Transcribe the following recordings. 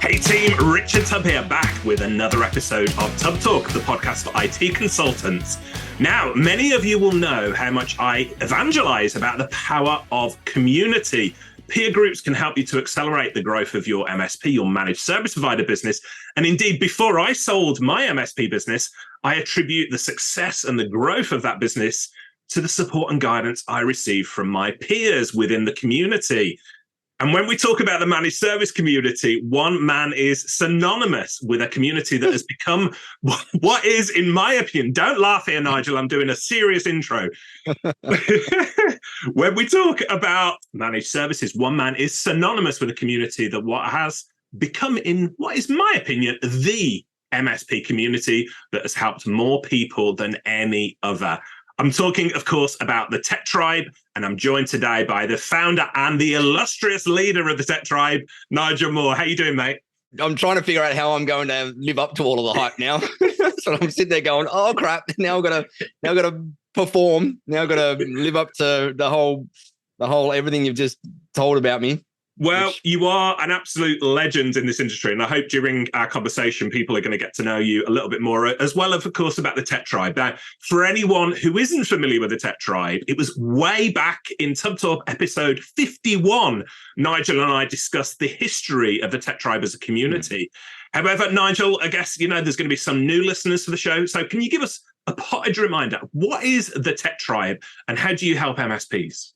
Hey team, Richard Tubb here, back with another episode of Tubb Talk, the podcast for IT consultants. Now, many of you will know how much I evangelize about the power of community. Peer groups can help you to accelerate the growth of your MSP, your managed service provider business. And indeed, before I sold my MSP business, I attribute the success and the growth of that business to the support and guidance I received from my peers within the community. And when we talk about the managed service community, one man is synonymous with a community that has become what is, in my opinion, don't laugh here, Nigel, I'm doing a serious intro. When we talk about managed services, one man is synonymous with a community that what has become, in what is my opinion, the MSP community that has helped more people than any other. I'm talking, of course, about the Tech Tribe, and I'm joined today by the founder and the illustrious leader of the Tech Tribe, Nigel Moore. How you doing, mate? I'm trying to figure out how I'm going to live up to all of the hype now. So I'm sitting there going, "Oh crap! Now I've got to perform. Now I've got to live up to the whole everything you've just told about me." Well, you are an absolute legend in this industry, and I hope during our conversation, people are going to get to know you a little bit more, as well as, of course, about the Tech Tribe. Now, for anyone who isn't familiar with the Tech Tribe, it was way back in Tubb Talk episode 51. Nigel and I discussed the history of the Tech Tribe as a community. However, Nigel, I guess, there's going to be some new listeners to the show. So can you give us a potted reminder? What is the Tech Tribe and how do you help MSPs?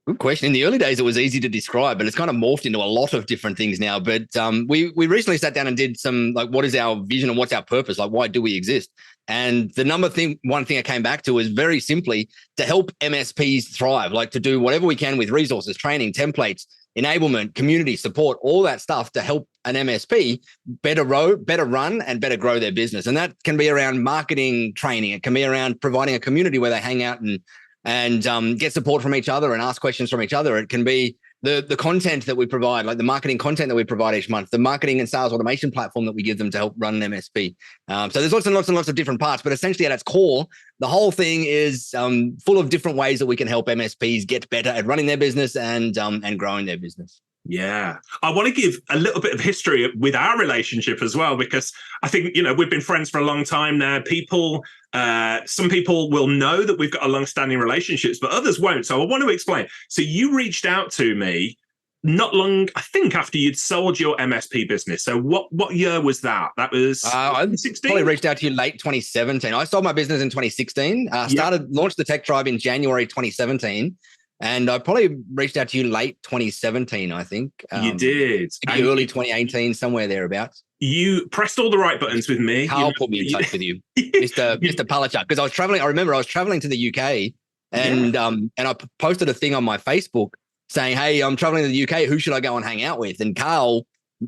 Good question. In the early days, it was easy to describe, but it's kind of morphed into a lot of different things now. But we recently sat down and did some, like, what is our vision and what's our purpose? Like, why do we exist? And one thing I came back to is very simply to help MSPs thrive, like to do whatever we can with resources, training, templates, enablement, community support, all that stuff to help an MSP better run and better grow their business. And that can be around marketing, training. It can be around providing a community where they hang out and get support from each other and ask questions from each other. It can be the content that we provide, like the marketing content that we provide each month, the marketing and sales automation platform that we give them to help run an MSP. So there's lots and lots and lots of different parts, but essentially at its core, the whole thing is full of different ways that we can help MSPs get better at running their business and growing their business. Yeah. I want to give a little bit of history with our relationship as well, because I think, we've been friends for a long time now. Some people will know that we've got a long-standing relationships, but others won't. So I want to explain. So you reached out to me not long, I think, after you'd sold your MSP business. So what year was that? That was 2016? Probably reached out to you late 2017. I sold my business in 2016. Launched the Tech Tribe in January 2017. And I probably reached out to you late 2017, I think. You did. Early 2018, somewhere thereabouts. You pressed all the right buttons with me. Carl put me in touch with you, Mr. Palachuk, because I was traveling. I remember I was traveling to the UK and I posted a thing on my Facebook saying, "Hey, I'm traveling to the UK. Who should I go and hang out with?" And Carl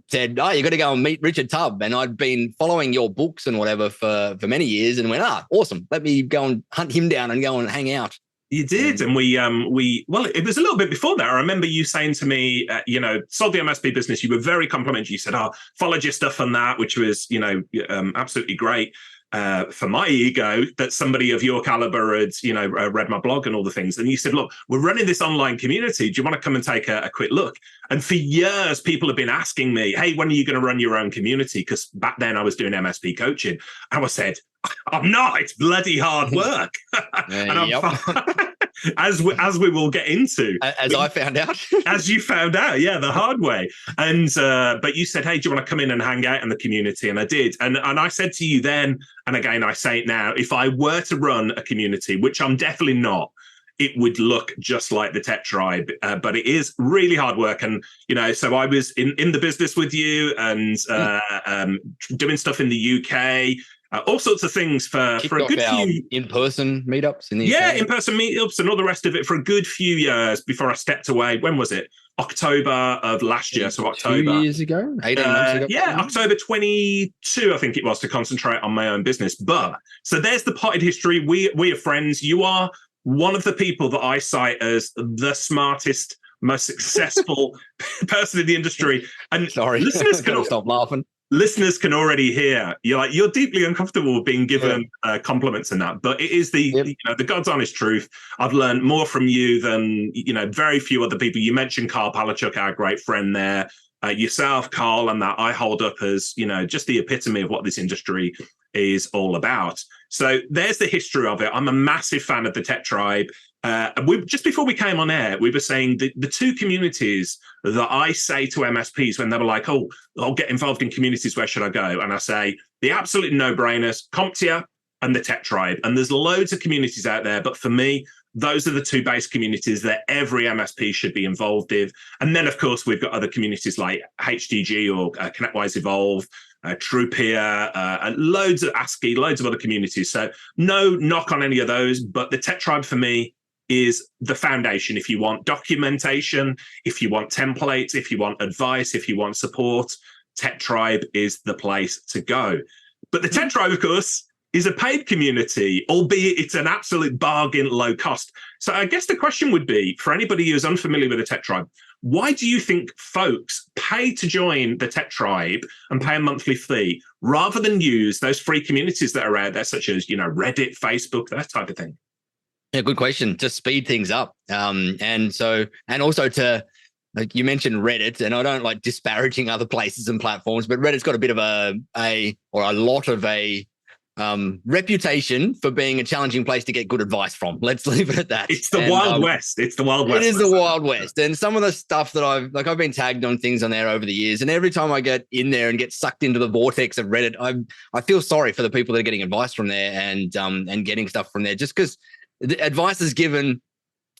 said, "Oh, you got to go and meet Richard Tubb." And I'd been following your books and whatever for many years and went, awesome. Let me go and hunt him down and go and hang out. You did. And it was a little bit before that. I remember you saying to me, sold the MSP business. You were very complimentary. You said, followed your stuff on that, which was, absolutely great for my ego that somebody of your caliber had, read my blog and all the things. And you said, look, we're running this online community. Do you want to come and take a quick look? And for years, people have been asking me, hey, when are you going to run your own community? Because back then I was doing MSP coaching. And I said, I'm not. It's bloody hard work. And as we will get into. I found out. As you found out, the hard way. And but you said, hey, do you want to come in and hang out in the community? And I did. And I said to you then, and again, I say it now, if I were to run a community, which I'm definitely not, it would look just like the Tech Tribe, but it is really hard work. And, so I was in the business with you and doing stuff in the UK, all sorts of things for a good few in-person meetups in the UK. In-person meetups and all the rest of it for a good few years before I stepped away. When was it? October of last year. So October. 2 years ago? 18 months ago? Yeah, October 22, I think it was, to concentrate on my own business. But so there's the potted history. We are friends. You are one of the people that I cite as the smartest, most successful person in the industry. And listeners can stop laughing. Listeners can already hear you're deeply uncomfortable being given compliments and that, but it is the God's honest truth. I've learned more from you than very few other people. You mentioned Carl Palachuk, our great friend there. yourself, Carl, and that I hold up as, just the epitome of what this industry is all about. So there's the history of it. I'm a massive fan of the Tech Tribe. Just before we came on air, we were saying the two communities that I say to MSPs when they were like, oh, I'll get involved in communities, where should I go? And I say, the absolute no-brainers, CompTIA and the Tech Tribe. And there's loads of communities out there, but for me, those are the two base communities that every MSP should be involved in. And then, of course, we've got other communities like HDG or ConnectWise Evolve, TruePeer, loads of ASCII, loads of other communities. So no knock on any of those, but the Tech Tribe for me is the foundation. If you want documentation, if you want templates, if you want advice, if you want support, Tech Tribe is the place to go. But the Tech Tribe, of course, is a paid community, albeit it's an absolute bargain, low cost. So I guess the question would be, for anybody who's unfamiliar with the Tech Tribe, why do you think folks pay to join the Tech Tribe and pay a monthly fee rather than use those free communities that are out there, such as, Reddit, Facebook, that type of thing? Yeah, good question. To speed things up. And also to, like you mentioned Reddit, and I don't like disparaging other places and platforms, but Reddit's got a bit of a lot of a reputation for being a challenging place to get good advice from. Let's leave it at that. It's the Wild West. It's the Wild West. It is the Wild West. And some of the stuff that I've been tagged on things on there over the years, and every time I get in there and get sucked into the vortex of Reddit, I feel sorry for the people that are getting advice from there and getting stuff from there, just because the advice is given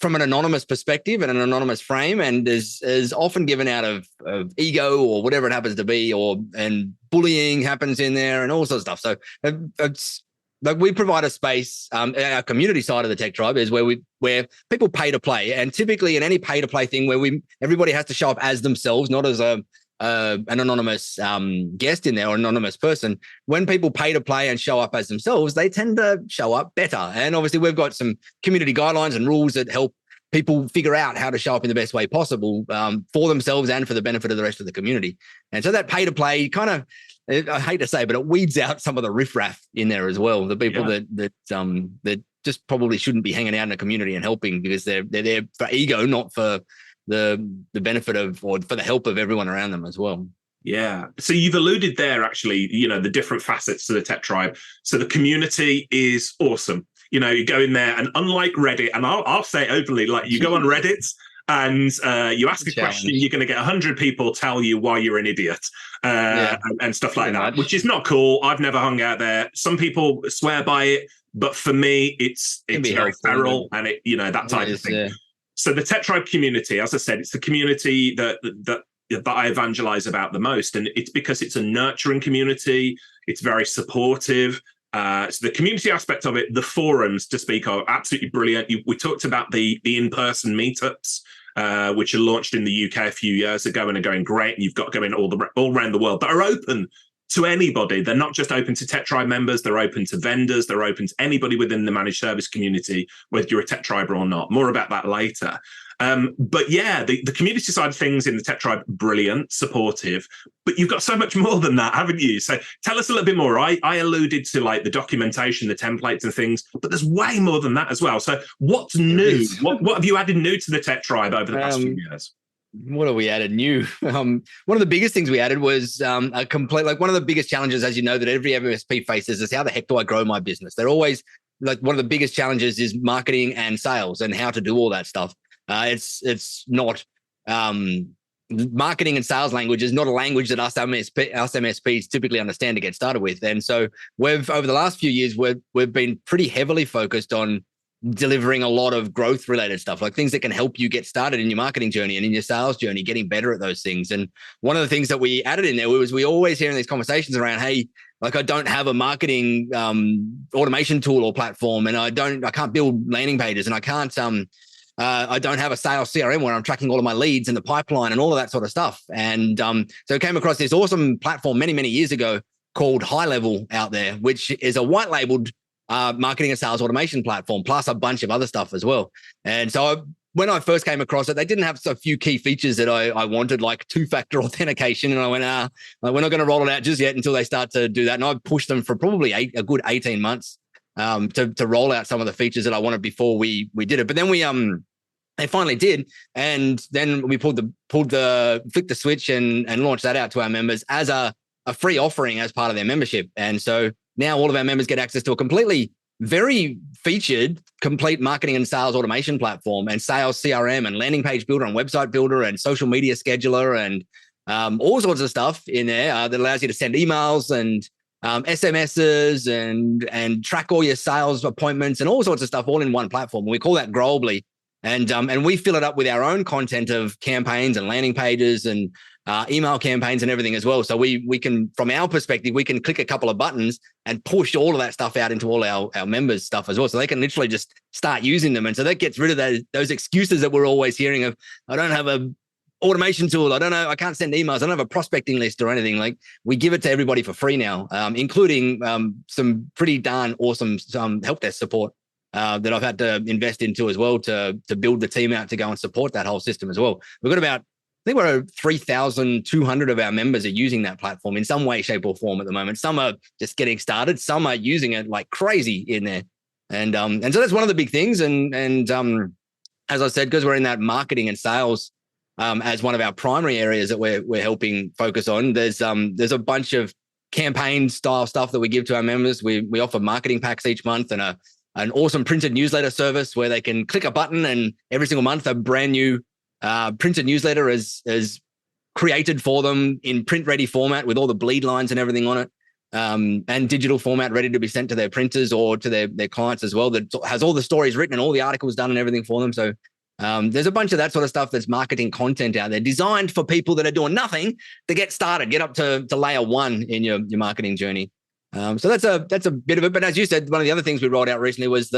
from an anonymous perspective and an anonymous frame, and is often given out of ego or whatever it happens to be, and bullying happens in there and all sorts of stuff. So it's like we provide a space. Our community side of the Tech Tribe is where people pay to play, and typically in any pay to play thing where everybody has to show up as themselves, not as an anonymous guest in there or anonymous person. When people pay to play and show up as themselves, they tend to show up better. And obviously we've got some community guidelines and rules that help people figure out how to show up in the best way possible for themselves and for the benefit of the rest of the community. And so that pay to play kind of, I hate to say, but it weeds out some of the riffraff in there as well. The people that just probably shouldn't be hanging out in a community and helping, because they're there for ego, not for the benefit of, or for the help of everyone around them as well. Yeah. So you've alluded there, actually, the different facets to the Tech Tribe. So the community is awesome. You go in there, and unlike Reddit, and I'll say it openly, like you go on Reddit and you ask a question, you're going to get 100 people tell you why you're an idiot and stuff like that, which is not cool. I've never hung out there. Some people swear by it, but for me, it's very feral and that type of thing. Yeah. So the Tech Tribe community, as I said, it's the community that I evangelize about the most. And it's because it's a nurturing community. It's very supportive. So the community aspect of it, the forums to speak of, absolutely brilliant. We talked about the in-person meetups, which are launched in the UK a few years ago and are going great. And you've got going all around the world that are open to anybody. They're not just open to Tech Tribe members. They're open to vendors. They're open to anybody within the managed service community, whether you're a Tech Tribe or not. More about that later. But yeah, the community side of things in the Tech Tribe, brilliant, supportive, but you've got so much more than that, haven't you? So tell us a little bit more. I alluded to like the documentation, the templates and things, but there's way more than that as well. So what's new? What have you added new to the Tech Tribe over the past few years? What have we added new? One of the biggest things we added was one of the biggest challenges, as you know, that every MSP faces is how the heck do I grow my business? They're always like, one of the biggest challenges is marketing and sales and how to do all that stuff. It's not marketing and sales language is not a language that us MSPs typically understand to get started with. And so over the last few years, we've been pretty heavily focused on delivering a lot of growth related stuff, like things that can help you get started in your marketing journey and in your sales journey, getting better at those things. And one of the things that we added in there was we always hear in these conversations around, hey, like I don't have a marketing automation tool or platform, and I can't build landing pages, and I don't have a sales CRM where I'm tracking all of my leads in the pipeline and all of that sort of stuff. And so I came across this awesome platform many, many years ago called High Level out there, which is a white labeled marketing and sales automation platform, plus a bunch of other stuff as well. And so when I first came across it, they didn't have a few key features that I wanted, like two-factor authentication. And I went, we're not going to roll it out just yet until they start to do that. And I pushed them for probably a good 18 months to roll out some of the features that I wanted before we did it. But then we They finally did, and then we flicked the switch and launched that out to our members as a free offering as part of their membership. And so now all of our members get access to a completely very featured, complete marketing and sales automation platform, and sales CRM and landing page builder and website builder and social media scheduler and all sorts of stuff in there that allows you to send emails and SMSs and track all your sales appointments and all sorts of stuff all in one platform. We call that Growably. And we fill it up with our own content of campaigns and landing pages and email campaigns and everything as well. So we can, from our perspective, we can click a couple of buttons and push all of that stuff out into all our members' stuff as well. So they can literally just start using them. And so that gets rid of those excuses that we're always hearing of, I don't have a automation tool. I don't know. I can't send emails. I don't have a prospecting list or anything. Like, we give it to everybody for free now, including some pretty darn awesome help desk support that I've had to invest into as well to build the team out to go and support that whole system as well. We've got about, I think we're 3,200 of our members are using that platform in some way, shape, or form at the moment. Some are just getting started. Some are using it like crazy in there. And so that's one of the big things. And as I said, because we're in that marketing and sales as one of our primary areas that we're helping focus on, there's a bunch of campaign style stuff that we give to our members. We offer marketing packs each month and an awesome printed newsletter service where they can click a button and every single month a brand new printed newsletter is created for them in print ready format with all the bleed lines and everything on it, and digital format ready to be sent to their printers or to their clients as well, that has all the stories written and all the articles done and everything for them. So there's a bunch of that sort of stuff that's marketing content out there designed for people that are doing nothing to get started, get up to layer one in your marketing journey. So that's a bit of it. But as you said, one of the other things we rolled out recently was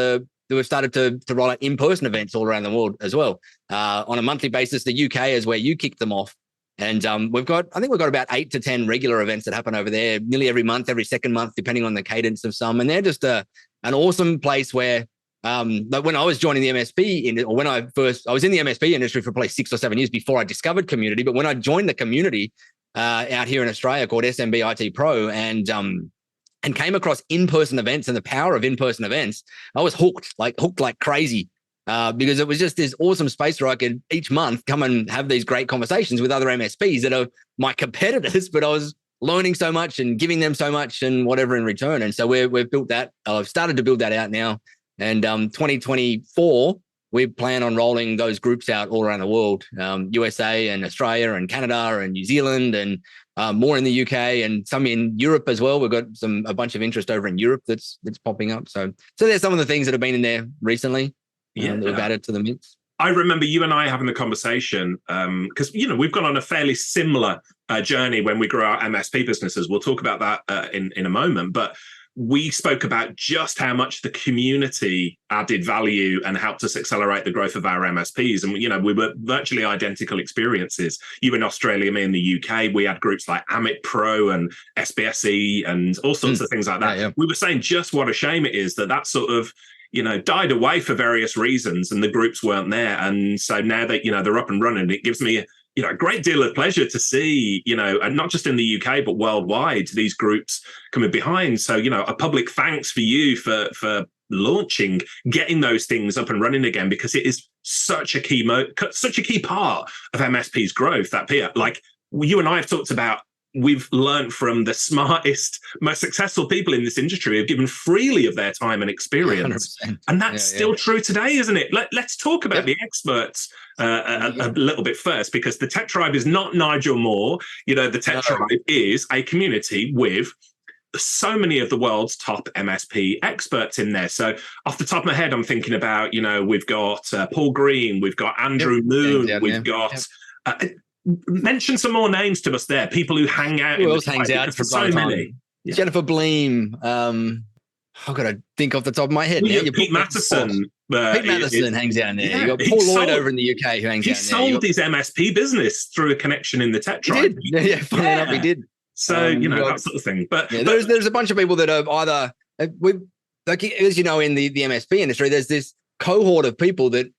we've started to roll out in-person events all around the world as well. On a monthly basis, the UK is where you kicked them off. And I think we've got about 8 to 10 regular events that happen over there nearly every month, every second month, depending on the cadence of some. And they're just an awesome place where, like when I was joining the MSP I was in the MSP industry for probably 6 or 7 years before I discovered community. But when I joined the community out here in Australia called SMB IT Pro and came across in-person events and the power of in-person events, I was hooked like crazy because it was just this awesome space where I could each month come and have these great conversations with other MSPs that are my competitors, but I was learning so much and giving them so much and whatever in return. And so we've built that. I've started to build that out now. And 2024, we plan on rolling those groups out all around the world, USA and Australia and Canada and New Zealand and more in the UK and some in Europe as well. We've got a bunch of interest over in Europe that's popping up. So there's some of the things that have been in there recently that we've added to the mix. I remember you and I having a conversation because, we've gone on a fairly similar journey when we grew our MSP businesses. We'll talk about that in a moment. But we spoke about just how much the community added value and helped us accelerate the growth of our MSPs. And, we were virtually identical experiences. You in Australia, me in the UK. We had groups like Amit Pro and SBSE and all sorts of things like that. Yeah. We were saying just what a shame it is that sort of, died away for various reasons and the groups weren't there. And so now that, they're up and running, it gives me a great deal of pleasure to see, and not just in the UK, but worldwide, these groups coming behind. So, a public thanks for you for launching, getting those things up and running again, because it is such a key part of MSP's growth. That Peter, like you and I have talked about, we've learned from the smartest, most successful people in this industry who have given freely of their time and experience. 100%. And that's still true today, isn't it? Let's talk about the experts a little bit first, because the Tech Tribe is not Nigel Moore. The Tech Tribe is a community with so many of the world's top MSP experts in there. So off the top of my head, I'm thinking about, we've got Paul Green, we've got Andrew Moon, we've got... mention some more names to us there. People who hang out. Who else hangs out? For so many. Yeah. Jennifer Bleem. I've got to think off the top of my head. Pete Matheson. Pete Matheson hangs out in there. You got Paul Lloyd over in the UK who hangs out in there. He sold his MSP business through a connetion in the Tech Tribe. Yeah, funny enough, he did. So that sort of thing. But there's a bunch of people that are either as in the MSP industry. There's this cohort of people that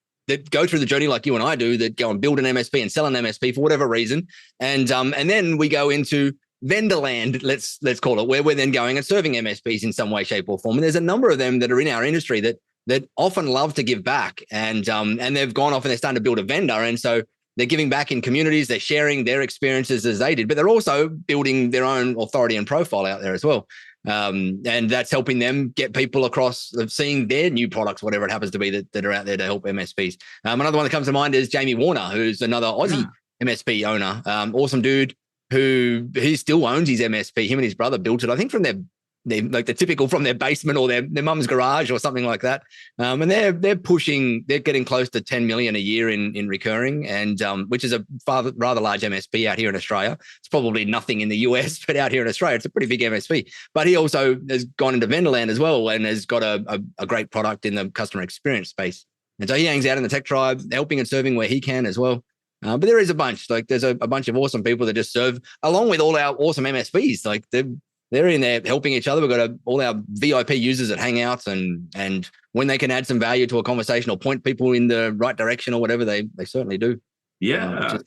go through the journey like you and I do, that go and build an MSP and sell an MSP for whatever reason. And then we go into vendor land, let's call it, where we're then going and serving MSPs in some way, shape or form. And there's a number of them that are in our industry that that often love to give back, and they've gone off and they're starting to build a vendor, and so they're giving back in communities. They're sharing their experiences as they did, but they're also building their own authority and profile out there as well. And that's helping them get people across of seeing their new products, whatever it happens to be that are out there to help MSPs. Another one that comes to mind is Jamie Warner, who's another Aussie MSP owner. Awesome dude who he still owns his MSP. Him and his brother built it, I think, from their like the typical from their basement or their mum's garage or something like that. And they're getting close to 10 million a year in recurring, and which is a rather large MSP out here in Australia. It's probably nothing in the US, but out here in Australia, it's a pretty big MSP. But he also has gone into Vendorland as well and has got a great product in the customer experience space. And so he hangs out in the tech tribe, helping and serving where he can as well. But there is a bunch, like there's a bunch of awesome people that just serve along with all our awesome MSPs. Like they're in there helping each other. We've got all our VIP users at Hangouts, and when they can add some value to a conversation or point people in the right direction or whatever, they certainly do. Yeah.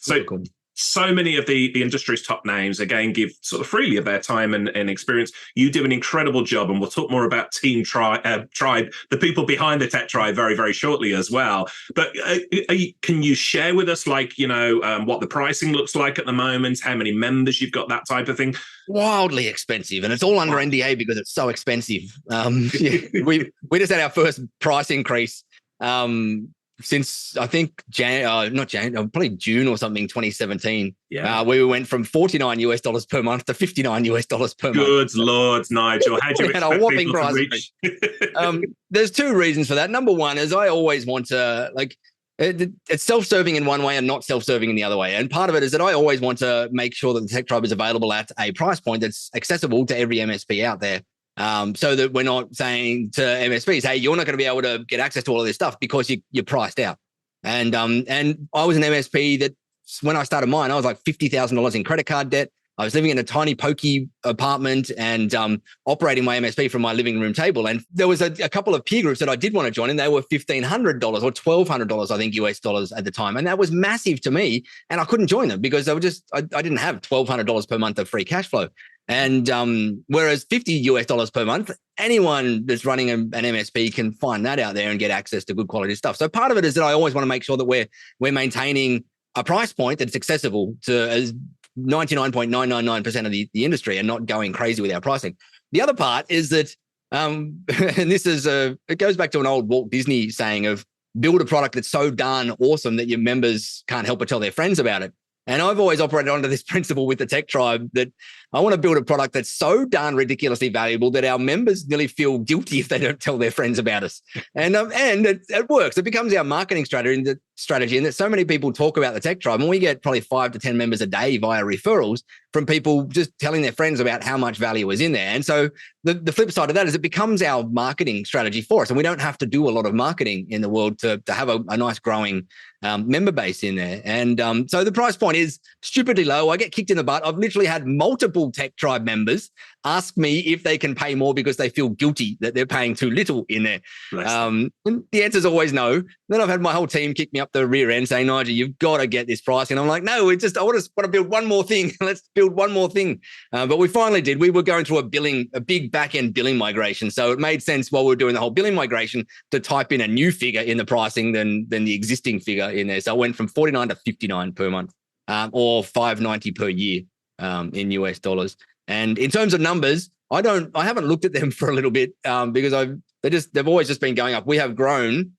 So many of the industry's top names, again, give sort of freely of their time and experience. You do an incredible job, and we'll talk more about Team Tribe, the people behind the Tech Tribe, very, very shortly as well. But can you share with us, like, what the pricing looks like at the moment, how many members you've got, that type of thing? Wildly expensive, and it's all under NDA because it's so expensive. We just had our first price increase since I think probably June or something, 2017. Yeah, we went from $49 per month to $59 per month. Good Lord, Nigel, how do you expect people to reach? There's two reasons for that. Number one is I always want to it's self-serving in one way and not self-serving in the other way. And part of it is that I always want to make sure that the Tech Tribe is available at a price point that's accessible to every MSP out there. So that we're not saying to MSPs, hey, you're not going to be able to get access to all of this stuff because you're priced out. And I was an MSP that when I started mine, I was like $50,000 in credit card debt. I was living in a tiny pokey apartment and operating my MSP from my living room table. And there was a couple of peer groups that I did want to join, and they were $1,500 or $1,200, I think, US dollars at the time. And that was massive to me. And I couldn't join them because they were I didn't have $1,200 per month of free cash flow. And whereas $50 US per month, anyone that's running an MSP can find that out there and get access to good quality stuff. So part of it is that I always want to make sure that we're maintaining a price point that's accessible to as 99.999% of the industry and not going crazy with our pricing. The other part is that, and this is it goes back to an old Walt Disney saying of build a product that's so darn awesome that your members can't help but tell their friends about it. And I've always operated under this principle with the Tech Tribe that I want to build a product that's so darn ridiculously valuable that our members nearly feel guilty if they don't tell their friends about us. And it works. It becomes our marketing strategy, and that so many people talk about the Tech Tribe, and we get probably 5 to 10 members a day via referrals from people just telling their friends about how much value is in there. And so the flip side of that is it becomes our marketing strategy for us, and we don't have to do a lot of marketing in the world to have a nice growing member base in there. And so the price point is stupidly low. I get kicked in the butt. I've literally had multiple Tech Tribe members ask me if they can pay more because they feel guilty that they're paying too little in there. And the answer is always no. Then I've had my whole team kick me up the rear end saying, Nigel, you've got to get this price. And I'm like, no, I want to build one more thing. Let's build one more thing. But we finally did. We were going through a big back-end billing migration. So it made sense while we were doing the whole billing migration to type in a new figure in the pricing than the existing figure in there. So it went from $49 to $59 per month, or $590 per year in US dollars. And in terms of numbers, I haven't looked at them for a little bit because they've always just been going up. We have grown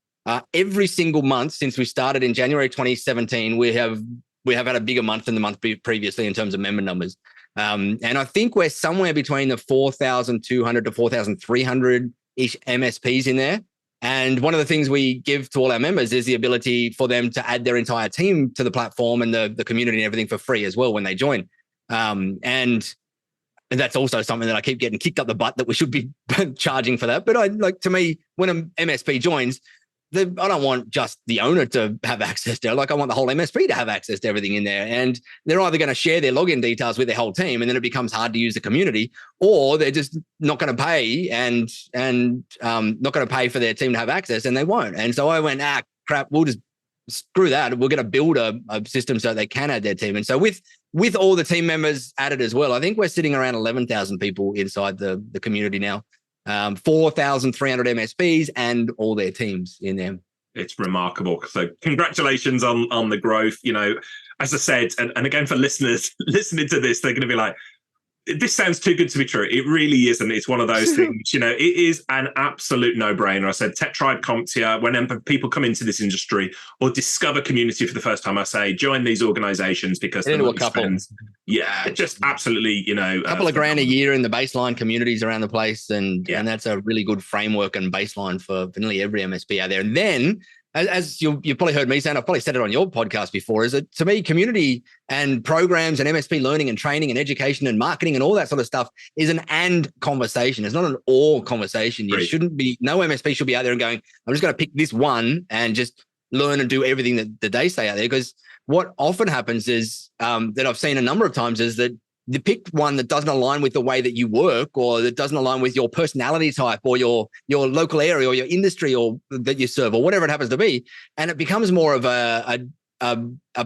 every single month since we started in January 2017. We have had a bigger month than the month previously in terms of member numbers. And I think we're somewhere between the 4,200 to 4,300-ish MSPs in there. And one of the things we give to all our members is the ability for them to add their entire team to the platform and the community and everything for free as well when they join. And that's also something that I keep getting kicked up the butt that we should be charging for that. But to me, when an MSP joins, I don't want just the owner to have access to it. I want the whole MSP to have access to everything in there. And they're either going to share their login details with their whole team, and then it becomes hard to use the community, or they're just not going to pay and not going to pay for their team to have access, and they won't. And so I went, crap, we'll just screw that. We're going to build a system so they can add their team. And so with all the team members added as well, I think we're sitting around 11,000 people inside the community now. 4,300 MSPs and all their teams in them. It's remarkable. So congratulations on the growth. You know, as I said, and again, for listeners listening to this, they're going to be like, this sounds too good to be true. It really isn't. It's one of those things, you know, it is an absolute no-brainer. I said, Tech Tribe CompTIA, whenever people come into this industry or discover community for the first time, I say, join these organizations because Get into a couple. Yeah, just absolutely, you know. A couple of grand a year in the baseline communities around the place. And that's a really good framework and baseline for nearly every MSP out there. And then, as you've probably heard me say, and I've probably said it on your podcast before, is that to me, community and programs and MSP learning and training and education and marketing and all that sort of stuff is an and conversation. It's not an or conversation. You shouldn't be, no MSP should be out there and going, I'm just going to pick this one and just learn and do everything that they say out there. Because what often happens is that I've seen a number of times is that you pick one that doesn't align with the way that you work, or that doesn't align with your personality type or your local area or your industry or that you serve or whatever it happens to be. And it becomes more of a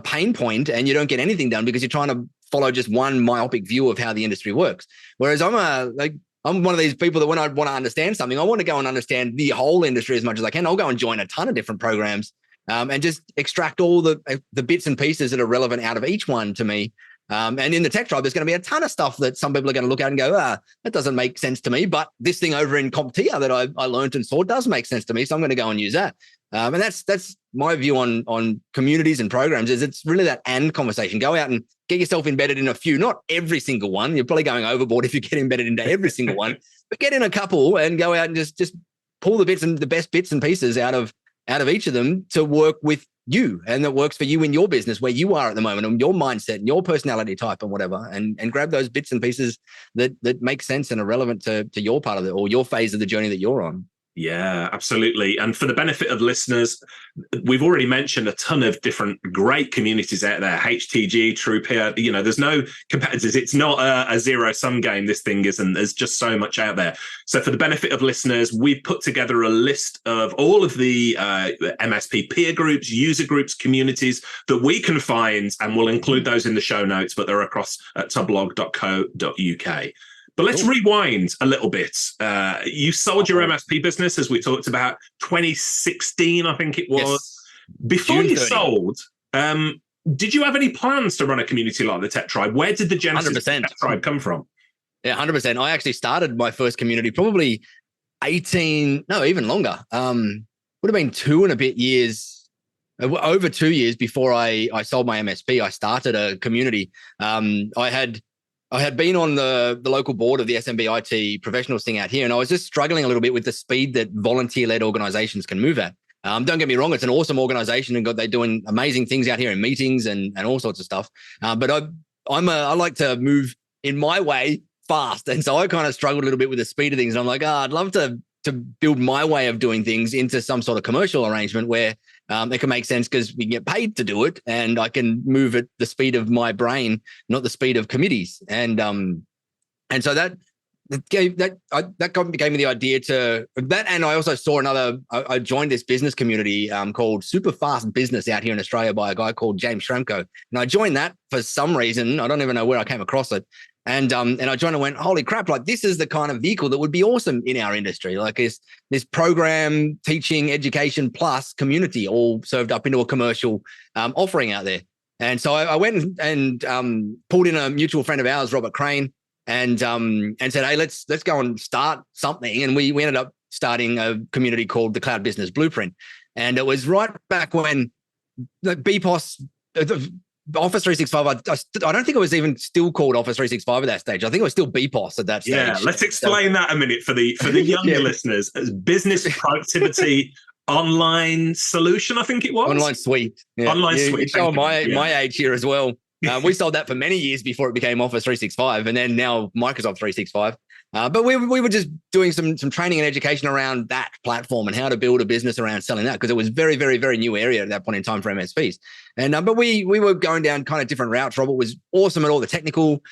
pain point, and you don't get anything done because you're trying to follow just one myopic view of how the industry works. Whereas I'm one of these people that when I want to understand something, I want to go and understand the whole industry as much as I can. I'll go and join a ton of different programs and just extract all the bits and pieces that are relevant out of each one to me. And in the Tech Tribe, there's going to be a ton of stuff that some people are going to look at and go, that doesn't make sense to me. But this thing over in CompTIA that I learned and saw does make sense to me. So I'm going to go and use that. And that's my view on communities and programs, is it's really that and conversation. Go out and get yourself embedded in a few, not every single one. You're probably going overboard if you get embedded into every single one, but get in a couple and go out and just pull the best bits and pieces out of each of them to work with you, and that works for you in your business where you are at the moment, and your mindset and your personality type and whatever, and grab those bits and pieces that make sense and are relevant to your part of it or your phase of the journey that you're on. Yeah, absolutely. And for the benefit of listeners, we've already mentioned a ton of different great communities out there. HTG, TruePeer, you know, there's no competitors. It's not a zero-sum game, this thing isn't. There's just so much out there. So for the benefit of listeners, we've put together a list of all of the MSP peer groups, user groups, communities that we can find, and we'll include those in the show notes, but they're across at tubblog.co.uk. But let's rewind a little bit. You sold your MSP business, as we talked about, 2016, I think it was. Yes. Before you sold, did you have any plans to run a community like the Tech Tribe? Where did the genesis of the Tech Tribe come from? Yeah, 100%. I actually started my first community probably even longer. Would have been 2 and a bit years, over 2 years before I sold my MSP. I started a community. I had been on the local board of the SMB IT professionals thing out here, and I was just struggling a little bit with the speed that volunteer-led organizations can move at. Don't get me wrong, it's an awesome organization, and they're doing amazing things out here in meetings and all sorts of stuff. But I like to move in my way fast, and so I kind of struggled a little bit with the speed of things. And I'm like, I'd love to build my way of doing things into some sort of commercial arrangement where it can make sense because we can get paid to do it, and I can move at the speed of my brain, not the speed of committees. And so that gave me the idea to that. And I also saw I joined this business community called Super Fast Business out here in Australia by a guy called James Schramko. And I joined that for some reason. I don't even know where I came across it. And I joined and went, holy crap, like this is the kind of vehicle that would be awesome in our industry. Like this program, teaching, education, plus community all served up into a commercial offering out there. And so I went and pulled in a mutual friend of ours, Robert Crane, and said, hey, let's go and start something. And we ended up starting a community called the Cloud Business Blueprint. And it was right back when the BPOS, Office 365, I don't think it was even still called Office 365 at that stage. I think it was still BPOS at that stage. Yeah, let's explain that a minute for the younger listeners. As business productivity online solution, I think it was. Online suite. Yeah. Online suite. It's showing my age here as well. We sold that for many years before it became Office 365, and then now Microsoft 365. But we were just doing some training and education around that platform and how to build a business around selling that, because it was very, very, very new area at that point in time for MSPs. And but we were going down kind of different routes. Robert was awesome at all the technical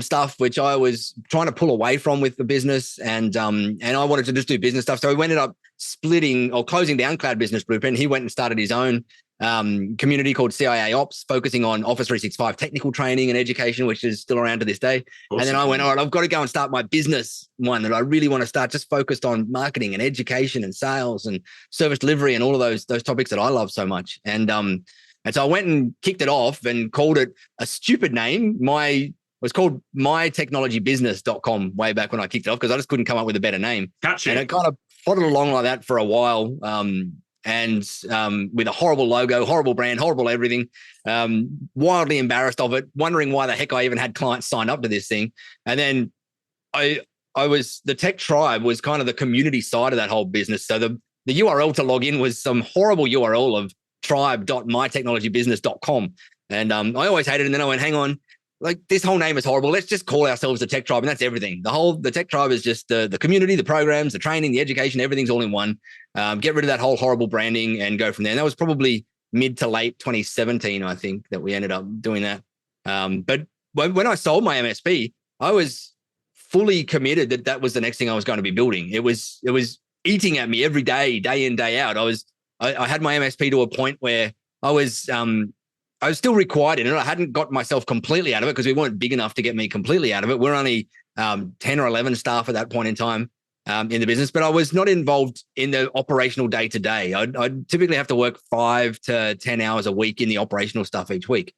stuff, which I was trying to pull away from with the business, and I wanted to just do business stuff. So we ended up splitting or closing down Cloud Business Blueprint. He went and started his own community called CIA Ops, focusing on Office 365 technical training and education, which is still around to this day. Awesome. And then I went, all right, I've got to go and start my business one that I really want to start, just focused on marketing and education and sales and service delivery and all of those topics that I love so much. And so I went and kicked it off and called it a stupid name. It was called mytechnologybusiness.com way back when I kicked it off, because I just couldn't come up with a better name. Gotcha. And it kind of plodded along like that for a while. And with a horrible logo, horrible brand, horrible everything, wildly embarrassed of it, wondering why the heck I even had clients signed up to this thing. And then the Tech Tribe was kind of the community side of that whole business. So the URL to log in was some horrible URL of tribe.mytechnologybusiness.com. And I always hated it. And then I went, hang on, like, this whole name is horrible. Let's just call ourselves the Tech Tribe, and that's everything. The Tech Tribe is just the community, the programs, the training, the education, everything's all in one. Get rid of that whole horrible branding and go from there. And that was probably mid to late 2017, I think, that we ended up doing that. But when I sold my MSP, I was fully committed that was the next thing I was going to be building. It was eating at me every day, day in, day out. I had my MSP to a point where I was still required in it. I hadn't got myself completely out of it, because we weren't big enough to get me completely out of it. We're only 10 or 11 staff at that point in time in the business, but I was not involved in the operational day to day. I'd typically have to work 5 to 10 hours a week in the operational stuff each week,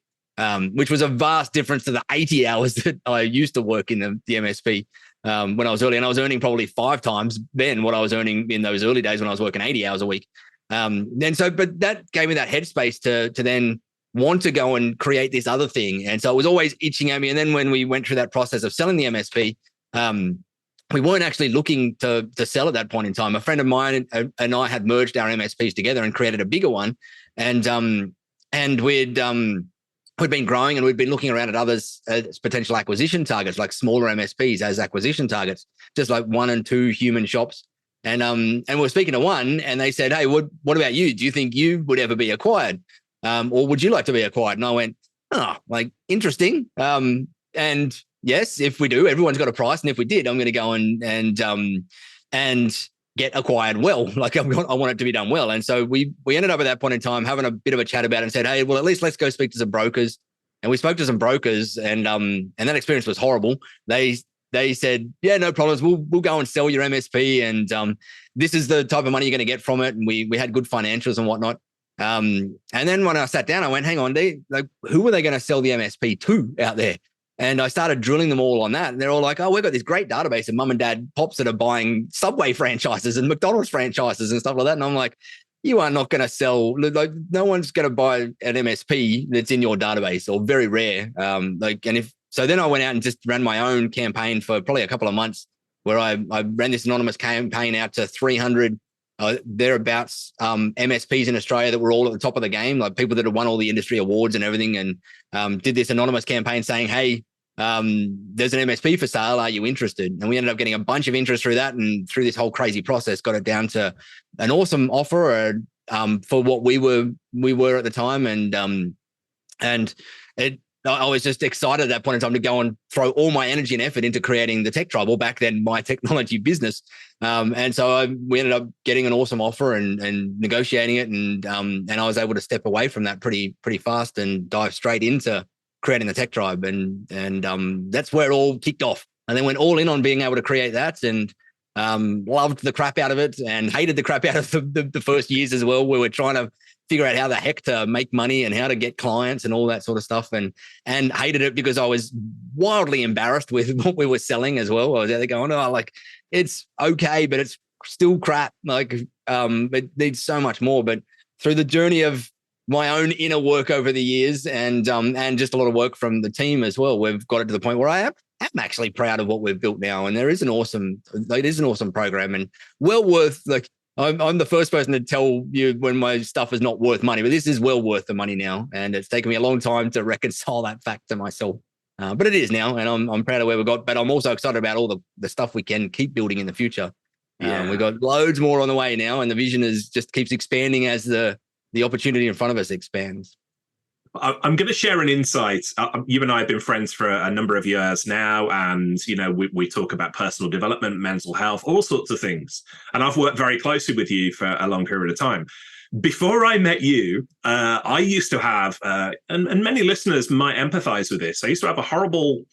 which was a vast difference to the 80 hours that I used to work in the MSP when I was early. And I was earning probably 5 times then what I was earning in those early days when I was working 80 hours a week. But that gave me that headspace to then want to go and create this other thing. And so it was always itching at me. And then when we went through that process of selling the MSP, we weren't actually looking to sell at that point in time. A friend of mine and I had merged our MSPs together and created a bigger one. And we'd been growing, and we'd been looking around at others as potential acquisition targets, like smaller MSPs as acquisition targets, just like 1 and 2 human shops. And we were speaking to one, and they said, hey, what about you? Do you think you would ever be acquired? Or would you like to be acquired? And I went, interesting. And yes, if we do, everyone's got a price. And if we did, I'm going to go and get acquired well. Like, I want it to be done well. And so we ended up at that point in time having a bit of a chat about it and said, hey, well, at least let's go speak to some brokers. And we spoke to some brokers, and that experience was horrible. They said, yeah, no problems. We'll go and sell your MSP. And this is the type of money you're going to get from it. And we had good financials and whatnot. And then when I sat down, I went, hang on, who are they going to sell the MSP to out there? And I started drilling them all on that. And they're all like, oh, we've got this great database of mum and dad pops that are buying Subway franchises and McDonald's franchises and stuff like that. And I'm like, you are not going to sell, like, no one's going to buy an MSP that's in your database, or very rare. So then I went out and just ran my own campaign for probably a couple of months, where I ran this anonymous campaign out to 300 thereabouts MSPs in Australia that were all at the top of the game, like people that had won all the industry awards and everything, and did this anonymous campaign saying, hey, there's an MSP for sale, are you interested? And we ended up getting a bunch of interest through that, and through this whole crazy process got it down to an awesome offer for what we were at the time. I was just excited at that point in time to go and throw all my energy and effort into creating the Tech Tribe, or back then my technology business. And so we ended up getting an awesome offer and negotiating it. And I was able to step away from that pretty fast and dive straight into creating the Tech Tribe. And that's where it all kicked off. And then went all in on being able to create that, and loved the crap out of it and hated the crap out of the first years as well, where we're trying to figure out how the heck to make money and how to get clients and all that sort of stuff, and hated it because I was wildly embarrassed with what we were selling as well. I was out there going, oh, like, it's okay, but it's still crap. Like, it needs so much more. But through the journey of my own inner work over the years, and just a lot of work from the team as well, we've got it to the point where I'm actually proud of what we've built now. And it is an awesome program, and well worth, like, I'm the first person to tell you when my stuff is not worth money, but this is well worth the money now. And it's taken me a long time to reconcile that fact to myself. But it is now, and I'm proud of where we got, but I'm also excited about all the stuff we can keep building in the future. Yeah. We've got loads more on the way now, and the vision just keeps expanding as the opportunity in front of us expands. I'm going to share an insight. You and I have been friends for a number of years now, and we talk about personal development, mental health, all sorts of things. And I've worked very closely with you for a long period of time. before I met you, I used to have, and many listeners might empathize with this. I used to have a horrible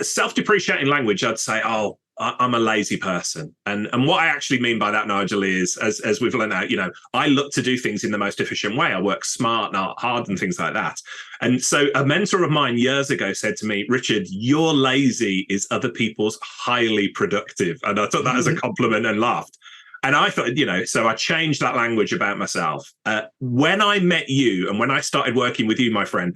self-depreciating language. I'd say, "Oh, I'm a lazy person," and what I actually mean by that, Nigel, is as we've learned out, I look to do things in the most efficient way. I work smart, not hard, and things like that. And so, a mentor of mine years ago said to me, "Richard, your lazy is other people's highly productive," and I took that as a compliment and laughed. And I thought, so I changed that language about myself. When I met you and when I started working with you, my friend,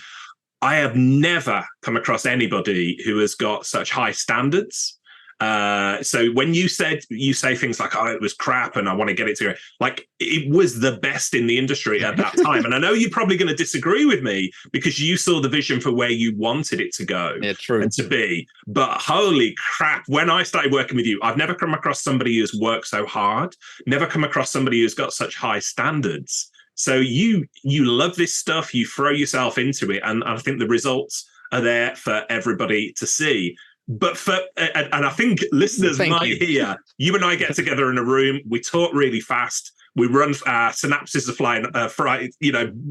I have never come across anybody who has got such high standards. So when you say things like, "Oh, it was crap and I want to get it to," like, it was the best in the industry at that time. And I know you're probably going to disagree with me because you saw the vision for where you wanted it to go and to be. But holy crap, when I started working with you, I've never come across somebody who's worked so hard, never come across somebody who's got such high standards. So you love this stuff, you throw yourself into it, and I think the results are there for everybody to see. But and I think listeners might hear, you and I get together in a room, we talk really fast, we run, synapses are flying,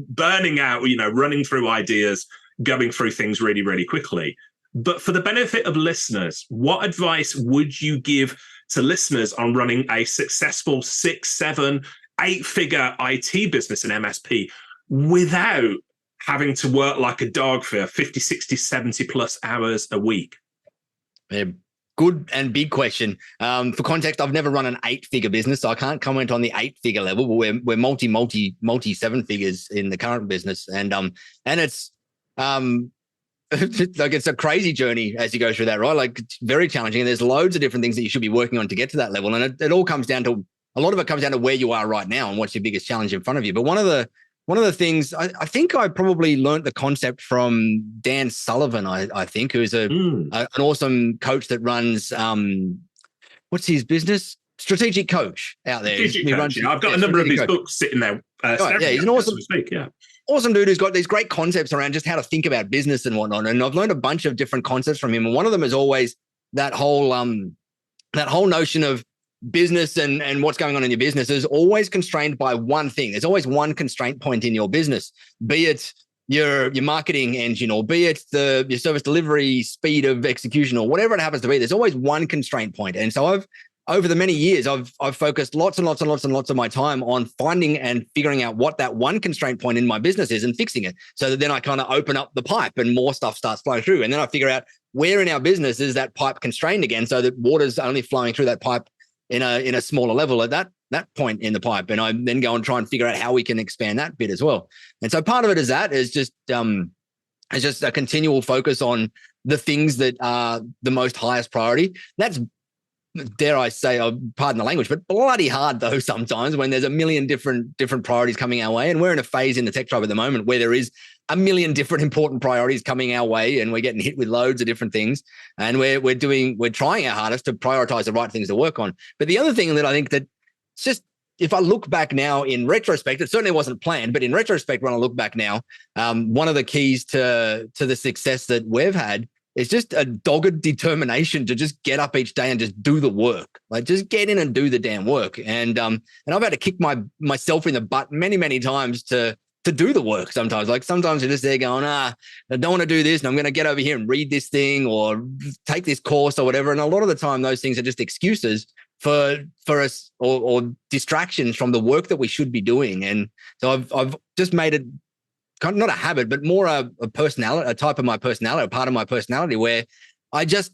burning out, running through ideas, going through things really, really quickly. But for the benefit of listeners, what advice would you give to listeners on running a successful 6, 7, 8-figure IT business in MSP without having to work like a dog for 50, 60, 70 plus hours a week? Yeah, good and big question. For context, I've never run an 8-figure business, so I can't comment on the 8-figure level, but we're multi 7 figures in the current business. And it's it's a crazy journey as you go through that, right? Like, it's very challenging. And there's loads of different things that you should be working on to get to that level. And it all comes down to, a lot of it comes down to where you are right now and what's your biggest challenge in front of you. But one of the things, I think I probably learned the concept from Dan Sullivan, I think, who's an awesome coach that runs, what's his business? Strategic Coach out there. I've got a number of his books sitting there. He's an awesome, yeah. Awesome dude who's got these great concepts around just how to think about business and whatnot. And I've learned a bunch of different concepts from him. And one of them is always that whole notion of business and what's going on in your business is always constrained by one thing. There's always one constraint point in your business, be it your marketing engine, or be it your service delivery speed of execution, or whatever it happens to be. There's always one constraint point. And so over the many years, I've focused lots and lots and lots and lots of my time on finding and figuring out what that one constraint point in my business is and fixing it, so that then I kind of open up the pipe and more stuff starts flowing through. And then I figure out where in our business is that pipe constrained again, so that water's only flowing through that pipe in a smaller level at that point in the pipe. And I then go and try and figure out how we can expand that bit as well. And so part of it is just a continual focus on the things that are the most highest priority. That's, dare I say, pardon the language, but bloody hard though sometimes, when there's a million different priorities coming our way. And we're in a phase in the tech tribe at the moment where there is a million different important priorities coming our way, and we're getting hit with loads of different things. And we're trying our hardest to prioritize the right things to work on. But the other thing that I think that it's just, if I look back now in retrospect, it certainly wasn't planned, but in retrospect, when I look back now, one of the keys to the success that we've had is just a dogged determination to just get up each day and just do the work. Like, just get in and do the damn work. And I've had to kick myself in the butt many, many times to do the work sometimes. Like, sometimes you're just there going, I don't want to do this, and I'm going to get over here and read this thing or take this course or whatever. And a lot of the time, those things are just excuses for us, or distractions from the work that we should be doing. And so I've just made it not a habit, but more a personality, a type of my personality, a part of my personality, where I just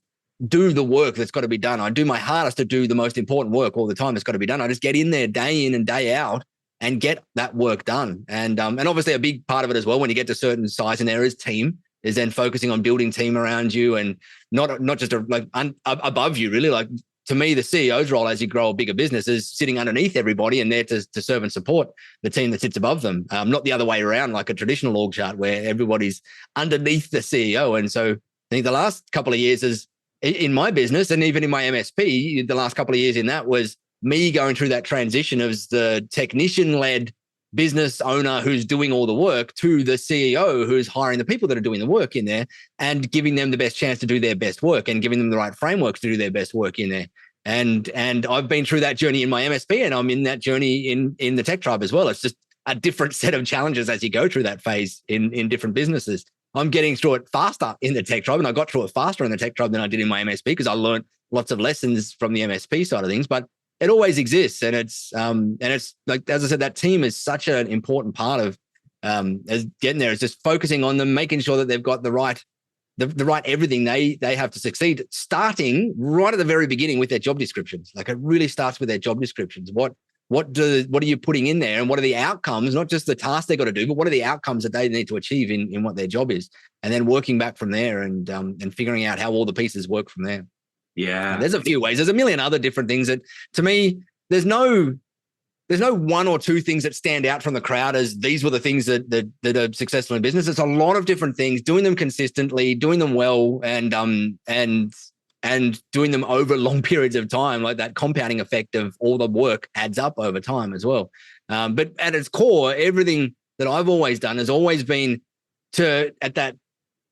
do the work that's got to be done. I do my hardest to do the most important work all the time that's got to be done. I just get in there day in and day out and get that work done. And obviously a big part of it as well, when you get to certain size in there, is team, is then focusing on building team around you, and not just above you, really. Like, to me, the CEO's role as you grow a bigger business is sitting underneath everybody and there to serve and support the team that sits above them. Not the other way around, like a traditional org chart where everybody's underneath the CEO. And so I think the last couple of years is in my business, and even in my MSP, the last couple of years in that was me going through that transition as the technician-led business owner who's doing all the work to the CEO who's hiring the people that are doing the work in there and giving them the best chance to do their best work and giving them the right frameworks to do their best work in there. And I've been through that journey in my MSP, and I'm in that journey in the Tech Tribe as well. It's just a different set of challenges as you go through that phase in different businesses. I'm getting through it faster in the Tech Tribe, and I got through it faster in the Tech Tribe than I did in my MSP because I learned lots of lessons from the MSP side of things. But it always exists, and it's like, as I said, that team is such an important part of as getting there. Is just focusing on them, making sure that they've got the right everything they have to succeed, starting right at the very beginning with their job descriptions. Like, it really starts with their job descriptions. What are you putting in there, and what are the outcomes, not just the tasks they got to do, but what are the outcomes that they need to achieve in what their job is, and then working back from there and figuring out how all the pieces work from there. Yeah. And there's a few ways. There's a million other different things that, to me, there's no one or two things that stand out from the crowd as these were the things that are successful in business. It's a lot of different things, doing them consistently, doing them well, and doing them over long periods of time. Like, that compounding effect of all the work adds up over time as well. But at its core, everything that I've always done has always been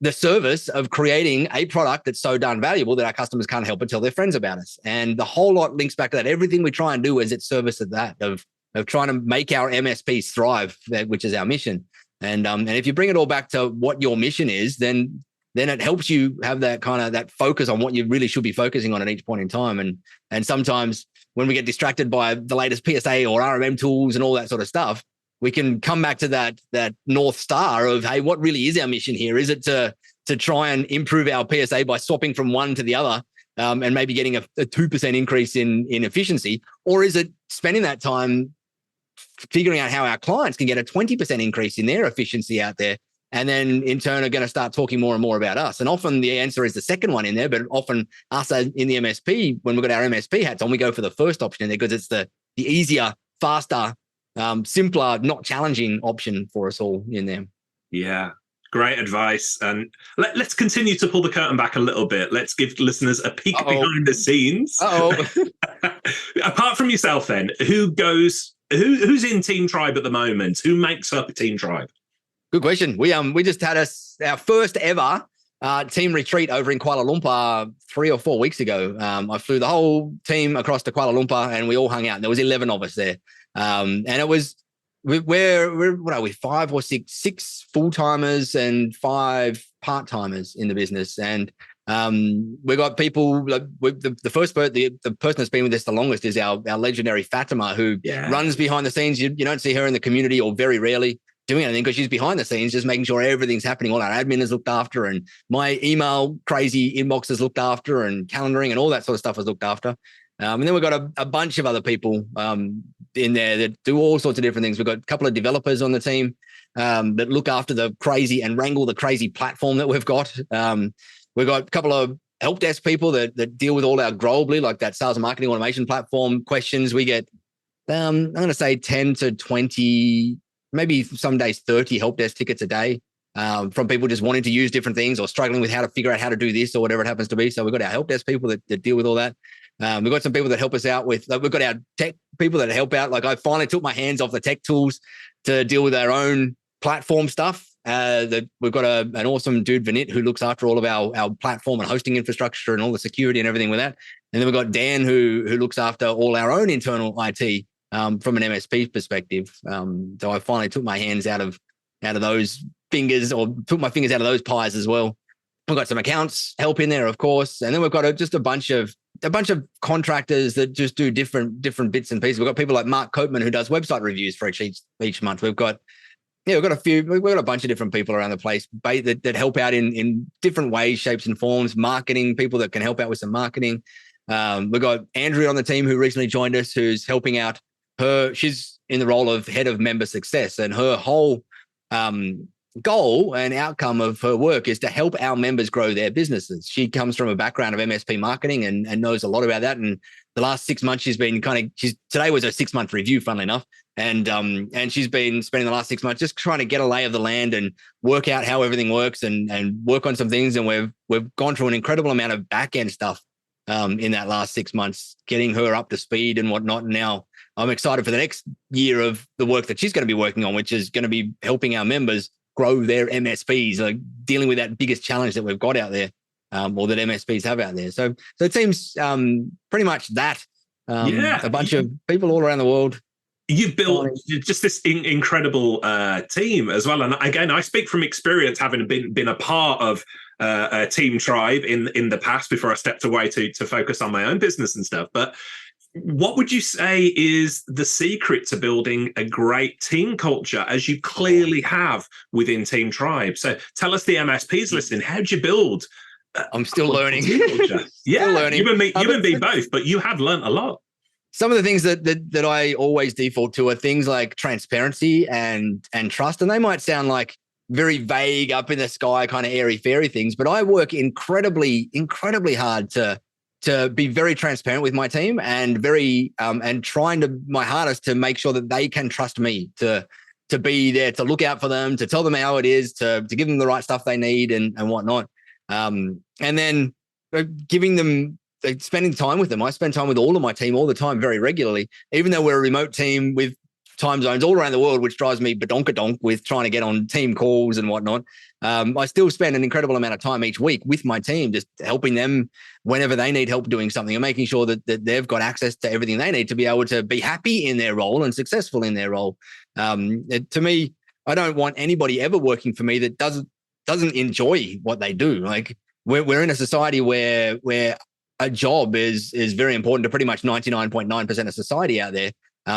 the service of creating a product that's so darn valuable that our customers can't help but tell their friends about us. And the whole lot links back to that. Everything we try and do is its service of that, of trying to make our MSPs thrive, which is our mission. And if you bring it all back to what your mission is, then it helps you have that kind of that focus on what you really should be focusing on at each point in time. And sometimes when we get distracted by the latest PSA or RMM tools and all that sort of stuff, we can come back to that North Star of, hey, what really is our mission here? Is it to try and improve our PSA by swapping from one to the other and maybe getting a 2% increase in efficiency? Or is it spending that time figuring out how our clients can get a 20% increase in their efficiency out there, and then in turn are going to start talking more and more about us? And often the answer is the second one in there, but often us in the MSP, when we've got our MSP hats on, we go for the first option in there because it's the easier, faster, simpler, not challenging option for us all in there. Yeah, great advice. And let's continue to pull the curtain back a little bit. Let's give listeners a peek behind the scenes. Apart from yourself, then, who's in Team Tribe at the moment? Who makes up Team Tribe? Good question. We just had our first ever team retreat over in Kuala Lumpur 3 or 4 weeks ago. I flew the whole team across to Kuala Lumpur, and we all hung out. There was 11 of us there. And it was, we're what are we, 5 or 6 full-timers and 5 part-timers in the business. And we got people like the person that's been with us the longest is our legendary Fatima, who runs behind the scenes. You don't see her in the community, or very rarely doing anything, because she's behind the scenes just making sure everything's happening. All our admin is looked after, and my email crazy inbox is looked after, and calendaring and all that sort of stuff is looked after. And then we've got a bunch of other people in there that do all sorts of different things. We've got a couple of developers on the team that look after the crazy and wrangle the crazy platform that we've got. We've got a couple of help desk people that deal with all our Globally, like that sales and marketing automation platform questions. We get, I'm going to say 10 to 20, maybe some days 30 help desk tickets a day from people just wanting to use different things or struggling with how to figure out how to do this or whatever it happens to be. So we've got our help desk people that deal with all that. We've got some people that help us out with, we've got our tech people that help out. Like, I finally took my hands off the tech tools to deal with our own platform stuff. We've got an awesome dude, Vinit, who looks after all of our platform and hosting infrastructure and all the security and everything with that. And then we've got Dan, who looks after all our own internal IT from an MSP perspective. So I finally took my hands out of those fingers, or took my fingers out of those pies as well. We've got some accounts help in there, of course. And then we've got just a bunch of contractors that just do different bits and pieces. We've got people like Mark Copeman, who does website reviews for each month. We've got a bunch of different people around the place that help out in different ways, shapes and forms. Marketing people that can help out with some marketing. We've got Andrea on the team, who recently joined us, who's helping out she's in the role of head of member success, and her whole goal and outcome of her work is to help our members grow their businesses. She comes from a background of MSP marketing and knows a lot about that. And the last 6 months she's been today was her 6-month review, funnily enough. And she's been spending the last 6 months just trying to get a lay of the land and work out how everything works and work on some things. And we've gone through an incredible amount of back end stuff in that last 6 months, getting her up to speed and whatnot. And now I'm excited for the next year of the work that she's going to be working on, which is going to be helping our members grow their MSPs, like dealing with that biggest challenge that we've got out there. or that MSPs have out there. So it seems pretty much that a bunch of people all around the world. You've built just this incredible team as well. And again, I speak from experience, having been a part of a team tribe in the past before I stepped away to focus on my own business and stuff. But what would you say is the secret to building a great team culture, as you clearly have within Team Tribe? So tell us, the MSPs listening, how'd you build? I'm still learning. Yeah, still learning. You and me both, but you have learned a lot. Some of the things that I always default to are things like transparency and trust, and they might sound like very vague, up in the sky, kind of airy fairy things, but I work incredibly hard to be very transparent with my team and very and trying my hardest to make sure that they can trust me to be there, to look out for them, to tell them how it is, to give them the right stuff they need and whatnot. And then giving them, spending time with them. I spend time with all of my team all the time, very regularly, even though we're a remote team with time zones all around the world, which drives me badonkadonk with trying to get on team calls and whatnot. I still spend an incredible amount of time each week with my team, just helping them whenever they need help doing something and making sure that they've got access to everything they need to be able to be happy in their role and successful in their role. To me, I don't want anybody ever working for me that doesn't enjoy what they do. Like we're in a society where a job is very important to pretty much 99.9% of society out there.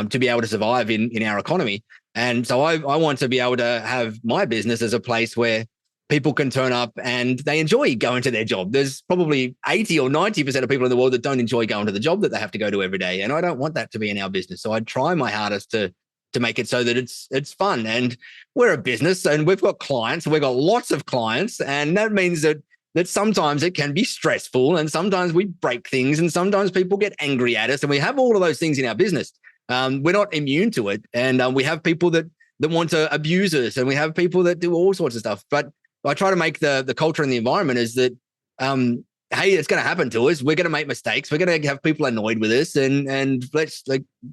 To be able to survive in our economy. And so I want to be able to have my business as a place where people can turn up and they enjoy going to their job. There's probably 80 or 90% of people in the world that don't enjoy going to the job that they have to go to every day. And I don't want that to be in our business. So I try my hardest to make it so that it's fun. And we're a business and we've got clients, we've got lots of clients. And that means that sometimes it can be stressful and sometimes we break things and sometimes people get angry at us. And we have all of those things in our business. We're not immune to it. And we have people that want to abuse us and we have people that do all sorts of stuff. But I try to make the culture and the environment is that, hey, it's going to happen to us. We're going to make mistakes. We're going to have people annoyed with us. And let's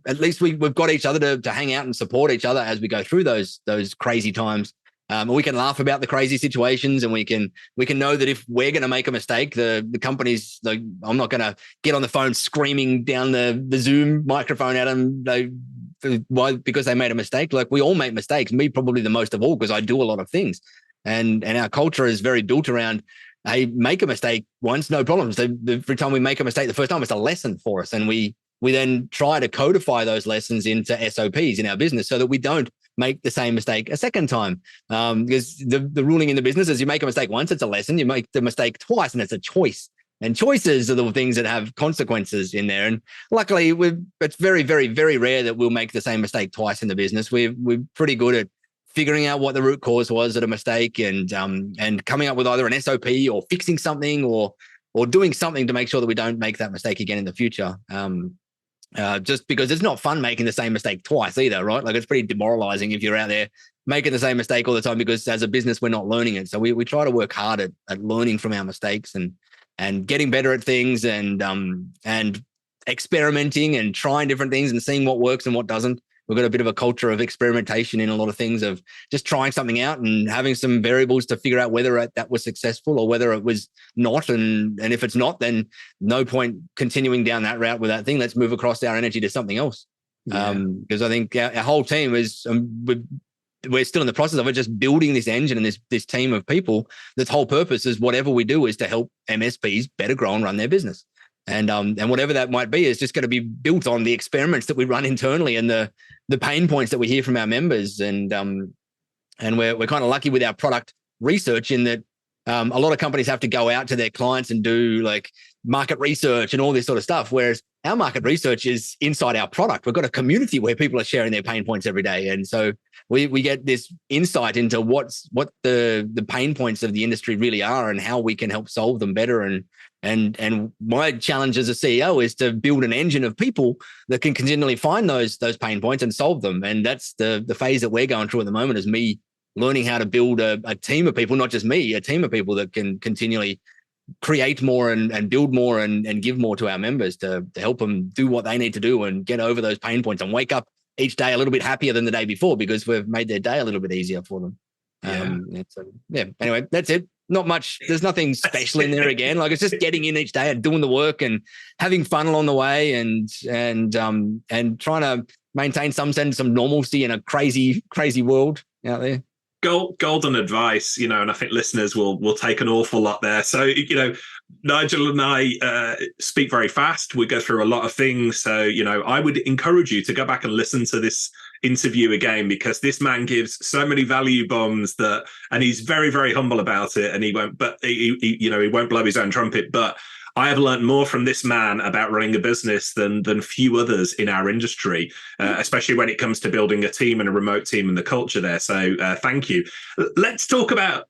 at least we've got each other to hang out and support each other as we go through those crazy times. We can laugh about the crazy situations and we can know that if we're going to make a mistake, the company's like, I'm not going to get on the phone screaming down the Zoom microphone at them because they made a mistake. Like we all make mistakes, me probably the most of all, because I do a lot of things. And our culture is very built around, hey, make a mistake once, no problems. Every time we make a mistake the first time, it's a lesson for us. And we then try to codify those lessons into SOPs in our business so that we don't make the same mistake a second time. Because the ruling in the business is you make a mistake once, it's a lesson. You make the mistake twice and it's a choice. And choices are the things that have consequences in there. And luckily, it's very, very, very rare that we'll make the same mistake twice in the business. We're pretty good at figuring out what the root cause was at a mistake and coming up with either an SOP or fixing something or doing something to make sure that we don't make that mistake again in the future. Just because it's not fun making the same mistake twice either, right? Like it's pretty demoralizing if you're out there making the same mistake all the time because as a business, we're not learning it. So we try to work hard at learning from our mistakes and getting better at things and experimenting and trying different things and seeing what works and what doesn't. We've got a bit of a culture of experimentation in a lot of things, of just trying something out and having some variables to figure out whether that was successful or whether it was not. And if it's not, then no point continuing down that route with that thing. Let's move across our energy to something else. Yeah. Because I think our whole team is, we're still in the process of it, just building this engine and this team of people. This whole purpose is whatever we do is to help MSPs better grow and run their business. And whatever that might be is just going to be built on the experiments that we run internally and the pain points that we hear from our members. And we're kind of lucky with our product research in that a lot of companies have to go out to their clients and do like market research and all this sort of stuff. Whereas our market research is inside our product. We've got a community where people are sharing their pain points every day. And so we get this insight into what the pain points of the industry really are and how we can help solve them better. And my challenge as a CEO is to build an engine of people that can continually find those pain points and solve them. And that's the phase that we're going through at the moment, is me learning how to build a team of people, not just me, a team of people that can continually create more and build more and give more to our members to help them do what they need to do and get over those pain points and wake up each day a little bit happier than the day before because we've made their day a little bit easier for them. Anyway, that's it. not much. There's nothing special in there again. Like, it's just getting in each day and doing the work and having fun along the way, and trying to maintain some sense of normalcy in a crazy world out there. Golden advice, and I think listeners will take an awful lot there. So, Nigel and I speak very fast. We go through a lot of things. So, I would encourage you to go back and listen to this interview again, because this man gives so many value bombs and he's very, very humble about it. And he won't blow his own trumpet. But I have learned more from this man about running a business than few others in our industry, especially when it comes to building a team and a remote team and the culture there. So thank you. Let's talk about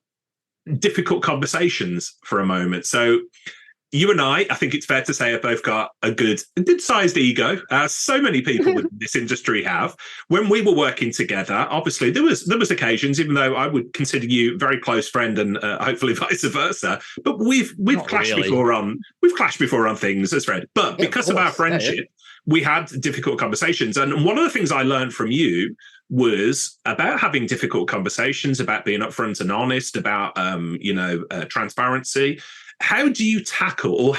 difficult conversations for a moment. So you and I think it's fair to say, have both got a good-sized ego, as so many people in this industry have. When we were working together, obviously there was occasions, even though I would consider you a very close friend, and hopefully vice versa. But we've clashed before on things as Fred. But because of our friendship, we had difficult conversations. And one of the things I learned from you was about having difficult conversations, about being upfront and honest, about transparency. How do you tackle,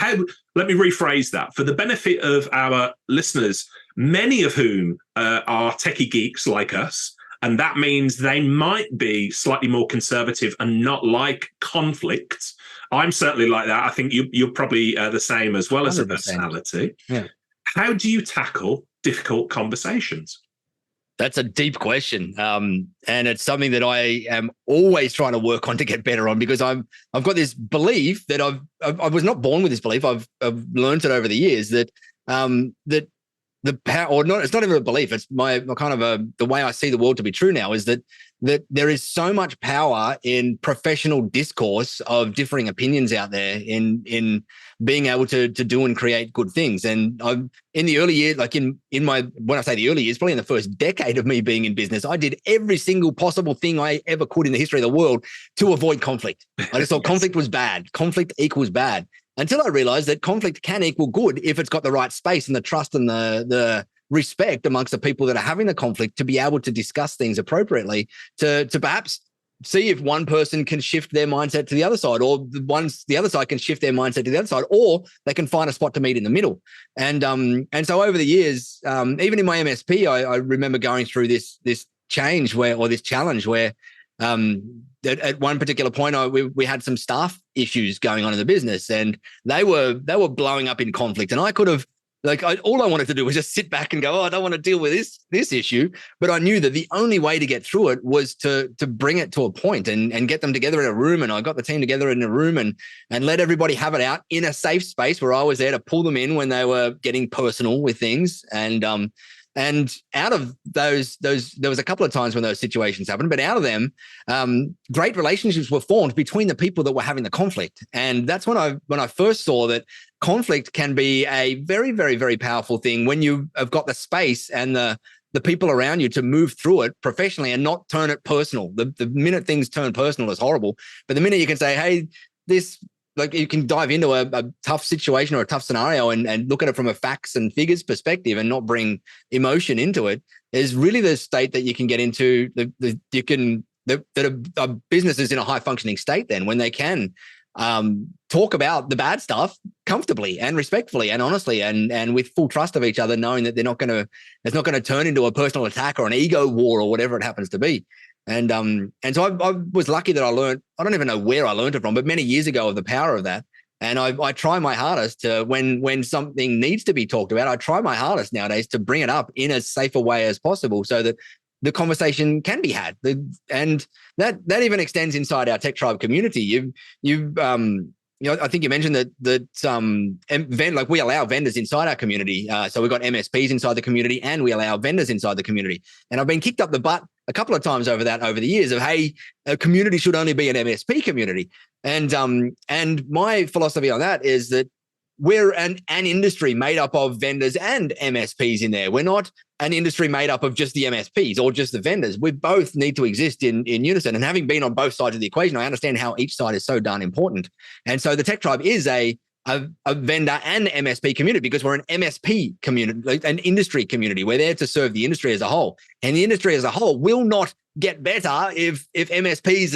let me rephrase that for the benefit of our listeners, many of whom are techie geeks like us, and that means they might be slightly more conservative and not like conflict. I'm certainly like that. I think you're probably the same as well 100%. As a personality. Yeah. How do you tackle difficult conversations? That's a deep question, and it's something that I am always trying to work on to get better on, because I've got this belief that I was not born with this belief. I've learned it over the years that that the power, or not, it's not even a belief. It's my kind of the way I see the world to be true now, is that there is so much power in professional discourse of differing opinions out there in being able to do and create good things. And I'm in the early years, like when I say the early years, probably in the first decade of me being in business, I did every single possible thing I ever could in the history of the world to avoid conflict. I just thought conflict was bad. Conflict equals bad. Until I realized that conflict can equal good if it's got the right space and the trust and the respect amongst the people that are having the conflict to be able to discuss things appropriately, to perhaps see if one person can shift their mindset to the other side, or the other side can shift their mindset to the other side, or they can find a spot to meet in the middle. And so over the years, even in my MSP, I remember going through this challenge where at one particular point, we had some staff issues going on in the business, and they were blowing up in conflict. And I could have, all I wanted to do was just sit back and go, I don't want to deal with this issue. But I knew that the only way to get through it was to bring it to a point and get them together in a room. And I got the team together in a room and let everybody have it out in a safe space where I was there to pull them in when they were getting personal with things. And out of those, there was a couple of times when those situations happened, but out of them, great relationships were formed between the people that were having the conflict. And that's when I first saw that conflict can be a very, very, very powerful thing when you have got the space and the people around you to move through it professionally and not turn it personal. The minute things turn personal is horrible, but the minute you can say, hey, you can dive into a tough situation or a tough scenario and look at it from a facts and figures perspective and not bring emotion into it, is really the state that you can get into. That a business is in a high functioning state then, when they can talk about the bad stuff comfortably and respectfully and honestly and with full trust of each other, knowing that it's not going to turn into a personal attack or an ego war or whatever it happens to be. And so I was lucky that I learned, I don't even know where I learned it from, but many years ago, of the power of that. And I try my hardest to, when something needs to be talked about, I try my hardest nowadays to bring it up in as safe a way as possible so that the conversation can be had. And that even extends inside our Tech Tribe community. I think you mentioned that we allow vendors inside our community. So we've got MSPs inside the community, and we allow vendors inside the community. And I've been kicked up the butt a couple of times over the years of, hey, a community should only be an MSP community. And my philosophy on that is that we're an industry made up of vendors and MSPs in there. We're not an industry made up of just the MSPs or just the vendors. We both need to exist in unison. And having been on both sides of the equation, I understand how each side is so darn important. And so the Tech Tribe is a a vendor and MSP community, because we're an MSP community, like an industry community. We're there to serve the industry as a whole, and the industry as a whole will not get better if MSPs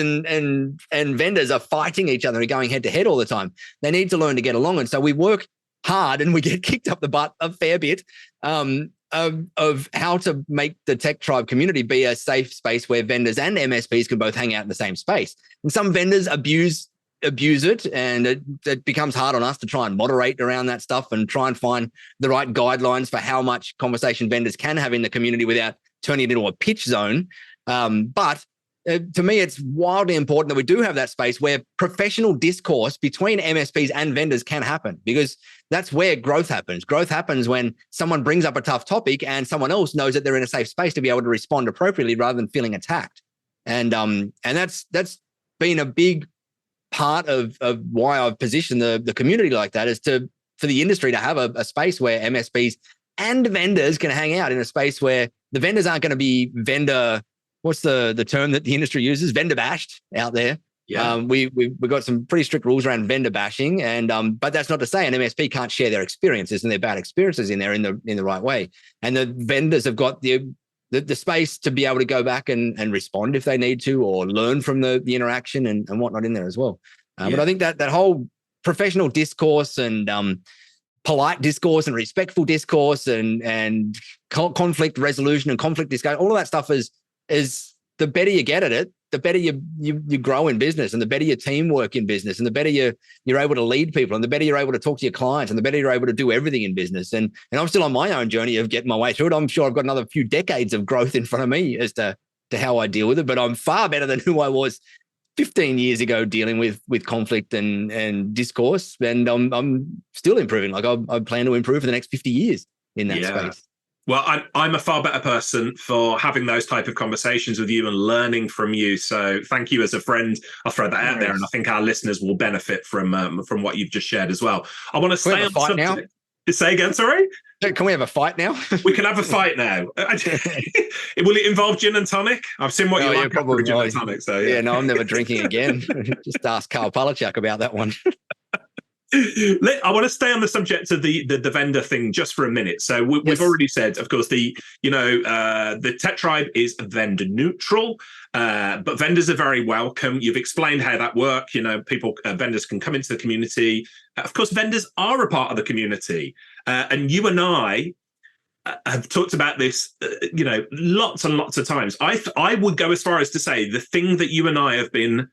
and vendors are fighting each other and going head to head all the time. They need to learn to get along, and so we work hard and we get kicked up the butt a fair bit of how to make the Tech Tribe community be a safe space where vendors and MSPs can both hang out in the same space. And some vendors abuse it, and it becomes hard on us to try and moderate around that stuff and try and find the right guidelines for how much conversation vendors can have in the community without turning it into a pitch zone. But to me, it's wildly important that we do have that space where professional discourse between MSPs and vendors can happen, because that's where growth happens. Growth happens when someone brings up a tough topic and someone else knows that they're in a safe space to be able to respond appropriately rather than feeling attacked. And that's been a big part of why I've positioned the community like that, is for the industry to have a space where MSPs and vendors can hang out in a space where the vendors aren't going to be vendor. What's the term that the industry uses? Vendor bashed out there. Yeah. We've got some pretty strict rules around vendor bashing, and but that's not to say an MSP can't share their experiences and their bad experiences in there in the right way. And the vendors have got the space to be able to go back and respond if they need to, or learn from the interaction and whatnot in there as well. But I think that whole professional discourse and polite discourse and respectful discourse and conflict resolution and conflict discussion, all of that stuff is the better you get at it, the better you grow in business, and the better your teamwork in business, and the better you're able to lead people, and the better you're able to talk to your clients, and the better you're able to do everything in business. And I'm still on my own journey of getting my way through it. I'm sure I've got another few decades of growth in front of me as to how I deal with it, but I'm far better than who I was 15 years ago dealing with conflict and discourse. And I'm still improving. Like I plan to improve for the next 50 years in that space. Well, I'm a far better person for having those type of conversations with you and learning from you. So thank you as a friend. I'll throw that out there, and I think our listeners will benefit from what you've just shared as well. I want to stay on the subject. Say again, sorry? Can we have a fight now? We can have a fight now. Will it involve gin and tonic? I've seen what you like probably gin and tonic. So no, I'm never drinking again. Just ask Carl Palachuk about that one. I want to stay on the subject of the vendor thing just for a minute. So we've already said, of course, the Tech Tribe is vendor neutral, but vendors are very welcome. You've explained how that works. Vendors can come into the community. Of course, vendors are a part of the community, and you and I have talked about this, lots and lots of times. I would go as far as to say the thing that you and I have been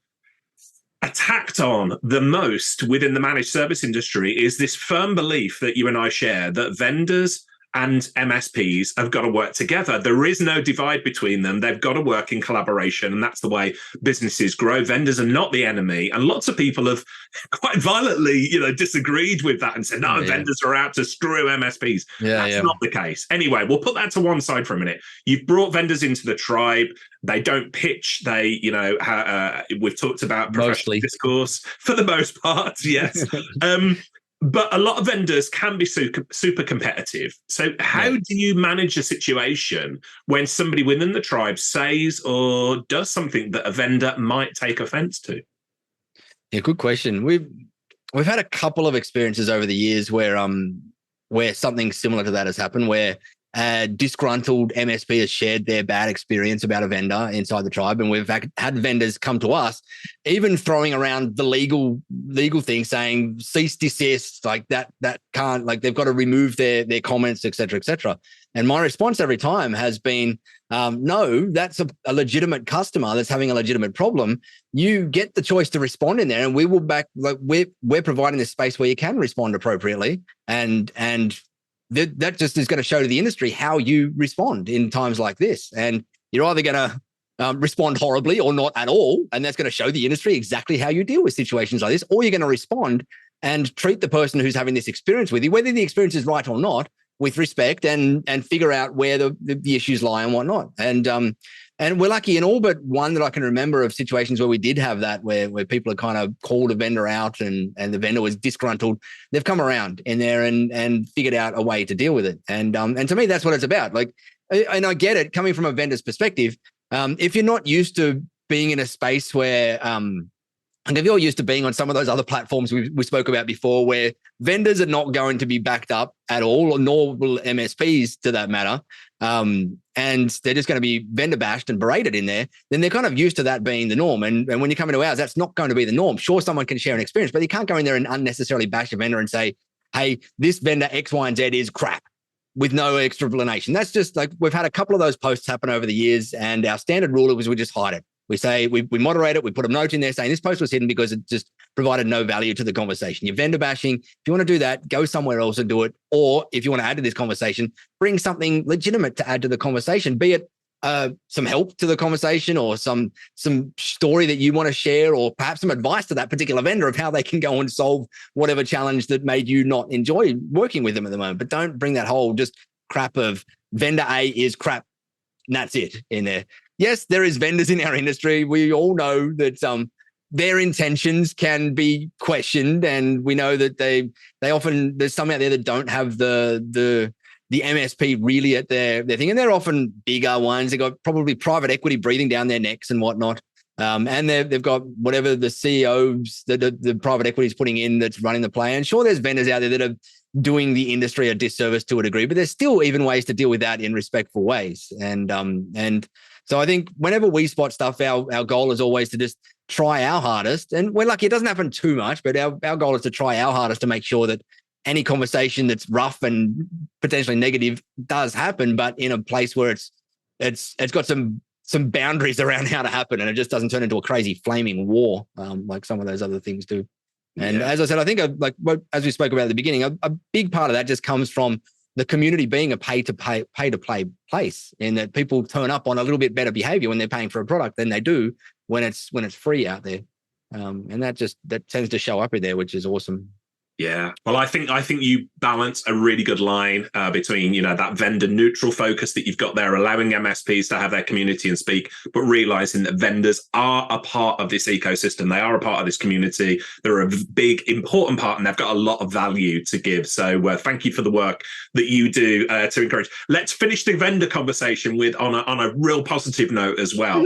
attacked on the most within the managed service industry is this firm belief that you and I share, that vendors and MSPs have got to work together. There is no divide between them. They've got to work in collaboration, and that's the way businesses grow. Vendors are not the enemy, and lots of people have quite violently, disagreed with that and said, no, vendors are out to screw MSPs. That's not the case. Anyway, we'll put that to one side for a minute. You've brought vendors into the tribe. They don't pitch. They, we've talked about professional discourse for the most part. Yes. But a lot of vendors can be super competitive. So how do you manage a situation when somebody within the tribe says or does something that a vendor might take offense to? Yeah, good question. We've had a couple of experiences over the years where something similar to that has happened, where a disgruntled MSP has shared their bad experience about a vendor inside the tribe, and we've had vendors come to us, even throwing around the legal thing, saying cease, desist, like that can't, like they've got to remove their comments, et cetera. And my response every time has been, no, that's a legitimate customer that's having a legitimate problem. You get the choice to respond in there, and we will we're providing this space where you can respond appropriately, and that just is going to show to the industry how you respond in times like this. And you're either going to respond horribly or not at all, and that's going to show the industry exactly how you deal with situations like this, or you're going to respond and treat the person who's having this experience with you, whether the experience is right or not, with respect, and figure out where the issues lie and whatnot. And we're lucky in all but one that I can remember of situations where we did have that, where people had kind of called a vendor out and the vendor was disgruntled. They've come around in there and figured out a way to deal with it. And to me, that's what it's about. Like, and I get it coming from a vendor's perspective. If you're not used to being in a space where And if you're used to being on some of those other platforms we spoke about before, where vendors are not going to be backed up at all, nor will MSPs to that matter, and they're just going to be vendor bashed and berated in there, then they're kind of used to that being the norm. And when you come into ours, that's not going to be the norm. Sure, someone can share an experience, but you can't go in there and unnecessarily bash a vendor and say, hey, this vendor X, Y, and Z is crap, with no explanation. That's just like, we've had a couple of those posts happen over the years, and our standard rule was we just hide it. We say, we moderate it, we put a note in there saying this post was hidden because it just provided no value to the conversation. You're vendor bashing. If you want to do that, go somewhere else and do it. Or if you want to add to this conversation, bring something legitimate to add to the conversation, be it some help to the conversation, or some story that you want to share, or perhaps some advice to that particular vendor of how they can go and solve whatever challenge that made you not enjoy working with them at the moment. But don't bring that whole just crap of vendor A is crap, and that's it in there. Yes, there is vendors in our industry. We all know that their intentions can be questioned, and we know that they often, there's some out there that don't have the MSP really at their thing, and they're often bigger ones. They've got probably private equity breathing down their necks and whatnot, and they've got whatever the CEOs that the private equity is putting in that's running the play. And sure, there's vendors out there that are doing the industry a disservice to a degree, but there's still even ways to deal with that in respectful ways. And so I think whenever we spot stuff, our goal is always to just try our hardest. And we're lucky it doesn't happen too much, but our goal is to try our hardest to make sure that any conversation that's rough and potentially negative does happen, but in a place where it's got some boundaries around how to happen, and it just doesn't turn into a crazy flaming war like some of those other things do. And as I said, I think as we spoke about at the beginning, a big part of that just comes from the community being a pay to play place, in that people turn up on a little bit better behavior when they're paying for a product than they do when it's free out there. And that tends to show up in there, which is awesome. Yeah. Well, I think you balance a really good line between, that vendor neutral focus that you've got there, allowing MSPs to have their community and speak, but realizing that vendors are a part of this ecosystem. They are a part of this community. They're a big, important part, and they've got a lot of value to give. So thank you for the work that you do to encourage. Let's finish the vendor conversation on a real positive note as well.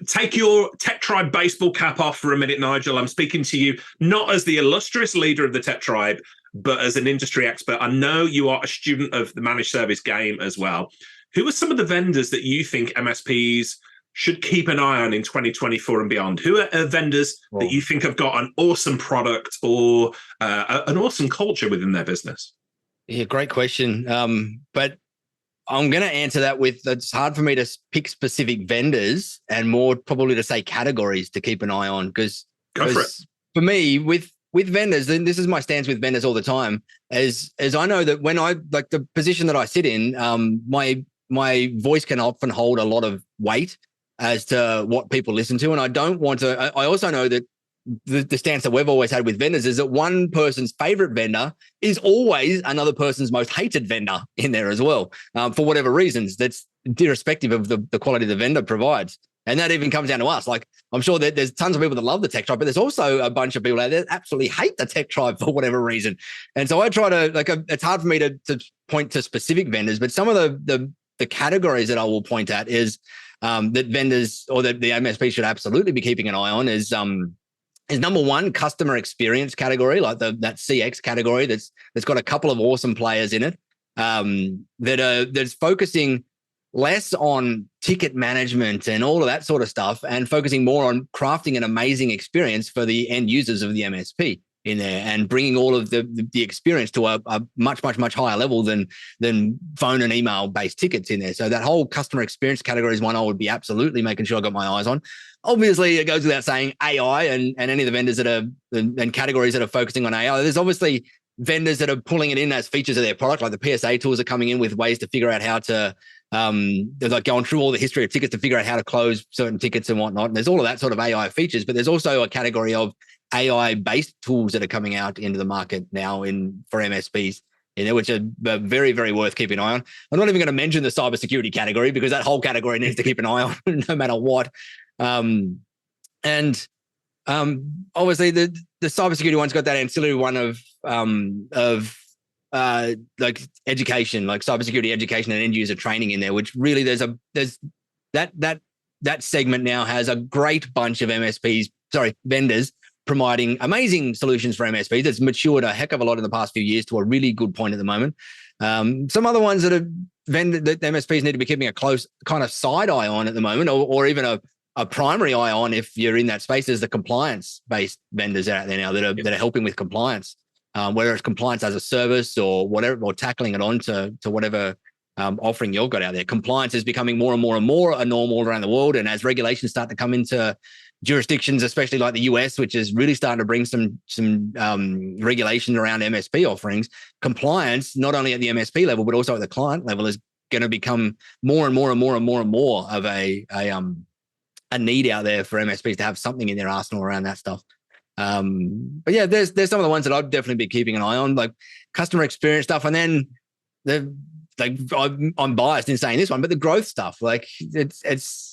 Take your Tech Tribe baseball cap off for a minute, Nigel. I'm speaking to you not as the illustrious leader of the Tech Tribe, but as an industry expert. I know you are a student of the managed service game as well. Who are some of the vendors that you think MSPs should keep an eye on in 2024 and beyond? Who are vendors that you think have got an awesome product or an awesome culture within their business? Yeah, great question. But I'm going to answer that with, it's hard for me to pick specific vendors and more probably to say categories to keep an eye on, because for me, with vendors, and this is my stance with vendors all the time, as I know that when I, like the position that I sit in, my voice can often hold a lot of weight as to what people listen to. And I don't want to, I also know that the stance that we've always had with vendors is that one person's favorite vendor is always another person's most hated vendor in there as well, for whatever reasons. That's irrespective of the quality the vendor provides. And that even comes down to us. Like, I'm sure that there's tons of people that love the Tech Tribe, but there's also a bunch of people out there that absolutely hate the Tech Tribe for whatever reason. And so I try to, it's hard for me to point to specific vendors, but some of the categories that I will point at is that vendors, or that the MSP should absolutely be keeping an eye on is number one, customer experience category, like that CX category that's got a couple of awesome players in it, that's focusing less on ticket management and all of that sort of stuff, and focusing more on crafting an amazing experience for the end users of the MSP in there, and bringing all of the experience to a much higher level than phone and email based tickets in there. So that whole customer experience category is one I would be absolutely making sure I got my eyes on. Obviously, it goes without saying AI and any of the vendors that are and categories that are focusing on AI. There's obviously vendors that are pulling it in as features of their product, like the PSA tools are coming in with ways to figure out how to, they're like going through all the history of tickets to figure out how to close certain tickets and whatnot. And there's all of that sort of AI features, but there's also a category of AI-based tools that are coming out into the market now for MSPs, which are very, very worth keeping an eye on. I'm not even going to mention the cybersecurity category, because that whole category needs to keep an eye on no matter what. Obviously the cybersecurity one's got that ancillary one of like education, like cybersecurity education and end user training in there, which really there's that segment now has a great bunch of MSPs vendors providing amazing solutions for MSPs. It's matured a heck of a lot in the past few years to a really good point at the moment. Some other ones that MSPs need to be keeping a close kind of side eye on at the moment, or even a primary eye on if you're in that space, is the compliance-based vendors out there now that are helping with compliance, whether it's compliance as a service or whatever, or tackling it on to whatever offering you've got out there. Compliance is becoming more and more and more a norm all around the world, and as regulations start to come into jurisdictions, especially like the US, which is really starting to bring some regulation around MSP offerings, compliance, not only at the MSP level, but also at the client level, is going to become more and more and more and more and more of a need out there for MSPs to have something in their arsenal around that stuff. But yeah, there's some of the ones that I'd definitely be keeping an eye on, like customer experience stuff. And then I'm biased in saying this one, but the growth stuff, like it's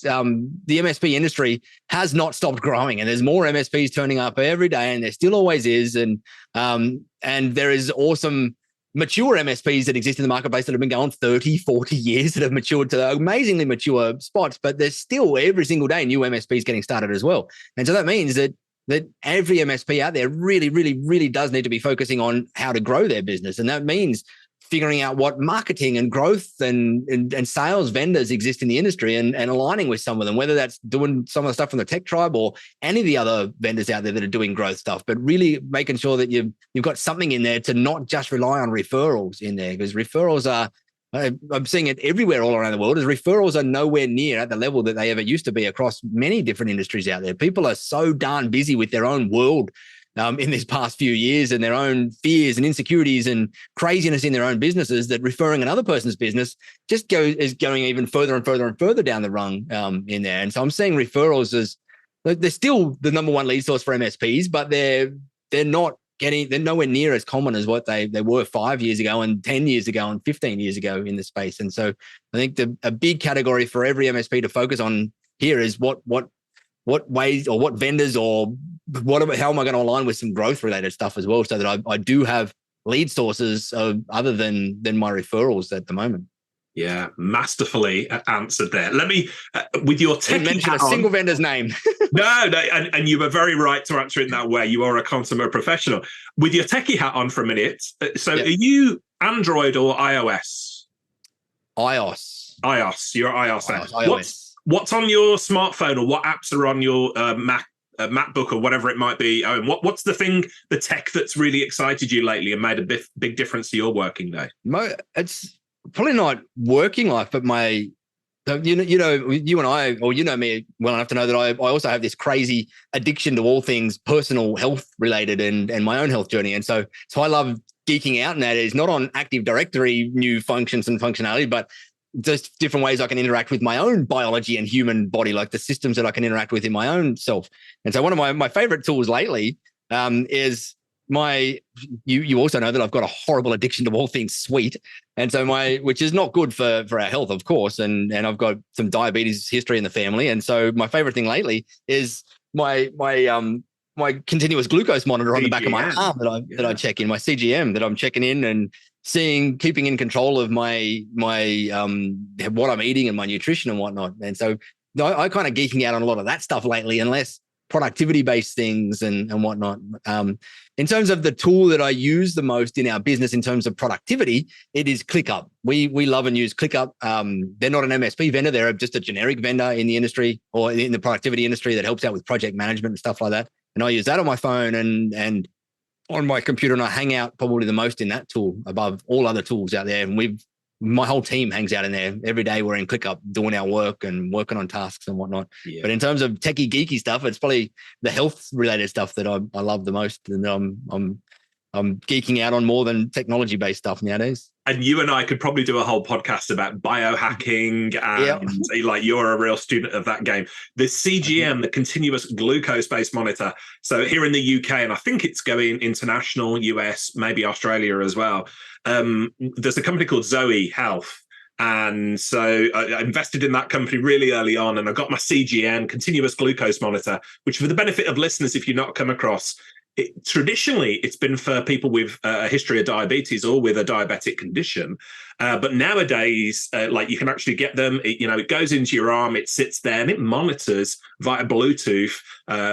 the MSP industry has not stopped growing, and there's more MSPs turning up every day, and there still always is. And there is awesome mature MSPs that exist in the marketplace that have been going 30, 40 years, that have matured to amazingly mature spots, but there's still every single day new MSPs getting started as well. And so that means that every MSP out there really, really, really does need to be focusing on how to grow their business. And that means figuring out what marketing and growth and sales vendors exist in the industry, and aligning with some of them, whether that's doing some of the stuff from the tech tribe or any of the other vendors out there that are doing growth stuff, but really making sure that you've got something in there to not just rely on referrals in there, because referrals are, I'm seeing it everywhere all around the world, is referrals are nowhere near at the level that they ever used to be across many different industries out there. People are so darn busy with their own world in this past few years, and their own fears and insecurities and craziness in their own businesses, that referring another person's business just is going even further and further and further down the rung in there. And so I'm seeing referrals as, they're still the number one lead source for MSPs, but they're nowhere near as common as what they were 5 years ago and 10 years ago and 15 years ago in the space. And so I think a big category for every MSP to focus on here is what ways or what vendors or how am I going to align with some growth related stuff as well, so that I do have lead sources other than my referrals at the moment. Yeah, masterfully answered there. Let me, with your techie mention hat a on, single vendor's name. No, and you were very right to answer it in that way. You are a consummate professional. With your techie hat on for a minute, so Are you Android or iOS? iOS. You're iOS. iOS. What's on your smartphone, or what apps are on your MacBook or whatever it might be? What's the tech that's really excited you lately and made a big difference to your working day? It's probably not working life, but you and I, or you know me well enough to know that I also have this crazy addiction to all things personal health related and my own health journey. And so I love geeking out, and that is not on Active Directory new functions and functionality, but just different ways I can interact with my own biology and human body, like the systems that I can interact with in my own self. And so one of my favorite tools lately is you also know that I've got a horrible addiction to all things sweet. And so which is not good for our health, of course. And I've got some diabetes history in the family. And so my favorite thing lately is my continuous glucose monitor on the back of my arm that I check in, my CGM that I'm checking in and keeping in control of my what I'm eating and my nutrition and whatnot. And so I kind of geeking out on a lot of that stuff lately, and less productivity-based things and whatnot. In terms of the tool that I use the most in our business in terms of productivity, it is ClickUp. We love and use ClickUp. They're not an MSP vendor. They're just a generic vendor in the industry, or in the productivity industry, that helps out with project management and stuff like that. And I use that on my phone and on my computer, and I hang out probably the most in that tool above all other tools out there. And my whole team hangs out in there every day. We're in ClickUp doing our work and working on tasks and whatnot. Yeah. But in terms of techie geeky stuff, it's probably the health related stuff that I love the most, and I'm geeking out on more than technology based stuff nowadays. And you and I could probably do a whole podcast about biohacking, and like you're a real student of that game. The CGM, the continuous glucose-based monitor. So here in the UK, and I think it's going international, US, maybe Australia as well. There's a company called Zoe Health. And so I invested in that company really early on, and I got my CGM, continuous glucose monitor, which, for the benefit of listeners, if you've not come across, traditionally, it's been for people with a history of diabetes or with a diabetic condition. But nowadays, like you can actually get them, it goes into your arm, it sits there and it monitors via Bluetooth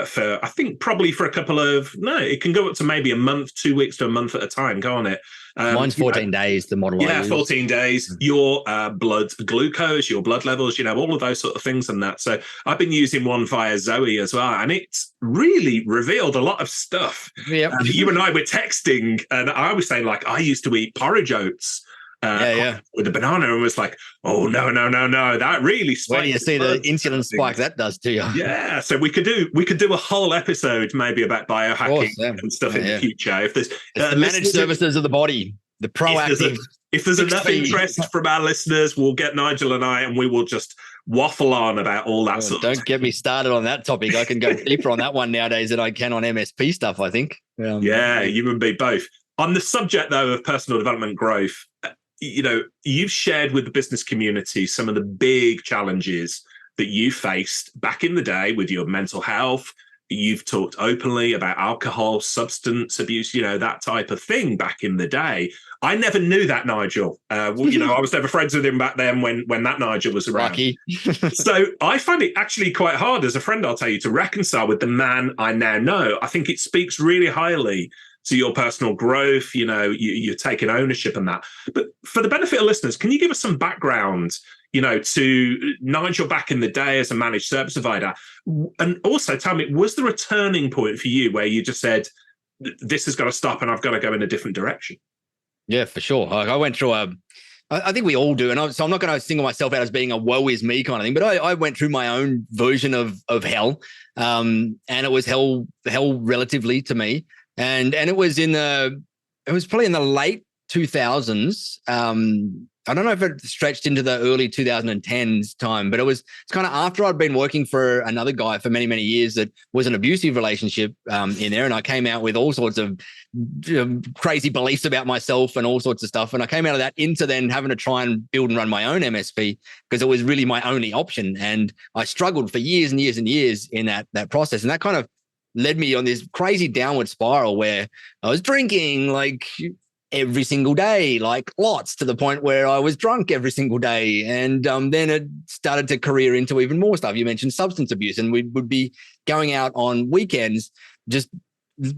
for, I think probably for it can go up to maybe a month, 2 weeks to a month at a time, can't it? Mine's 14 days, the model. Yeah, 14 days, your blood glucose, your blood levels, all of those sort of things and that. So I've been using one via Zoe as well, and it's really revealed a lot of stuff. Yep. You and I were texting, and I was saying, like, I used to eat porridge oats with a banana, and was like, oh, no, that really spikes. Where do you see the insulin spike that does to you? Yeah, so we could do a whole episode maybe about biohacking and stuff in the future. If there's the managed services of the body, the proactive. If there's enough interest from our listeners, we'll get Nigel and I, and we will just waffle on about all that sort of Don't get me started on that topic. I can go deeper on that one nowadays than I can on MSP stuff, I think. You and me both. On the subject, though, of personal development growth, you've shared with the business community some of the big challenges that you faced back in the day with your mental health. You've talked openly about alcohol, substance abuse, that type of thing back in the day. I never knew that, Nigel. I was never friends with him back then when that Nigel was around. Lucky. So I find it actually quite hard as a friend, I'll tell you, to reconcile with the man I now know. I think it speaks really highly to your personal growth. You're taking ownership and that. But for the benefit of listeners, can you give us some background, to Nigel back in the day as a managed service provider? And also tell me, was there a turning point for you where you just said, this has got to stop and I've got to go in a different direction? Yeah, for sure. I went through I think we all do. And so I'm not going to single myself out as being a woe is me kind of thing, but I went through my own version of hell. And it was hell relatively to me. And it was probably in the late 2000s. I don't know if it stretched into the early 2010s time, but it's kind of after I'd been working for another guy for many, many years that was an abusive relationship in there. And I came out with all sorts of crazy beliefs about myself and all sorts of stuff. And I came out of that into then having to try and build and run my own MSP because it was really my only option. And I struggled for years and years and years in that process. And that kind of led me on this crazy downward spiral where I was drinking like every single day, like lots, to the point where I was drunk every single day. And then it started to career into even more stuff. You mentioned substance abuse, and we would be going out on weekends. Just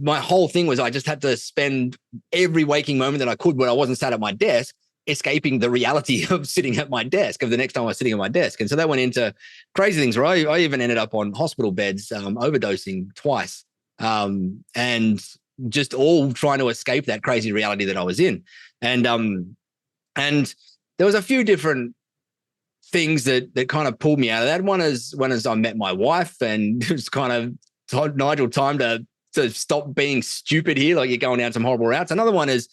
my whole thing was I just had to spend every waking moment that I could when I wasn't sat at my desk escaping the reality of sitting at my desk, of the next time I was sitting at my desk. And so that went into crazy things where I even ended up on hospital beds, overdosing twice. And just all trying to escape that crazy reality that I was in. And there was a few different things that kind of pulled me out of that. One is I met my wife, and it was kind of told Nigel, time to stop being stupid here. Like, you're going down some horrible routes. Another one is,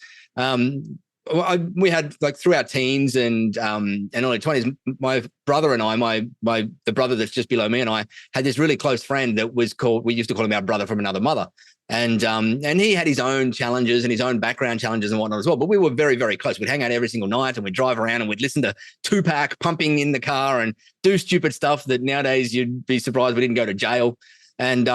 we had, like, through our teens and early 20s, my brother and I, the brother that's just below me and I, had this really close friend that we used to call him our brother from another mother. And he had his own challenges and his own background challenges and whatnot as well. But we were very, very close. We'd hang out every single night, and we'd drive around and we'd listen to Tupac pumping in the car and do stupid stuff that nowadays you'd be surprised we didn't go to jail. And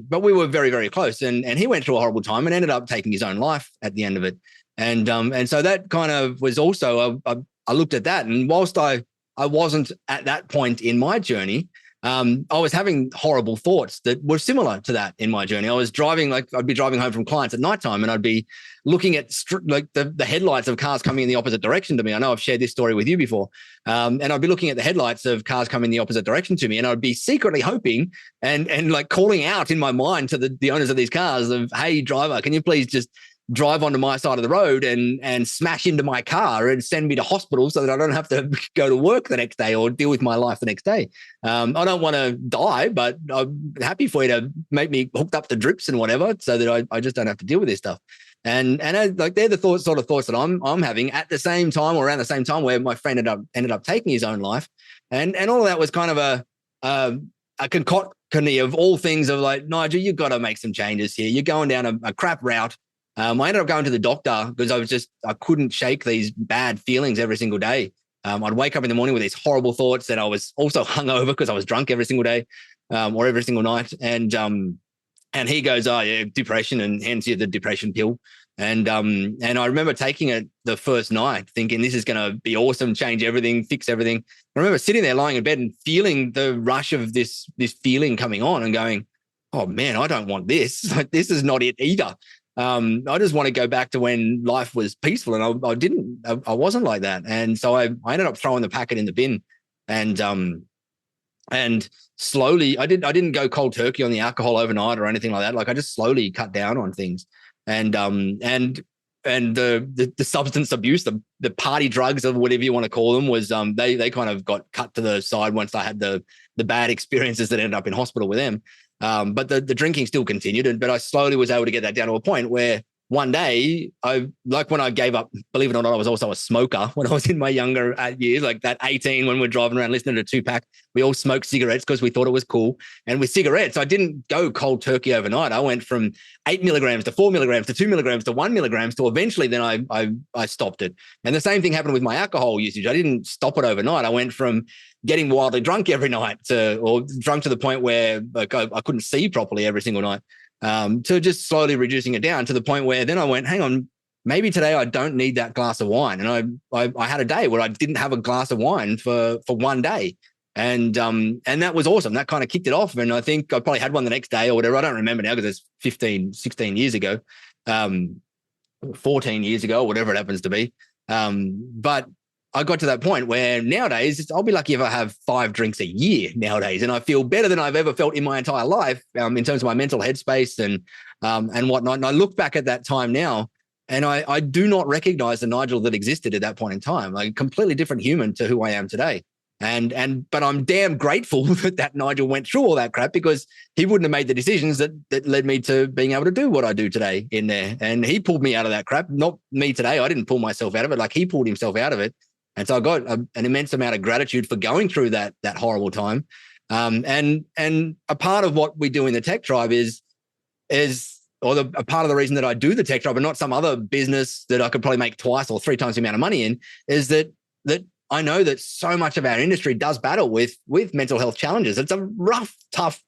but we were very, very close. And he went through a horrible time and ended up taking his own life at the end of it. And so that kind of was also, I looked at that. And whilst I wasn't at that point in my journey, I was having horrible thoughts that were similar to that in my journey. I was driving, I'd be driving home from clients at nighttime, and I'd be looking at the headlights of cars coming in the opposite direction to me. I know I've shared this story with you before. And I'd be looking at the headlights of cars coming in the opposite direction to me, and I'd be secretly hoping and like calling out in my mind to the owners of these cars of, hey, driver, can you please just drive onto my side of the road and smash into my car and send me to hospital so that I don't have to go to work the next day or deal with my life the next day. I don't want to die, but I'm happy for you to make me hooked up to drips and whatever so that I just don't have to deal with this stuff. And they're the thoughts that I'm having at the same time, or around the same time, where my friend ended up taking his own life. And all of that was kind of a concoction of all things of like, Nigel, you've got to make some changes here. You're going down a crap route. I ended up going to the doctor because I couldn't shake these bad feelings every single day. I'd wake up in the morning with these horrible thoughts that I was also hungover because I was drunk every single day or every single night. And he goes, oh, yeah, depression, and hands you the depression pill. And I remember taking it the first night thinking this is going to be awesome, change everything, fix everything. I remember sitting there lying in bed and feeling the rush of this feeling coming on and going, oh man, I don't want this. Like, this is not it either. I just want to go back to when life was peaceful, and I wasn't like that. And so I ended up throwing the packet in the bin, and slowly I didn't go cold turkey on the alcohol overnight or anything like that. Like, I just slowly cut down on things. And the substance abuse, the party drugs or whatever you want to call them, was they kind of got cut to the side once I had the bad experiences that ended up in hospital with them. But the drinking still continued, but I slowly was able to get that down to a point where one day, when I gave up, believe it or not, I was also a smoker when I was in my younger years, like that 18, when we're driving around listening to Tupac, we all smoked cigarettes because we thought it was cool. And with cigarettes, I didn't go cold turkey overnight. I went from 8 milligrams to 4 milligrams to 2 milligrams to 1 milligrams to eventually then I stopped it. And the same thing happened with my alcohol usage. I didn't stop it overnight. I went from getting wildly drunk every night or drunk to the point where like I couldn't see properly every single night. To just slowly reducing it down to the point where then I went, hang on, maybe today I don't need that glass of wine. And I had a day where I didn't have a glass of wine for one day. And that was awesome. That kind of kicked it off. And I think I probably had one the next day or whatever. I don't remember now because it's 15, 16 years ago, 14 years ago, whatever it happens to be. But I got to that point where nowadays I'll be lucky if I have 5 drinks a year nowadays, and I feel better than I've ever felt in my entire life in terms of my mental headspace and whatnot. And I look back at that time now, and I do not recognize the Nigel that existed at that point in time, like a completely different human to who I am today. But I'm damn grateful that Nigel went through all that crap, because he wouldn't have made the decisions that led me to being able to do what I do today in there. And he pulled me out of that crap, not me today. I didn't pull myself out of it. Like, he pulled himself out of it. And so I got an immense amount of gratitude for going through that horrible time. And a part of what we do in the Tech Tribe a part of the reason that I do the Tech Tribe and not some other business that I could probably make twice or 3 times the amount of money in, is that I know that so much of our industry does battle with mental health challenges. It's a rough, tough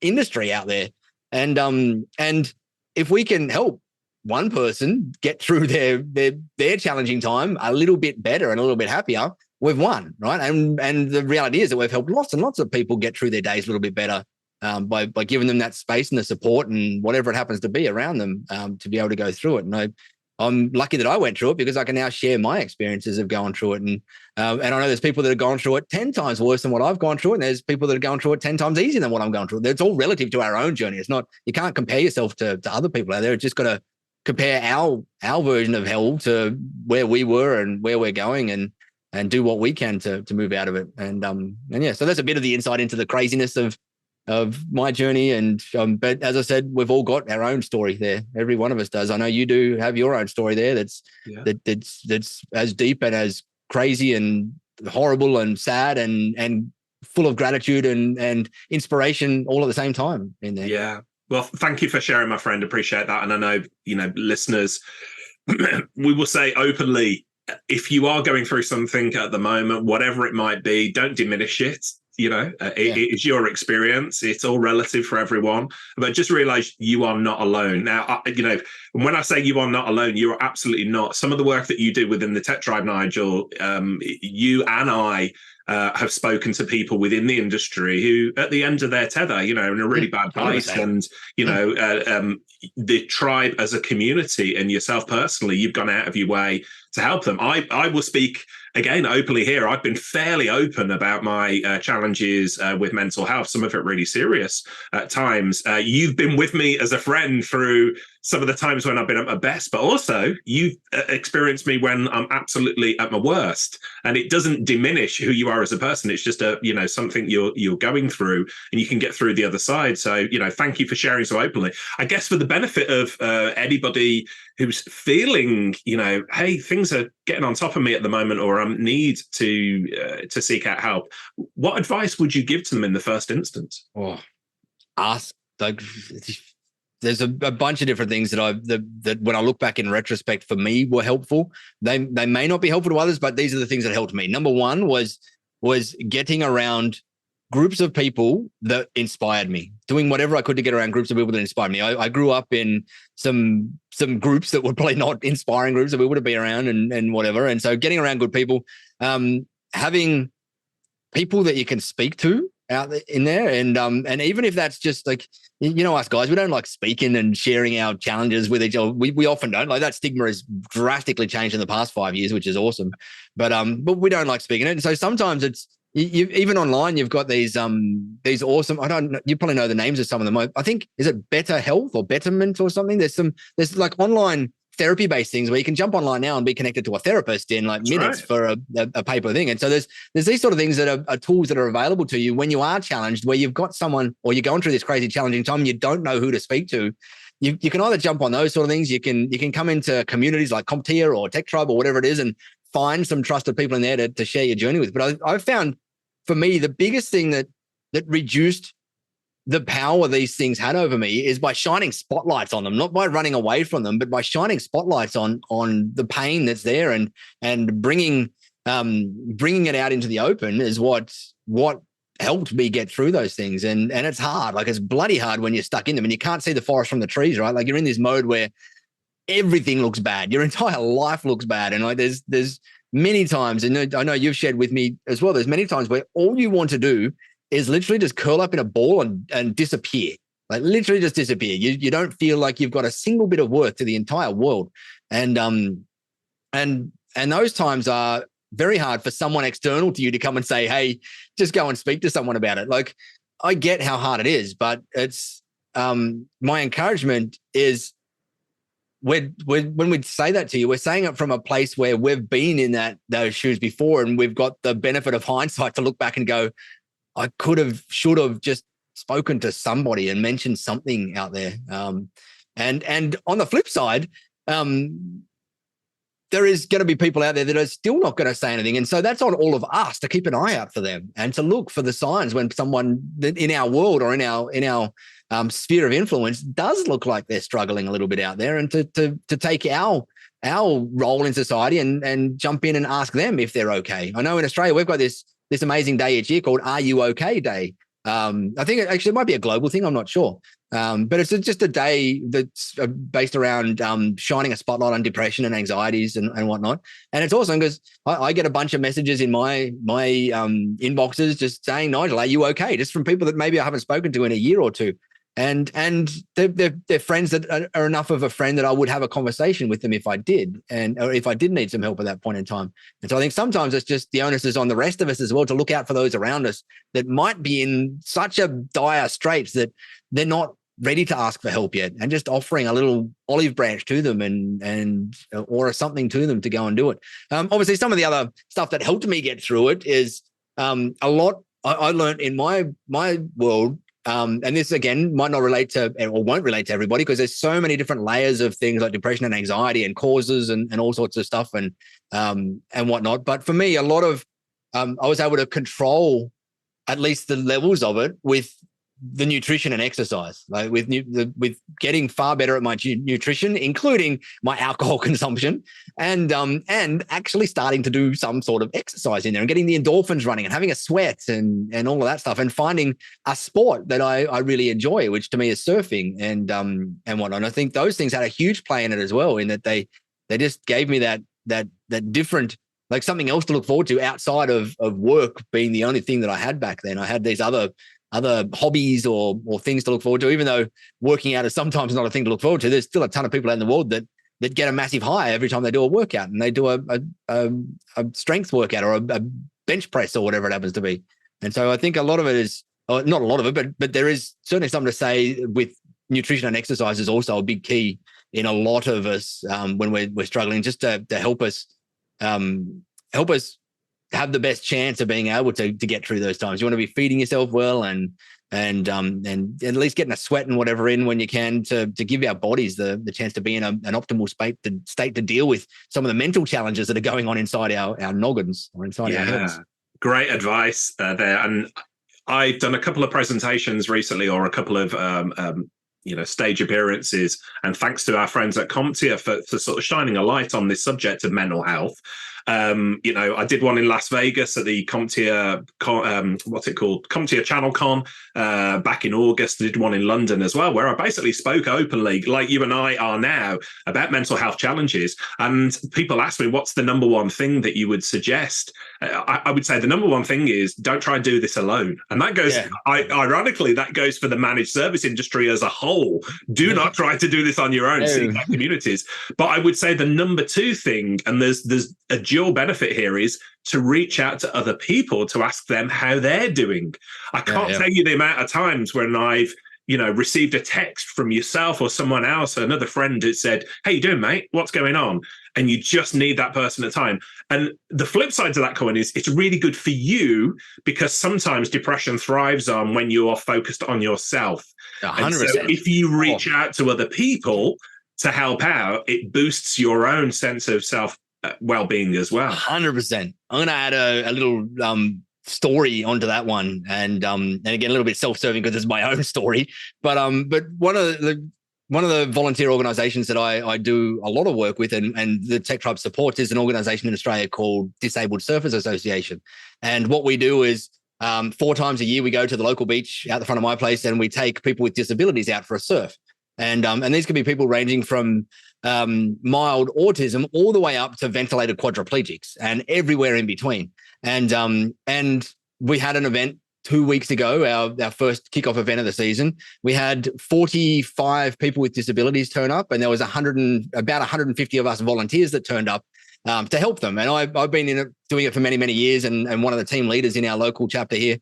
industry out there. And if we can help one person get through their challenging time a little bit better and a little bit happier, we've won, right? And the reality is that we've helped lots and lots of people get through their days a little bit better by giving them that space and the support and whatever it happens to be around them to be able to go through it. And I'm lucky that I went through it, because I can now share my experiences of going through it. And I know there's people that have gone through it 10 times worse than what I've gone through, and there's people that are going through it 10 times easier than what I'm going through. It's all relative to our own journey. It's not, you can't compare yourself to other people out there. It's just got to compare our version of hell to where we were and where we're going, and do what we can to move out of it. And yeah, so that's a bit of the insight into the craziness of my journey. And but as I said, we've all got our own story there. Every one of us does. I know you do have your own story there. That's as deep and as crazy and horrible and sad and full of gratitude and inspiration all at the same time in there. Yeah. Well, thank you for sharing, my friend. Appreciate that. And I know, listeners, we will say openly, if you are going through something at the moment, whatever it might be, don't diminish it. It is your experience. It's all relative for everyone. But just realize you are not alone. Now, when I say you are not alone, you are absolutely not. Some of the work that you do within the Tech Tribe, Nigel, you and I have spoken to people within the industry who, at the end of their tether, in a really bad place. And, the tribe as a community and yourself personally, you've gone out of your way to help them. I will speak again openly here. I've been fairly open about my challenges with mental health, some of it really serious at times. You've been with me as a friend through some of the times when I've been at my best, but also you've experienced me when I'm absolutely at my worst. And it doesn't diminish who you are as a person. It's just something you're going through, and you can get through the other side. So, thank you for sharing so openly. I guess for the benefit of anybody who's feeling, hey, things are getting on top of me at the moment, or I need to seek out help, what advice would you give to them in the first instance? Ask. There's a bunch of different things that when I look back in retrospect, for me, were helpful. They may not be helpful to others, but these are the things that helped me. Number one was getting around groups of people that inspired me, doing whatever I could to get around groups of people that inspired me. I grew up in some some groups that were probably not inspiring groups that we would have been around and whatever. And so getting around good people, having people that you can speak to out in there. And even if that's just like, us guys, we don't like speaking and sharing our challenges with each other. We often don't. Like, that stigma has drastically changed in the past 5 years, which is awesome. But we don't like speaking it. And so sometimes it's, even online, you've got these awesome, you probably know the names of some of them. I think, is it Better Health or Betterment or something? There's like online therapy-based things where you can jump online now and be connected to a therapist in like minutes for a paper thing. And so there's these sort of things that are tools that are available to you when you are challenged, where you've got someone, or you're going through this crazy challenging time and you don't know who to speak to. You can either jump on those sort of things. You can come into communities like CompTIA or Tech Tribe or whatever it is, and find some trusted people in there to share your journey with. But I've found, for me, the biggest thing that reduced the power these things had over me is by shining spotlights on them, not by running away from them, but by shining spotlights on the pain that's there, and bringing it out into the open is what helped me get through those things. And it's hard. Like, it's bloody hard when you're stuck in them and you can't see the forest from the trees, right? Like, you're in this mode where everything looks bad. Your entire life looks bad. And like, there's many times, and I know you've shared with me as well, there's many times where all you want to do is literally just curl up in a ball and disappear. Like, literally just disappear. You don't feel like you've got a single bit of worth to the entire world. And those times are very hard for someone external to you to come and say, hey, just go and speak to someone about it. Like, I get how hard it is, but it's my encouragement is, when we say that to you, we're saying it from a place where we've been in those shoes before, and we've got the benefit of hindsight to look back and go, I should have just spoken to somebody and mentioned something out there. And on the flip side, there is going to be people out there that are still not going to say anything. And so that's on all of us to keep an eye out for them and to look for the signs when someone in our world or in our sphere of influence does look like they're struggling a little bit out there, and to take our role in society and jump in and ask them if they're okay. I know in Australia, we've got this amazing day each year called Are You Okay Day. I think it might be a global thing. I'm not sure. But it's just a day that's based around shining a spotlight on depression and anxieties and whatnot. And it's awesome because I get a bunch of messages in my inboxes just saying, Nigel, are you okay? Just from people that maybe I haven't spoken to in a year or two. And they're friends that are enough of a friend that I would have a conversation with them if I did, or if I did need some help at that point in time. And so I think sometimes it's just the onus is on the rest of us as well to look out for those around us that might be in such a dire straits that they're not ready to ask for help yet, and just offering a little olive branch to them and or something to them to go and do it. Obviously, some of the other stuff that helped me get through it is a lot I learned in my world. And this, again, might not relate to, or won't relate to everybody, because there's so many different layers of things like depression and anxiety and causes and all sorts of stuff and whatnot. But for me, a lot of I was able to control at least the levels of it with the nutrition and exercise, like with getting far better at my nutrition, including my alcohol consumption, and actually starting to do some sort of exercise in there and getting the endorphins running and having a sweat and all of that stuff, and finding a sport that I really enjoy, which to me is surfing and whatnot. And I think those things had a huge play in it as well, in that they just gave me that different, like something else to look forward to outside of work being the only thing that I had back then. I had these other hobbies or things to look forward to, even though working out is sometimes not a thing to look forward to. There's still a ton of people out in the world that get a massive high every time they do a workout, and they do a strength workout or a bench press or whatever it happens to be. And so I think a lot of it is, not a lot of it, but there is certainly something to say with nutrition and exercise is also a big key in a lot of us when we're struggling, just to help us have the best chance of being able to get through those times. You want to be feeding yourself well and at least getting a sweat and whatever in when you can to give our bodies the chance to be in an optimal state to deal with some of the mental challenges that are going on inside our noggins or inside our heads. Great advice there. And I've done a couple of presentations recently, or a couple of stage appearances, and thanks to our friends at CompTIA for sort of shining a light on this subject of mental health. I did one in Las Vegas at the CompTIA, CompTIA Channel Con back in August. I did one in London as well, where I basically spoke openly, like you and I are now, about mental health challenges. And people ask me, what's the number one thing that you would suggest? I would say the number one thing is don't try and do this alone. And that goes, ironically, that goes for the managed service industry as a whole. Do not try to do this on your own, seek out communities. But I would say the number two thing, and there's a dual benefit here, is to reach out to other people to ask them how they're doing. I can't tell you the amount of times when I've received a text from yourself or someone else, another friend that said, "How you doing, mate? What's going on?" And you just need that person at a time. And the flip side to that coin is it's really good for you, because sometimes depression thrives on when you are focused on yourself. 100%. So if you reach out to other people to help out, it boosts your own sense of self well-being as well. 100%. I'm going to add a little story onto that one, and again, a little bit self-serving because it's my own story. But one of the volunteer organizations that I do a lot of work with, and the Tech Tribe supports, is an organization in Australia called Disabled Surfers Association. And what we do is 4 times a year we go to the local beach out the front of my place, and we take people with disabilities out for a surf. And these can be people ranging from mild autism all the way up to ventilated quadriplegics and everywhere in between. And we had an event 2 weeks ago, our first kickoff event of the season. We had 45 people with disabilities turn up, and there was about 150 of us volunteers that turned up to help them. And I've been doing it for many, many years, and one of the team leaders in our local chapter here.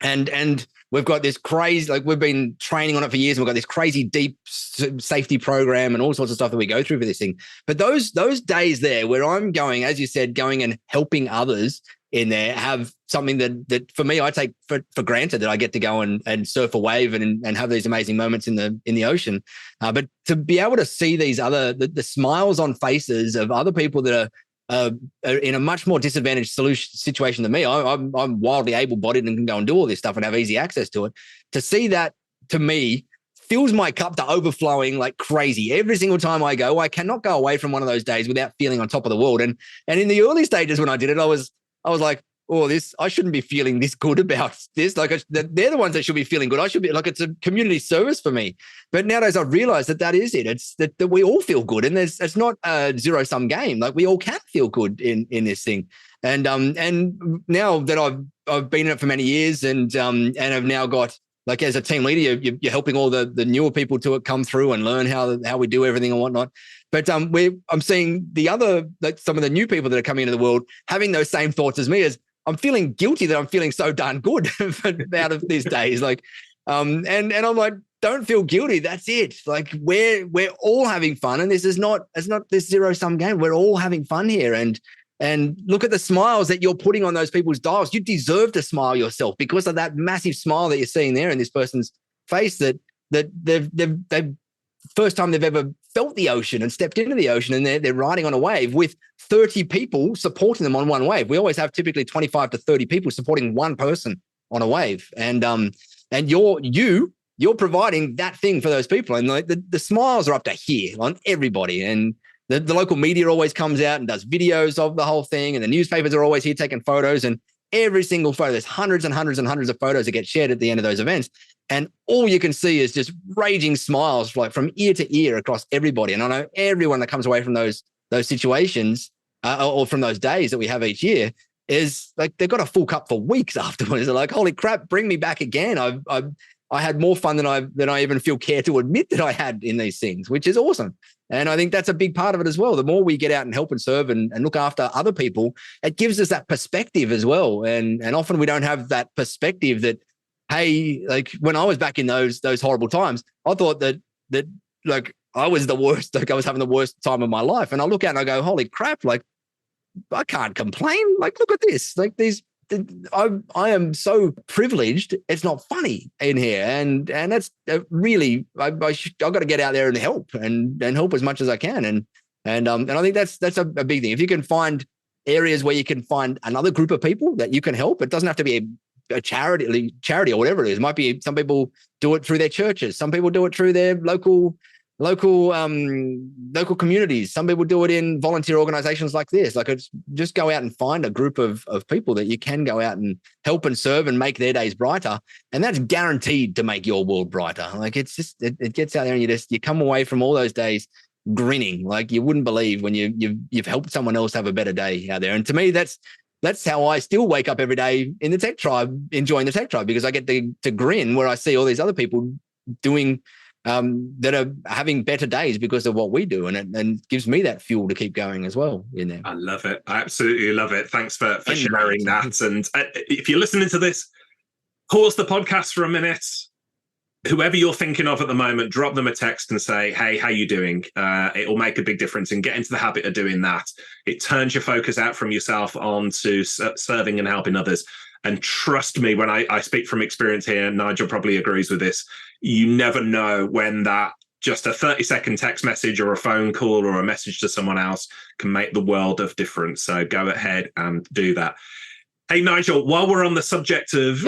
And we've got this crazy, we've been training on it for years, and we've got this crazy deep safety program and all sorts of stuff that we go through for this thing. But those days there where I'm going, as you said, going and helping others in there, have something that for me, I take for granted, that I get to go and surf a wave and have these amazing moments in the ocean. But to be able to see these the smiles on faces of other people that are in a much more disadvantaged situation than me. I'm wildly able-bodied and can go and do all this stuff and have easy access to it. To see that, to me, fills my cup to overflowing like crazy. Every single time I go, I cannot go away from one of those days without feeling on top of the world. And in the early stages when I did it, I was like, oh, I shouldn't be feeling this good about this. Like, they're the ones that should be feeling good. I should be like, it's a community service for me. But nowadays I've realized that is it. It's that we all feel good, and it's not a zero-sum game. Like, we all can feel good in this thing. And now that I've been in it for many years, and I've now got, like, as a team leader, you're helping all the newer people to come through and learn how we do everything and whatnot. But I'm seeing some of the new people that are coming into the world having those same thoughts as me, as I'm feeling guilty that I'm feeling so darn good out of these days. Like, and I'm like, don't feel guilty. That's it. Like, we're all having fun, and it's not this zero-sum game. We're all having fun here, and look at the smiles that you're putting on those people's dials. You deserve to smile yourself because of that massive smile that you're seeing there in this person's face. That they've first time they've ever felt the ocean and stepped into the ocean, and they're riding on a wave with 30 people supporting them on one wave. We always have typically 25 to 30 people supporting one person on a wave, and you're providing that thing for those people, and the smiles are up to here on everybody. And the local media always comes out and does videos of the whole thing, and the newspapers are always here taking photos, and every single photo, there's hundreds and hundreds and hundreds of photos that get shared at the end of those events. And all you can see is just raging smiles, like from ear to ear across everybody. And I know everyone that comes away from those situations or from those days that we have each year is like, they've got a full cup for weeks afterwards. They're like, holy crap, bring me back again. I had more fun than I even feel care to admit that I had in these things, which is awesome. And I think that's a big part of it as well. The more we get out and help and serve and look after other people, it gives us that perspective as well. And often we don't have that perspective that, hey, like, when I was back in those horrible times, I thought that like I was the worst, like I was having the worst time of my life. And I look out and I go, holy crap, like, I can't complain. Like, look at this. Like, I am so privileged. It's not funny in here, and that's really I've got to get out there and help and help as much as I can, and I think that's a big thing. If you can find areas where you can find another group of people that you can help, it doesn't have to be a charity or whatever it is. It might be some people do it through their churches, some people do it through their local local communities. Some people do it in volunteer organizations like this. Like, it's just go out and find a group of people that you can go out and help and serve and make their days brighter. And that's guaranteed to make your world brighter. Like, it's just, it gets out there and you come away from all those days grinning. Like, you wouldn't believe when you've helped someone else have a better day out there. And to me, that's how I still wake up every day in the tech tribe, enjoying the tech tribe, because I get to grin where I see all these other people doing that are having better days because of what we do, and it gives me that fuel to keep going as well in there. I love it. I absolutely love it. Thanks for sharing that. And if you're listening to this, pause the podcast for a minute. Whoever you're thinking of at the moment, drop them a text and say, hey, how you doing? It will make a big difference, and get into the habit of doing that. It turns your focus out from yourself onto serving and helping others. And trust me, when I speak from experience here, Nigel probably agrees with this, you never know when that just a 30-second text message or a phone call or a message to someone else can make the world of difference. So go ahead and do that. Hey, Nigel, while we're on the subject of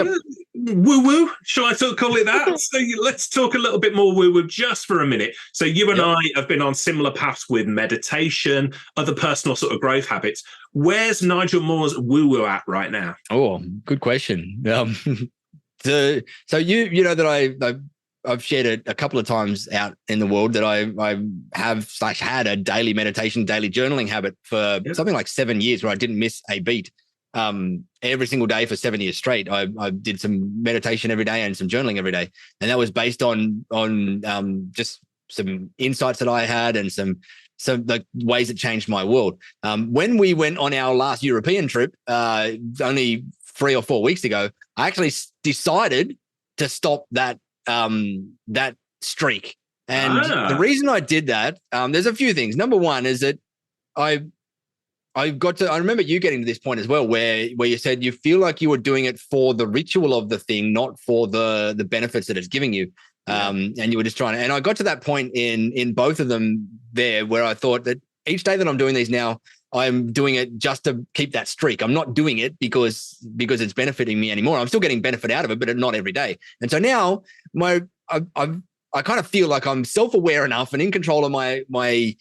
woo-woo, shall I call it that? So let's talk a little bit more woo-woo just for a minute. So you and I have been on similar paths with meditation, other personal sort of growth habits. Where's Nigel Moore's woo-woo at right now? Oh, good question. So you know that I've shared it a couple of times out in the world that I have had a daily meditation, daily journaling habit for something like 7 years, where I didn't miss a beat. Every single day for 7 years straight. I did some meditation every day and some journaling every day. And that was based on just some insights that I had and some like ways that changed my world. When we went on our last European trip, only 3 or 4 weeks ago, I actually decided to stop that streak. And the reason I did that, there's a few things. Number one is that I remember you getting to this point as well, where you said you feel like you were doing it for the ritual of the thing, not for the benefits that it's giving you. And you were just trying to, and I got to that point in both of them there, where I thought that each day that I'm doing these now, I'm doing it just to keep that streak. I'm not doing it because it's benefiting me anymore. I'm still getting benefit out of it, but not every day. And so now I kind of feel like I'm self-aware enough and in control of my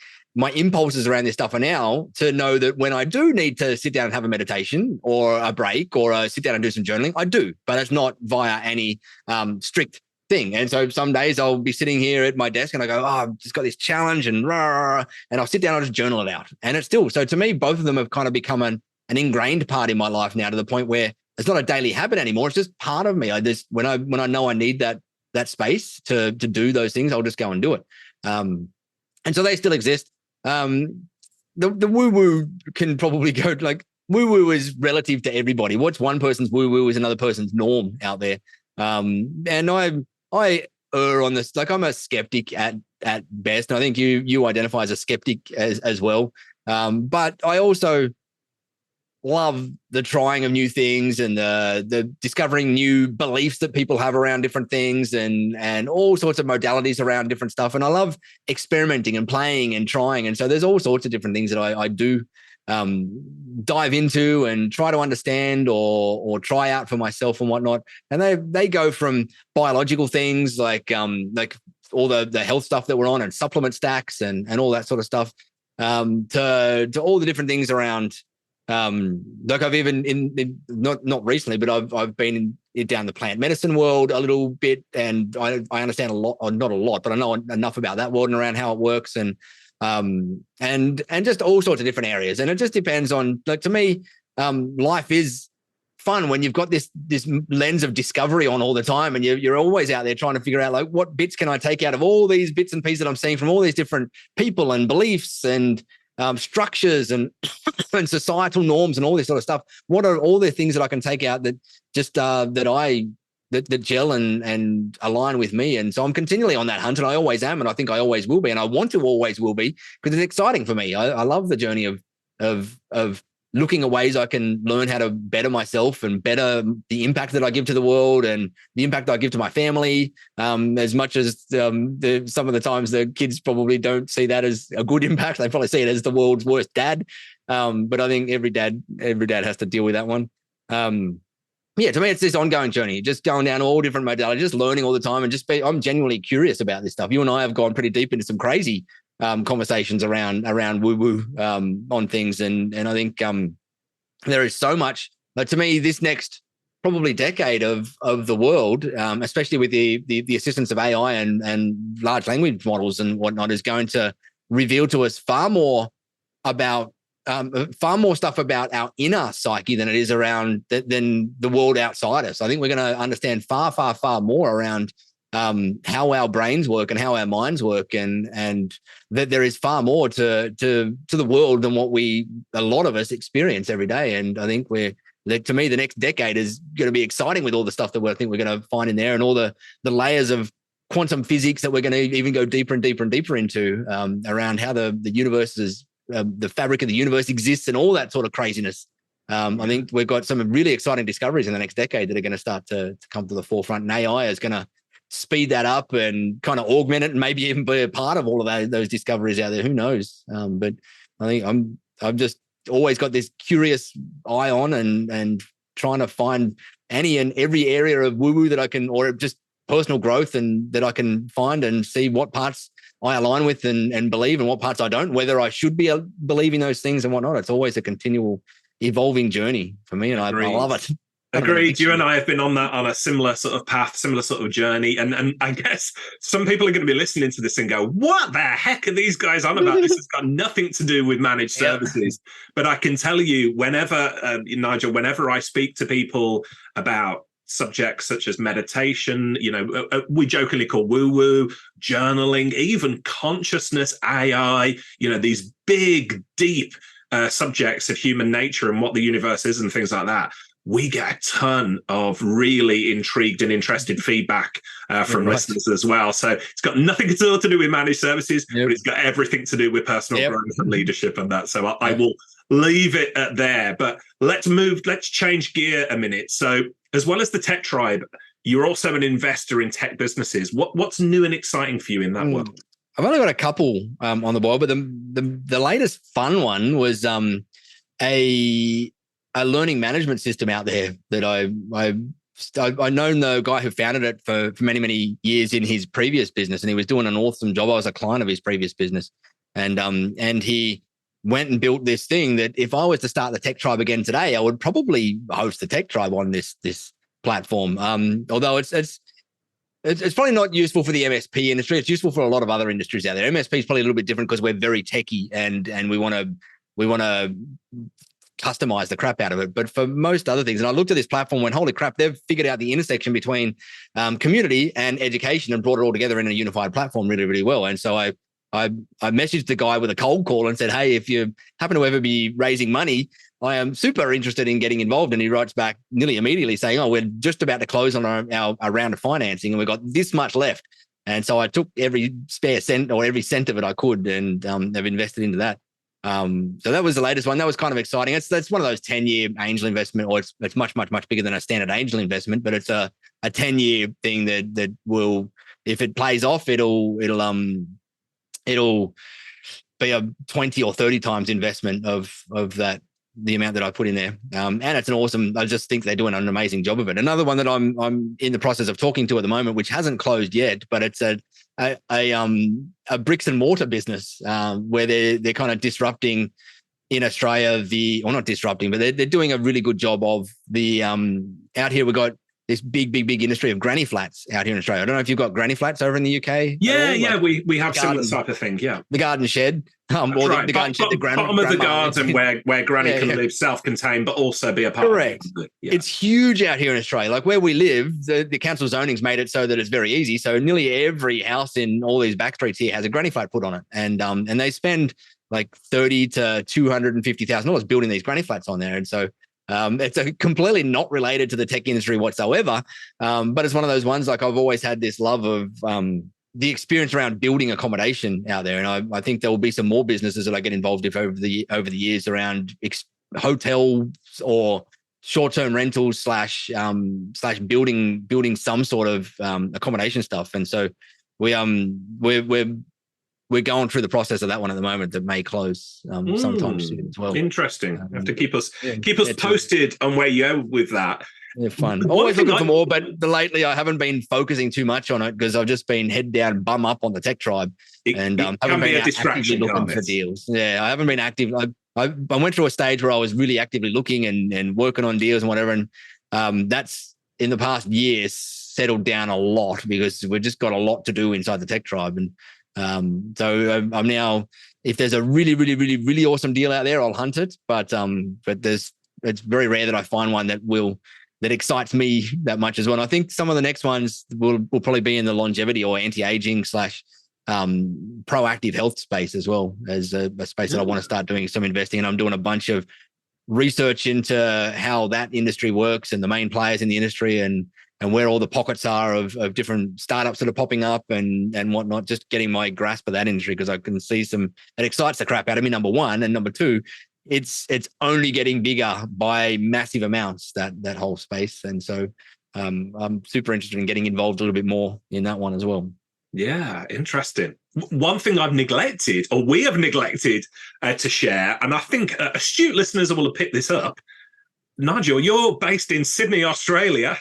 impulses around this stuff are now to know that when I do need to sit down and have a meditation or a break or sit down and do some journaling, I do, but it's not via any strict thing. And so some days I'll be sitting here at my desk and I go, I've just got this challenge and I'll sit down and just journal it out. And it's still, so to me, both of them have kind of become an ingrained part in my life now, to the point where it's not a daily habit anymore. It's just part of me. When I know I need that space to do those things, I'll just go and do it. And so they still exist. The woo-woo can probably go like, woo-woo is relative to everybody. What's one person's woo-woo is another person's norm out there. And I err on this, like, I'm a skeptic at best. And I think you identify as a skeptic as well. But I also love the trying of new things and the discovering new beliefs that people have around different things and all sorts of modalities around different stuff. And I love experimenting and playing and trying. And so there's all sorts of different things that I do dive into and try to understand or try out for myself and whatnot. And they go from biological things like all the health stuff that we're on and supplement stacks and all that sort of stuff, to all the different things around. Like I've even not recently, but I've been down the plant medicine world a little bit, and I understand a lot, or not a lot, but I know enough about that world and around how it works, and just all sorts of different areas. And it just depends on, like, to me, life is fun when you've got this lens of discovery on all the time, and you're always out there trying to figure out, like, what bits can I take out of all these bits and pieces that I'm seeing from all these different people and beliefs and structures and societal norms and all this sort of stuff. What are all the things that I can take out that just that gel and align with me? And so I'm continually on that hunt, and I always am, and I think I always will be, and I want to always will be, because it's exciting for me. I love the journey of looking at ways I can learn how to better myself and better the impact that I give to the world and the impact I give to my family. As much as some of the times the kids probably don't see that as a good impact, they probably see it as the world's worst dad. But I think every dad has to deal with that one. yeah, to me, it's this ongoing journey, just going down all different modalities, just learning all the time, and I'm genuinely curious about this stuff. You and I have gone pretty deep into some crazy conversations around woo-woo on things. And I think there is so much, but to me, this next probably decade of the world, especially with the assistance of AI and large language models and whatnot, is going to reveal to us far more stuff about our inner psyche than it is around than the world outside us. I think we're going to understand far, far, far more around how our brains work and how our minds work, and that there is far more to the world than what a lot of us experience every day. And I think to me, the next decade is going to be exciting with all the stuff that I think we're going to find in there, and all the layers of quantum physics that we're going to even go deeper and deeper and deeper into around how the universe is. The fabric of the universe exists and all that sort of craziness. I think we've got some really exciting discoveries in the next decade that are going to start to come to the forefront, and AI is going to speed that up and kind of augment it, and maybe even be a part of all of those discoveries out there. Who knows? But I think I've just always got this curious eye on and trying to find any and every area of woo-woo that I can, or just personal growth, and that I can find and see what parts I align with and believe, and what parts I don't, whether I should be believing those things and whatnot. It's always a continual evolving journey for me, and I love it. Agreed. You and I have been on a similar sort of path, similar sort of journey. And I guess some people are going to be listening to this and go, what the heck are these guys on about? This has got nothing to do with managed services. But I can tell you, whenever, Nigel, whenever I speak to people about subjects such as meditation, we jokingly call woo-woo, journaling, even consciousness, AI, these big, deep subjects of human nature and what the universe is and things like that, we get a ton of really intrigued and interested feedback from listeners as well. So it's got nothing at all to do with managed services, but it's got everything to do with personal growth and leadership and that. So I will leave it at there. But let's change gear a minute. So as well as the Tech Tribe, you're also an investor in tech businesses. What's new and exciting for you in that world? I've only got a couple on the board, but the latest fun one was a learning management system out there that I've known the guy who founded it for many, many years in his previous business, and he was doing an awesome job. I was a client of his previous business, and he went and built this thing that if I was to start the Tech Tribe again today, I would probably host the Tech Tribe on this platform. Although it's probably not useful for the MSP industry. It's useful for a lot of other industries out there. MSP is probably a little bit different because we're very techie and we want to customize the crap out of it. But for most other things, and I looked at this platform and went, holy crap, they've figured out the intersection between community and education and brought it all together in a unified platform really, really well. And so I messaged the guy with a cold call and said, hey, if you happen to ever be raising money, I am super interested in getting involved. And he writes back nearly immediately saying, oh, we're just about to close on our round of financing and we've got this much left. And so I took every spare cent or every cent of it I could and have invested into that. So that was the latest one. That was kind of exciting. That's one of those 10-year angel investment, or it's much, much, much bigger than a standard angel investment, but it's a 10-year thing that will, if it plays off, it'll be a 20 or 30 times investment of that, the amount that I put in there. And it's an awesome, I just think they're doing an amazing job of it. Another one that I'm in the process of talking to at the moment, which hasn't closed yet, but it's a bricks and mortar business where they're kind of disrupting in Australia not disrupting, but they're doing a really good job of the out here. We've got this big industry of granny flats out here in Australia. I don't know if you've got granny flats over in the UK. Yeah, we have similar type of thing. Yeah, the garden shed, or right. the garden shed, the bottom of the garden where granny can live self-contained, but also be a part. Correct. Of it. Yeah. It's huge out here in Australia. Like where we live, the council zoning's made it so that it's very easy. So nearly every house in all these back streets here has a granny flat put on it, and they spend like $30,000 to $250,000 building these granny flats on there, and so. It's completely not related to the tech industry whatsoever, but it's one of those ones. Like I've always had this love of the experience around building accommodation out there, and I think there will be some more businesses that I get involved with over the years around hotels or short-term rentals slash building some sort of accommodation stuff, and so we're going through the process of that one at the moment that may close sometime soon as well. Interesting. You have to keep us posted on where you go with that. Yeah, fun. One Always thing looking for more, but lately I haven't been focusing too much on it because I've just been head down, bum up on the tech tribe, and it haven't can be been a actively distraction, looking can't for it? deals. Yeah, I haven't been active. I went through a stage where I was really actively looking and working on deals and whatever, and that's in the past year settled down a lot because we've just got a lot to do inside the tech tribe, and so I'm now, if there's a really, really, really, really awesome deal out there, I'll hunt it, but it's very rare that I find one that excites me that much as well. And I think some of the next ones will probably be in the longevity or anti-aging / proactive health space as well, as a space that I want to start doing some investing in. I'm doing a bunch of research into how that industry works and the main players in the industry and where all the pockets are of different startups that are popping up and whatnot, just getting my grasp of that industry because I can see it excites the crap out of me, number one. And number two, it's only getting bigger by massive amounts, that whole space. And so I'm super interested in getting involved a little bit more in that one as well. Yeah, interesting. One thing I've neglected, or we have neglected to share, and I think astute listeners will have picked this up. Nigel, you're based in Sydney, Australia.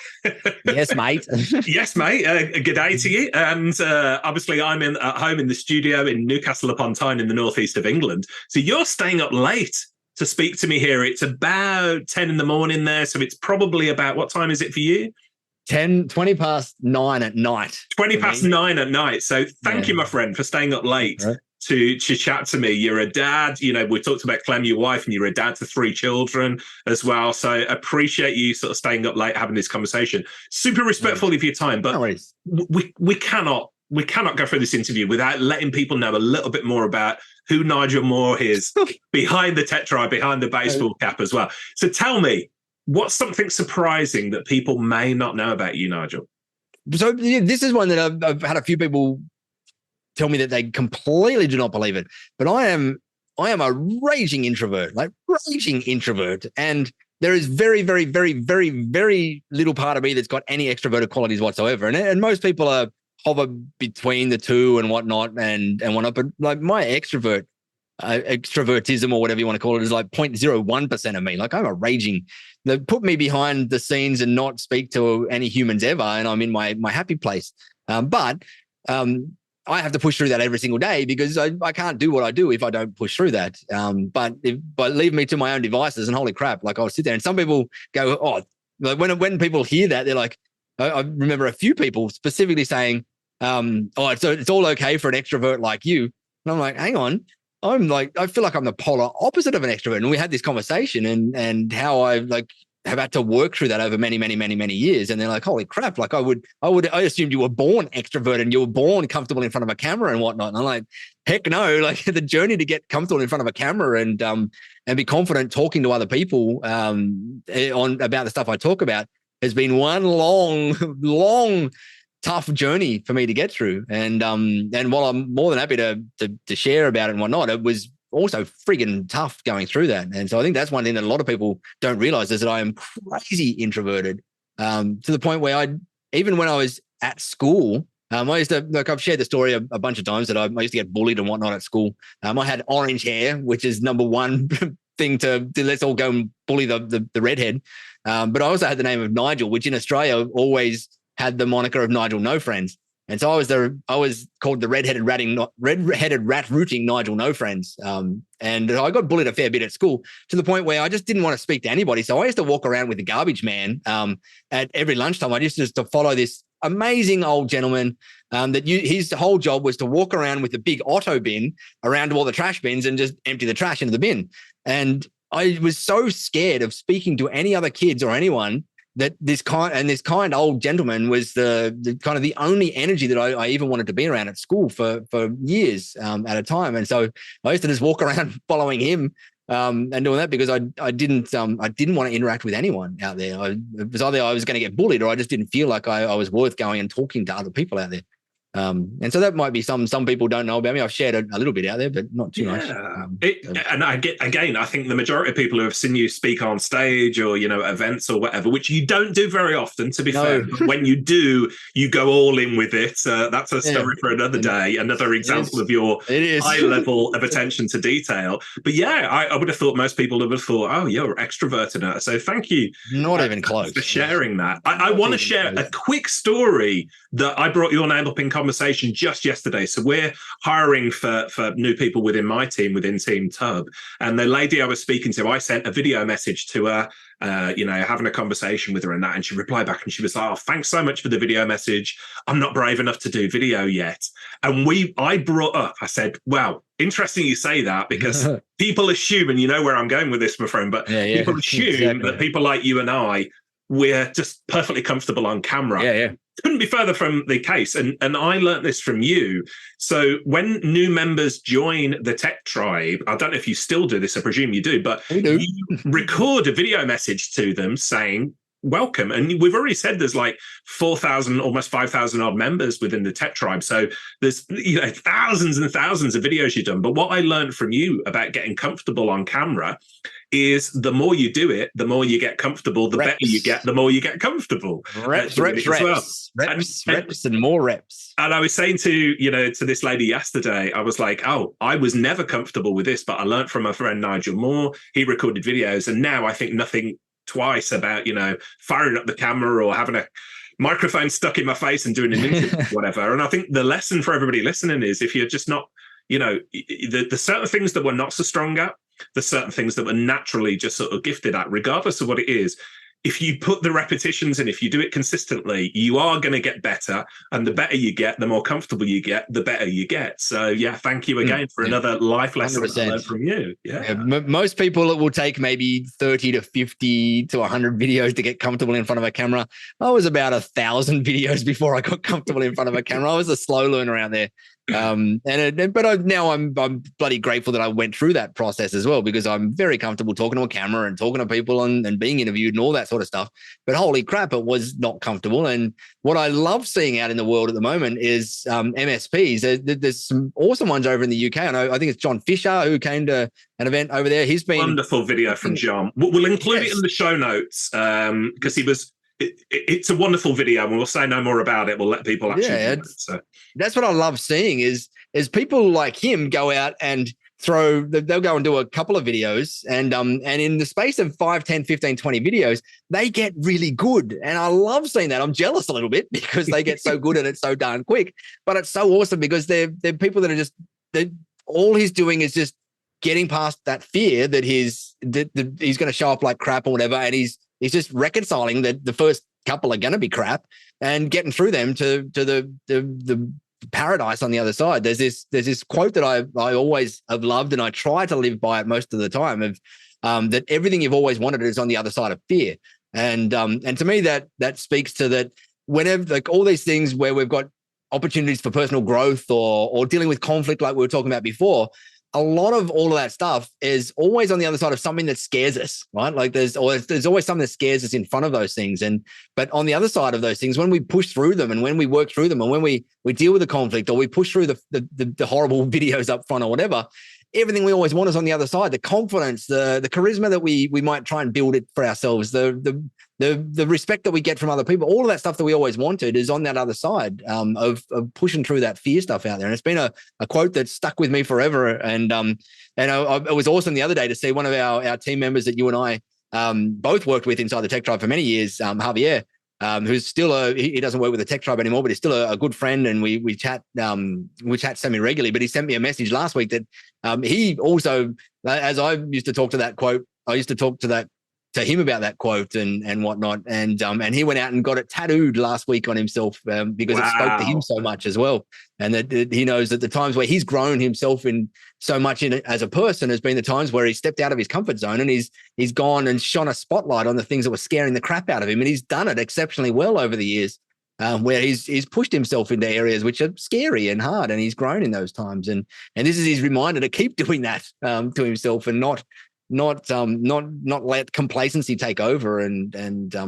Yes, mate. Yes, mate. Good day to you. And obviously, I'm at home in the studio in Newcastle upon Tyne in the northeast of England. So you're staying up late to speak to me here. It's about 10 in the morning there. So it's probably about, what time is it for you? 20 past 9 at night. 20 past 9 at night. So thank you, my friend, for staying up late. Right. To chat to me. You're a dad, we talked about Clem, your wife, and you're a dad to 3 children as well. So appreciate you sort of staying up late having this conversation. Super respectful of your time, but we cannot go through this interview without letting people know a little bit more about who Nigel Moore is behind the tech tribe, behind the baseball cap as well. So tell me, what's something surprising that people may not know about you, Nigel? So this is one that I've had a few people tell me that they completely do not believe it. But I am a raging introvert, and there is very, very, very, very, very little part of me that's got any extroverted qualities whatsoever. And most people hover between the two and whatnot and whatnot. But like my extrovertism or whatever you want to call it is like 0.01% of me. Like I'm a raging. They put me behind the scenes and not speak to any humans ever, and I'm in my happy place. But I have to push through that every single day because I can't do what I do if I don't push through that. But leave me to my own devices and holy crap, like I'll sit there and some people go, oh, like when people hear that, they're like, I remember a few people specifically saying, oh, so it's all okay for an extrovert like you. And I'm like, hang on. I feel like I'm the polar opposite of an extrovert. And we had this conversation and how I have had to work through that over many, many, many, many years. And they're like, holy crap. Like I assumed you were born extroverted and you were born comfortable in front of a camera and whatnot. And I'm like, heck no, like the journey to get comfortable in front of a camera and be confident talking to other people about the stuff I talk about has been one long, tough journey for me to get through. And while I'm more than happy to share about it and whatnot, it was also friggin' tough going through that. And so I think that's one thing that a lot of people don't realize is that I am crazy introverted to the point where even when I was at school, I used to, I've shared the story a bunch of times that I used to get bullied and whatnot at school. I had orange hair, which is number one thing to let's all go and bully the redhead. But I also had the name of Nigel, which in Australia always had the moniker of Nigel No Friends. And so I was called the redheaded rat rooting Nigel No Friends. And I got bullied a fair bit at school to the point where I just didn't want to speak to anybody. So I used to walk around with the garbage man at every lunchtime. I used to follow this amazing old gentleman his whole job was to walk around with a big Otto bin around to all the trash bins and just empty the trash into the bin. And I was so scared of speaking to any other kids or anyone that this kind old gentleman was the kind of the only energy that I even wanted to be around at school for years at a time. And so I used to just walk around following him and doing that because I didn't want to interact with anyone out there. It was either I was going to get bullied or I just didn't feel like I was worth going and talking to other people out there. And so that might be some people don't know about me. I've shared a little bit out there, but not too much. And I think the majority of people who have seen you speak on stage or, events or whatever, which you don't do very often, to be fair, but when you do, you go all in with it. That's a story for another day, another example of your high level of attention to detail. But I would have thought most people would have thought, oh, you're extroverted. So thank you. Not even close. For sharing that. I want to share a quick story that I brought your name up in conversation just yesterday. So we're hiring for new people within my team, within Team Tubb. And the lady I was speaking to, I sent a video message to her, having a conversation with her and that. And she replied back and she was like, oh, thanks so much for the video message. I'm not brave enough to do video yet. And I brought up, I said, well, interesting you say that, because people assume, and you know where I'm going with this, my friend, but people assume that people like you and I, we're just perfectly comfortable on camera. Couldn't be further from the case. And I learned this from you. So when new members join the Tech Tribe, I don't know if you still do this, I presume you do, but you record a video message to them saying, welcome. And we've already said there's like 4,000, almost 5,000 odd members within the Tech Tribe. So there's thousands and thousands of videos you've done. But what I learned from you about getting comfortable on camera is the more you do it, the more you get comfortable, the better you get, the more you get comfortable. Reps, and more reps. And I was saying to this lady yesterday, I was like, oh, I was never comfortable with this, but I learned from my friend Nigel Moore. He recorded videos, and now I think nothing twice about firing up the camera or having a microphone stuck in my face and doing an interview whatever. And I think the lesson for everybody listening is, if you're just not, the certain things that we're not so strong at, the certain things that we're naturally just sort of gifted at, regardless of what it is, if you put the repetitions in, if you do it consistently, you are going to get better. And the better you get, the more comfortable you get, the better you get. So, thank you again for another life lesson I learned from you. Most people, it will take maybe 30 to 50 to 100 videos to get comfortable in front of a camera. I was about 1,000 videos before I got comfortable in front of a camera. I was a slow learner out there. Now I'm bloody grateful that I went through that process as well, because I'm very comfortable talking to a camera and talking to people and being interviewed and all that sort of stuff. But holy crap, it was not comfortable. And what I love seeing out in the world at the moment is MSPs. There's some awesome ones over in the UK. I think it's John Fisher who came to an event over there. He's been wonderful video from John. We'll include it in the show notes because he was. It's a wonderful video, and we'll say no more about it. We'll let people actually do it. So that's what I love seeing is people like him go out and they'll go and do a couple of videos, and in the space of 5, 10, 15, 20 videos, they get really good. And I love seeing that. I'm jealous a little bit because they get so good at it so darn quick. But it's so awesome because they're people that are just all he's doing is just getting past that fear that he's going to show up like crap or whatever, and he's just reconciling that the first couple are going to be crap and getting through them to the paradise on the other side. There's this quote that I always have loved, and I try to live by it most of the time, of that everything you've always wanted is on the other side of fear. And to me that speaks to that. Whenever, like, all these things where we've got opportunities for personal growth or dealing with conflict like we were talking about before, a lot of all of that stuff is always on the other side of something that scares us, right? Like there's always something that scares us in front of those things. But on the other side of those things, when we push through them and when we work through them and when we deal with the conflict, or we push through the horrible videos up front or whatever, everything we always want is on the other side. The confidence, the charisma that we might try and build it for ourselves, the respect that we get from other people, all of that stuff that we always wanted is on that other side of pushing through that fear stuff out there. And it's been a quote that's stuck with me forever. And it was awesome the other day to see one of our team members that you and I both worked with inside the Tech Tribe for many years, Javier, who's still he doesn't work with the Tech Tribe anymore, but he's still a good friend, and we chat semi-regularly. But he sent me a message last week that he also, as I used to talk to that quote, I used to talk to him about that quote and whatnot. And he went out and got it tattooed last week on himself because it spoke to him so much as well. And that he knows that the times where he's grown himself in so much in it as a person has been the times where he stepped out of his comfort zone and he's gone and shone a spotlight on the things that were scaring the crap out of him. And he's done it exceptionally well over the years, where he's pushed himself into areas which are scary and hard, and he's grown in those times. And this is his reminder to keep doing that to himself and not not let complacency take over and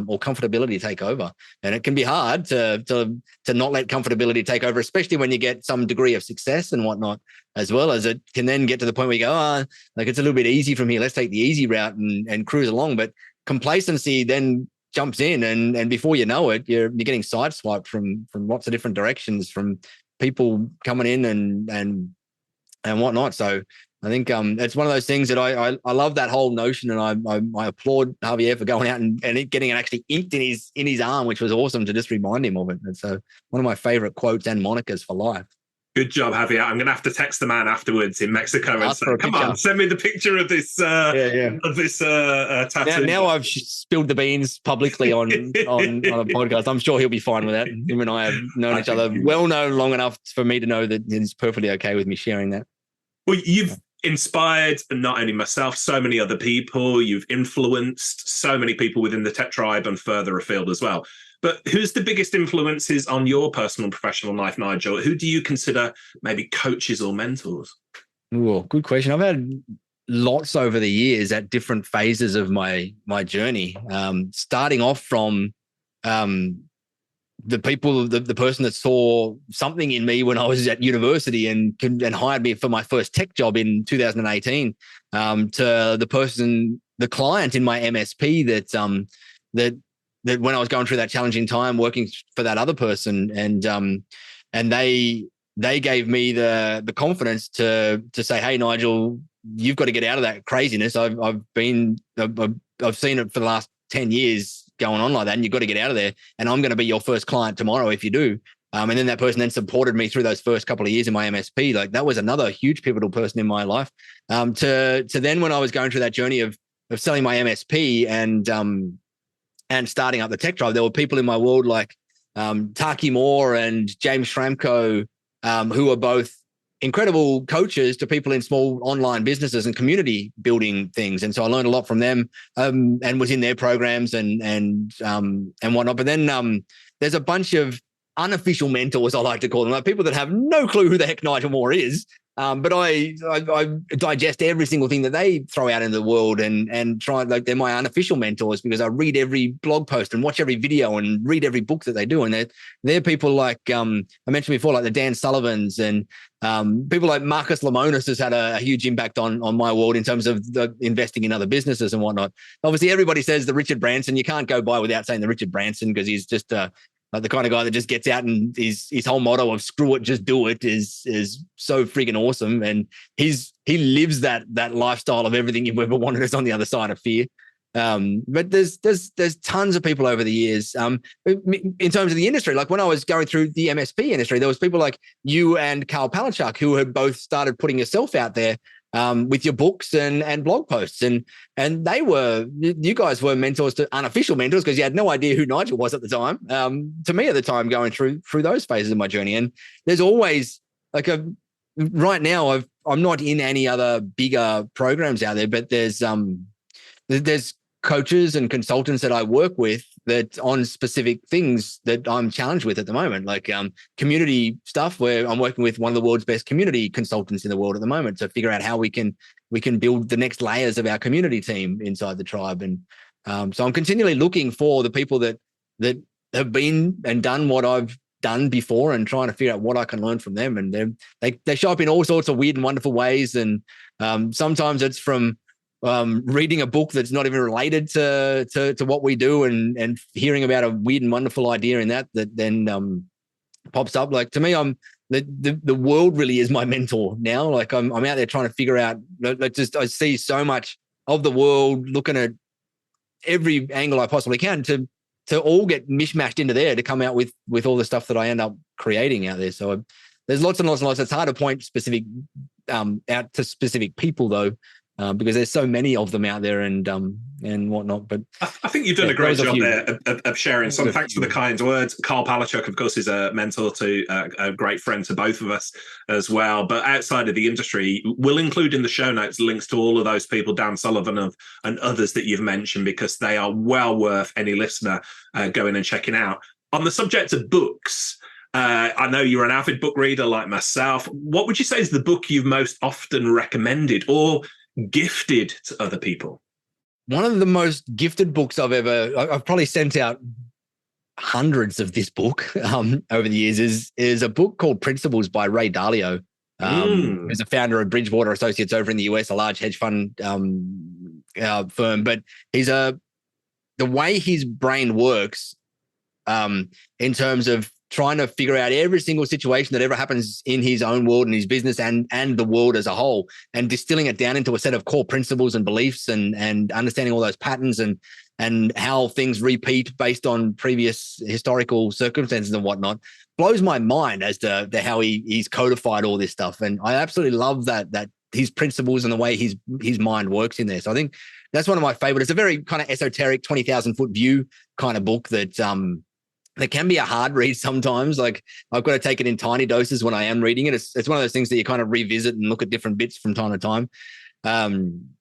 or comfortability take over. And it can be hard to not let comfortability take over, especially when you get some degree of success and whatnot, as well as it can then get to the point where you go, like it's a little bit easy from here. Let's take the easy route and cruise along. But complacency then jumps in, and before you know it, you're getting sideswiped from lots of different directions, from people coming in and whatnot. So I think it's one of those things that I love that whole notion, and I applaud Javier for going out and getting it actually inked in his arm, which was awesome to just remind him of it. And so one of my favorite quotes and monikers for life. Good job, Javier. I'm going to have to text the man afterwards in Mexico and say, "Come on, send me the picture of this of this tattoo." Now I've spilled the beans publicly on a podcast. I'm sure he'll be fine with that. Him and I have known each other long enough for me to know that he's perfectly okay with me sharing that. Well, you've inspired not only myself, so many other people. You've influenced so many people within the tech tribe and further afield as well. But who's the biggest influences on your personal and professional life, Nigel? Who do you consider maybe coaches or mentors? Oh, good question. I've had lots over the years at different phases of my journey. Starting off from the person that saw something in me when I was at university and hired me for my first tech job in 2018, to the client in my MSP that when I was going through that challenging time working for that other person, and they gave me the confidence to say, "Hey, Nigel, you've got to get out of that craziness. I've seen it for the last 10 years going on like that, and you've got to get out of there. And I'm going to be your first client tomorrow if you do." And then that person then supported me through those first couple of years in my MSP. Like that was another huge pivotal person in my life. To then when I was going through that journey of selling my MSP and starting up the tech tribe, there were people in my world like Taki Moore and James Schramko, who are both incredible coaches to people in small online businesses and community building things. And so I learned a lot from them, and was in their programs and whatnot. But then there's a bunch of unofficial mentors, I like to call them, like people that have no clue who the heck Nigel Moore is. But I digest every single thing that they throw out into the world and try, like they're my unofficial mentors, because I read every blog post and watch every video and read every book that they do. And they're people like I mentioned before, like the Dan Sullivans and people like Marcus Lemonis has had a huge impact on my world in terms of the investing in other businesses and whatnot. Obviously, everybody says the Richard Branson. You can't go by without saying the Richard Branson, because he's just like the kind of guy that just gets out, and his whole motto of "screw it, just do it" is so freaking awesome. And he lives that lifestyle of everything you've ever wanted is on the other side of fear. But there's tons of people over the years. In terms of the industry, like when I was going through the MSP industry, there was people like you and Carl Palachuk who had both started putting yourself out there with your books and blog posts, and you guys were mentors, to unofficial mentors, because you had no idea who Nigel was at the time. To me at the time, going through those phases of my journey, and there's always like right now I'm not in any other bigger programs out there, but there's coaches and consultants that I work with that on specific things that I'm challenged with at the moment, like community stuff, where I'm working with one of the world's best community consultants in the world at the moment to figure out how we can build the next layers of our community team inside the tribe. And so I'm continually looking for the people that have been and done what I've done before, and trying to figure out what I can learn from them. And they show up in all sorts of weird and wonderful ways. And sometimes it's from reading a book that's not even related to what we do, and hearing about a weird and wonderful idea in that then pops up. Like to me, the world really is my mentor now. Like I'm out there trying to figure out, like I see so much of the world, looking at every angle I possibly can to all get mishmashed into there to come out with all the stuff that I end up creating out there. So there's lots and lots and lots. It's hard to point specific out to specific people though, because there's so many of them out there and whatnot. But I think you've done a great job there of sharing some. Thanks for the kind words. Carl Palachuk, of course, is a mentor to a great friend to both of us as well. But outside of the industry, we'll include in the show notes links to all of those people, Dan Sullivan and others that you've mentioned, because they are well worth any listener going and checking out. On the subject of books, I know you're an avid book reader like myself. What would you say is the book you've most often recommended, or gifted to other people? One of the most gifted books I've probably sent out hundreds of this book over the years is a book called Principles by Ray Dalio, who's a founder of Bridgewater Associates over in the US, a large hedge fund firm. But the way his brain works in terms of trying to figure out every single situation that ever happens in his own world and his business and the world as a whole, and distilling it down into a set of core principles and beliefs and understanding all those patterns and how things repeat based on previous historical circumstances and whatnot, blows my mind as to how he's codified all this stuff. And I absolutely love that his principles and the way his mind works in there. So I think that's one of my favorites. It's a very kind of esoteric 20,000 foot view kind of book that can be a hard read sometimes. Like, I've got to take it in tiny doses when I am reading it. It's one of those things that you kind of revisit and look at different bits from time to time.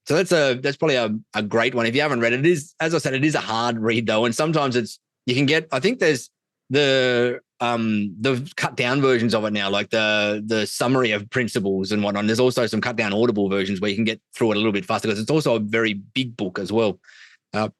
So that's probably a great one. If you haven't read it, it is, as I said, it is a hard read though. And sometimes you can get, I think there's the cut down versions of it now, like the summary of principles and whatnot. And there's also some cut down Audible versions where you can get through it a little bit faster, because it's also a very big book as well to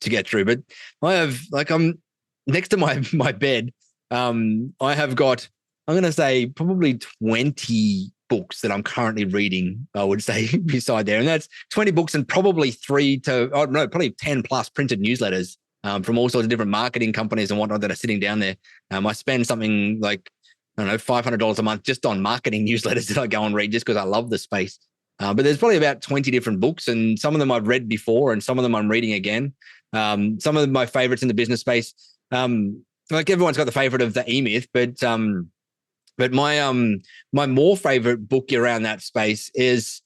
get through. But I have, like, I'm next to my bed. I have got, I'm going to say, probably 20 books that I'm currently reading, I would say, beside there. And that's 20 books and probably probably 10 plus printed newsletters from all sorts of different marketing companies and whatnot that are sitting down there. I spend something like, I don't know, $500 a month just on marketing newsletters that I go and read just because I love the space. But there's probably about 20 different books, and some of them I've read before and some of them I'm reading again. Some of my favorites in the business space, like everyone's got the favorite of the E-Myth, but my more favorite book around that space is,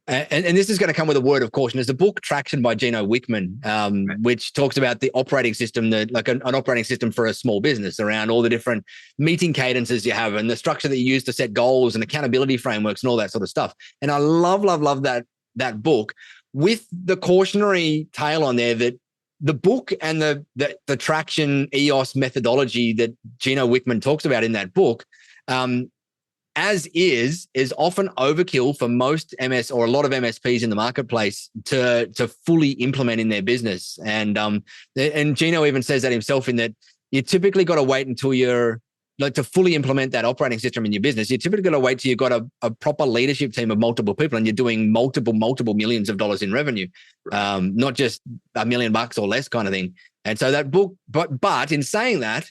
and this is going to come with a word of caution, is the book Traction by Gino Wickman, which talks about the operating system, like an operating system for a small business, around all the different meeting cadences you have and the structure that you use to set goals and accountability frameworks and all that sort of stuff. And I love that book, with the cautionary tale on there that the book and the traction EOS methodology that Gino Wickman talks about in that book, as is often overkill for most MS or a lot of MSPs in the marketplace to fully implement in their business. And Gino even says that himself, in that you typically got to wait until you're like, to fully implement that operating system in your business, you typically got to wait till you've got a proper leadership team of multiple people and you're doing multiple millions of dollars in revenue, not just $1 million or less kind of thing. And so that book, but in saying that,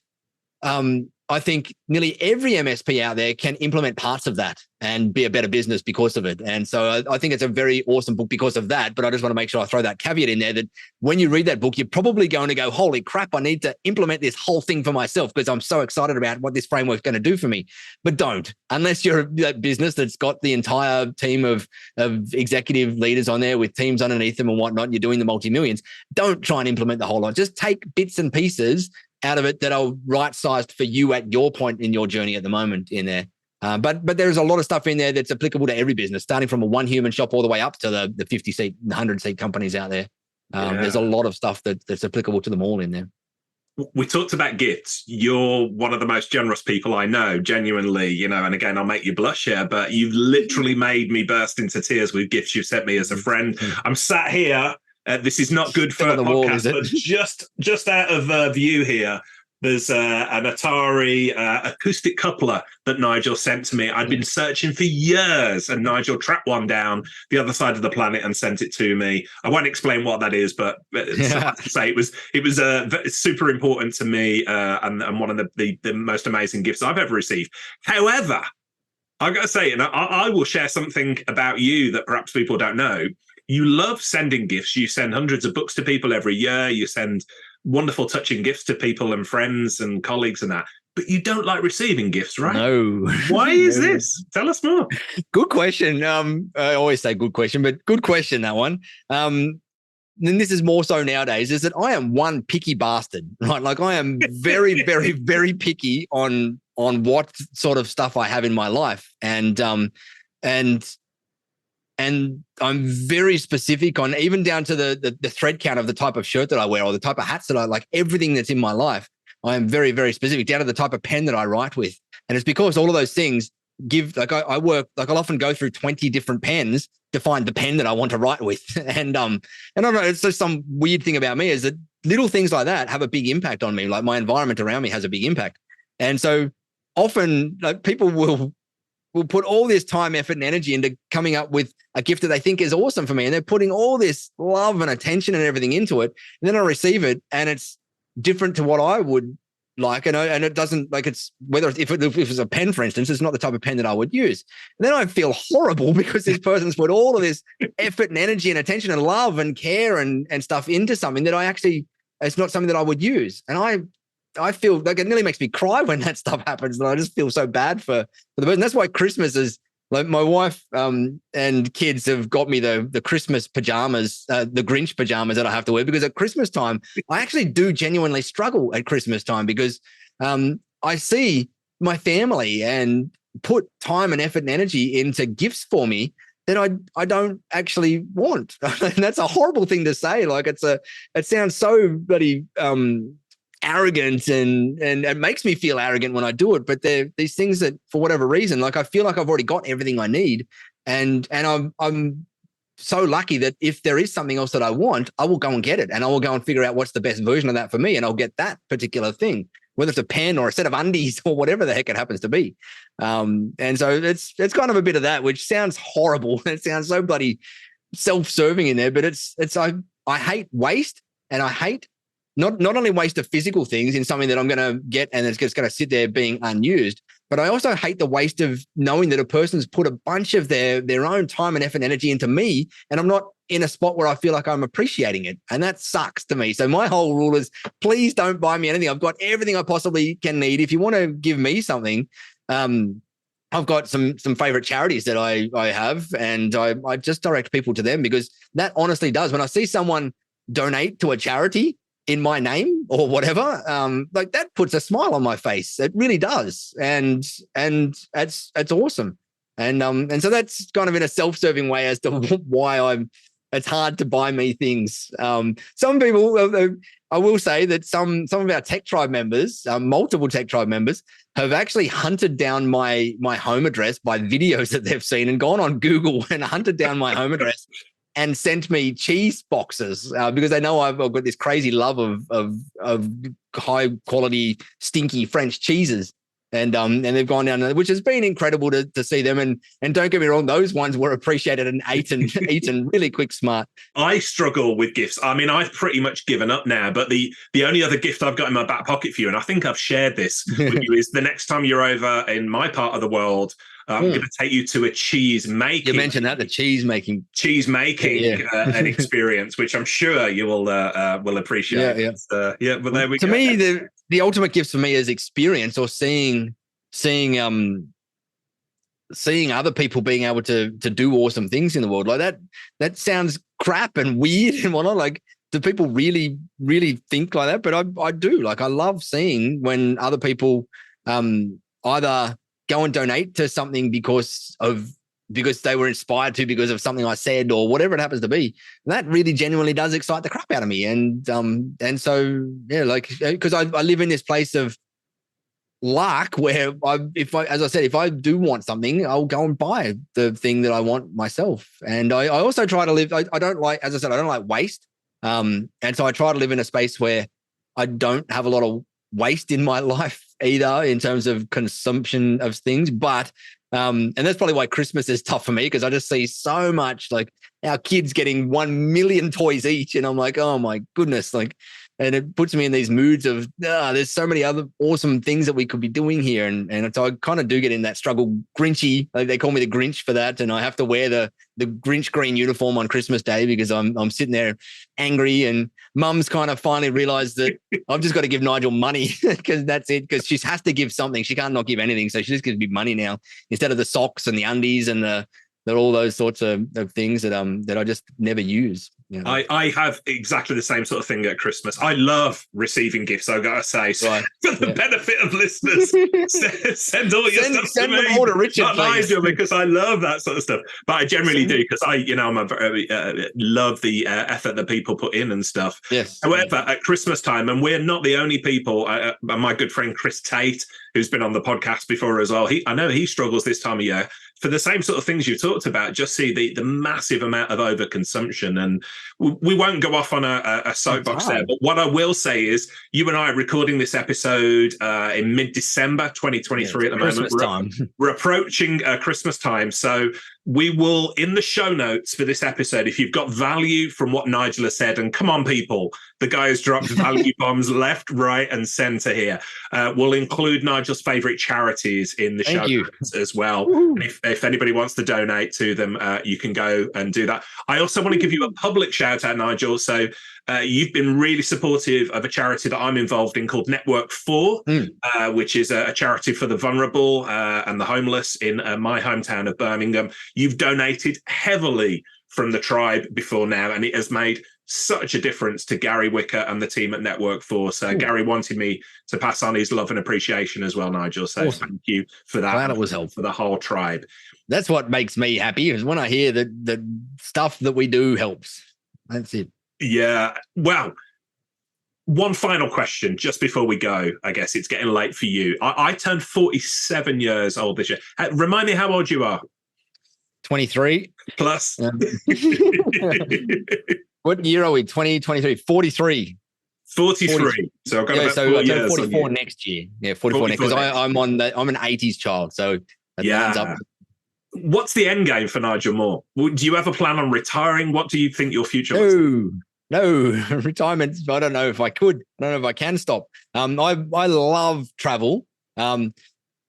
I think nearly every MSP out there can implement parts of that and be a better business because of it. And so I think it's a very awesome book because of that. But I just want to make sure I throw that caveat in there, that when you read that book, you're probably going to go, holy crap, I need to implement this whole thing for myself because I'm so excited about what this framework's going to do for me. But don't, unless you're that business that's got the entire team of executive leaders on there with teams underneath them and whatnot, you're doing the multi-millions, don't try and implement the whole lot. Just take bits and pieces out of it that are right-sized for you at your point in your journey at the moment in there. But there's a lot of stuff in there that's applicable to every business, starting from a one-human shop all the way up to the 50-seat, 100-seat companies out there. There's a lot of stuff that's applicable to them all in there. We talked about gifts. You're one of the most generous people I know, genuinely, and again, I'll make you blush here, but you've literally made me burst into tears with gifts you've sent me as a friend. I'm sat here. This is not good for a podcast, but just out of view here, there's an Atari acoustic coupler that Nigel sent to me. I'd been searching for years, and Nigel tracked one down the other side of the planet and sent it to me. I won't explain what that is, but to say it was super important to me, and one of the most amazing gifts I've ever received. However, I've got to say, and I will share something about you that perhaps people don't know. You love sending gifts. You send hundreds of books to people every year. You send wonderful, touching gifts to people and friends and colleagues and that. But you don't like receiving gifts, right? No. Why is this? Tell us more. Good question. I always say good question, but good question, that one. And this is more so nowadays, is that I am one picky bastard, right? Like, I am very, very, very picky on what sort of stuff I have in my life. And I'm very specific on, even down to the thread count of the type of shirt that I wear or the type of hats that I like, everything that's in my life. I am very, very specific, down to the type of pen that I write with. And it's because all of those things give, like, I work, like, I'll often go through 20 different pens define the pen that I want to write with. And I don't know, it's just some weird thing about me is that little things like that have a big impact on me. Like my environment around me has a big impact. And so often like people will put all this time, effort, and energy into coming up with a gift that they think is awesome for me. And they're putting all this love and attention and everything into it. And then I receive it and it's different to what I would like. And it doesn't like it's whether if it was a pen, for instance, it's not the type of pen that I would use. And then I feel horrible because this person's put all of this effort and energy and attention and love and care and stuff into something that it's not something that I would use. And I feel like it nearly makes me cry when that stuff happens. And I just feel so bad for the person. That's why Christmas is like my wife and kids have got me the Christmas pajamas, the Grinch pajamas that I have to wear, because at Christmas time, I actually do genuinely struggle at Christmas time because I see my family and put time and effort and energy into gifts for me that I don't actually want. And that's a horrible thing to say. Like it sounds so bloody arrogant and it makes me feel arrogant when I do it. But they're these things that for whatever reason, like I feel like I've already got everything I need. And I'm so lucky that if there is something else that I want, I will go and get it. And I will go and figure out what's the best version of that for me. And I'll get that particular thing, whether it's a pen or a set of undies or whatever the heck it happens to be. And so it's kind of a bit of that, which sounds horrible. It sounds so bloody self-serving in there, but I hate waste, and I hate not only waste of physical things in something that I'm going to get and it's just going to sit there being unused, but I also hate the waste of knowing that a person's put a bunch of their own time and effort and energy into me, and I'm not in a spot where I feel like I'm appreciating it. And that sucks to me. So my whole rule is, please don't buy me anything. I've got everything I possibly can need. If you want to give me something, I've got some favorite charities that I have, and I just direct people to them, because that honestly does. When I see someone donate to a charity in my name or whatever, like that puts a smile on my face. It really does. And it's awesome. And so that's kind of in a self-serving way as to why it's hard to buy me things. Some people, I will say that some of our Tech Tribe members, multiple Tech Tribe members, have actually hunted down my home address by videos that they've seen and gone on Google and hunted down my home address and sent me cheese boxes because they know I've got this crazy love of high quality, stinky French cheeses. And they've gone down, which has been incredible to see them. And don't get me wrong, those ones were appreciated and eaten really quick smart. I struggle with gifts. I mean, I've pretty much given up now, but the only other gift I've got in my back pocket for you, and I think I've shared this with you, is the next time you're over in my part of the world, I'm going to take you to a cheese making. You mentioned that, the cheese making an experience, which I'm sure you will appreciate. But there we go. To me, the ultimate gift for me is experience, or seeing other people being able to do awesome things in the world. Like that sounds crap and weird and whatnot. Like, do people really, really think like that? But I do. Like, I love seeing when other people either go and donate to something because they were inspired to, because of something I said or whatever it happens to be. And that really genuinely does excite the crap out of me. And so, yeah, like, because I live in this place of luck where if I do want something, I'll go and buy the thing that I want myself. And I also try to live, I don't like, as I said, I don't like waste. And so I try to live in a space where I don't have a lot of waste in my life either, in terms of consumption of things. But and that's probably why Christmas is tough for me, because I just see so much, like, our kids getting 1 million toys each, and I'm like, oh my goodness, like, and it puts me in these moods of there's so many other awesome things that we could be doing here, and so I kind of do get in that struggle, Grinchy. Like, they call me the Grinch for that, and I have to wear the Grinch green uniform on Christmas Day because I'm sitting there angry, and Mum's kind of finally realised that I've just got to give Nigel money because that's it, because she has to give something. She can't not give anything, so she just gives me money now instead of the socks and the undies and all those sorts of things that I just never use. You know? I have exactly the same sort of thing at Christmas. I love receiving gifts, I've got to say. So right. For the benefit of listeners, send all your stuff send to me. Them all to Richard, not Nigel, because I love that sort of stuff. But I generally do, because I love the effort that people put in and stuff. Yes. However, at Christmas time, and we're not the only people, my good friend Chris Tate, who's been on the podcast before as well, I know he struggles this time of year. for the same sort of things you talked about, just see the massive amount of overconsumption. And we won't go off on a soapbox there, but what I will say is you and I are recording this episode in mid-December 2023 at the moment. We're approaching Christmas time. So we will, in the show notes for this episode, if you've got value from what Nigel has said, and come on, people, the guy has dropped value bombs left, right, and center here. We'll include Nigel's favorite charities in the show notes as well. And if anybody wants to donate to them, you can go and do that. I also want to give you a public shout out, Nigel. So you've been really supportive of a charity that I'm involved in called Network 4, which is a charity for the vulnerable and the homeless in my hometown of Birmingham. You've donated heavily from the tribe before now, and it has made such a difference to Gary Wicker and the team at Network 4. So Gary wanted me to pass on his love and appreciation as well, Nigel. So thank you for that. Glad it was helpful for the whole tribe. That's what makes me happy, is when I hear that the stuff that we do helps. That's it. Yeah. Well, one final question just before we go. I guess it's getting late for you. I turned 47 years old this year. Remind me how old you are. 23 plus. What year are we? 2023. 43. 43. So I've got about 4 years. 44 next year. Yeah, 44 next, because I'm an 80s child. So that lines up. What's the end game for Nigel Moore? Do you have a plan on retiring? What do you think your future looks like? No, retirement. I don't know if I could. I don't know if I can stop. I love travel. Although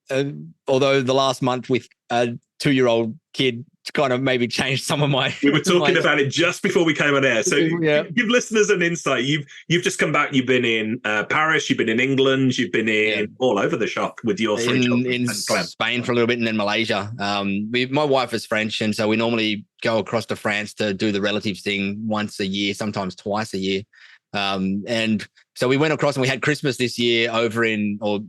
the last month with a 2-year-old kid kind of maybe changed some of my. We were talking about it just before we came on air. So give listeners an insight. You've just come back. You've been in Paris. You've been in England. You've been in all over the shop with your three children. In Spain for a little bit, and then Malaysia. My wife is French, and so we normally go across to France to do the relatives thing once a year, sometimes twice a year. And so we went across and we had Christmas this year the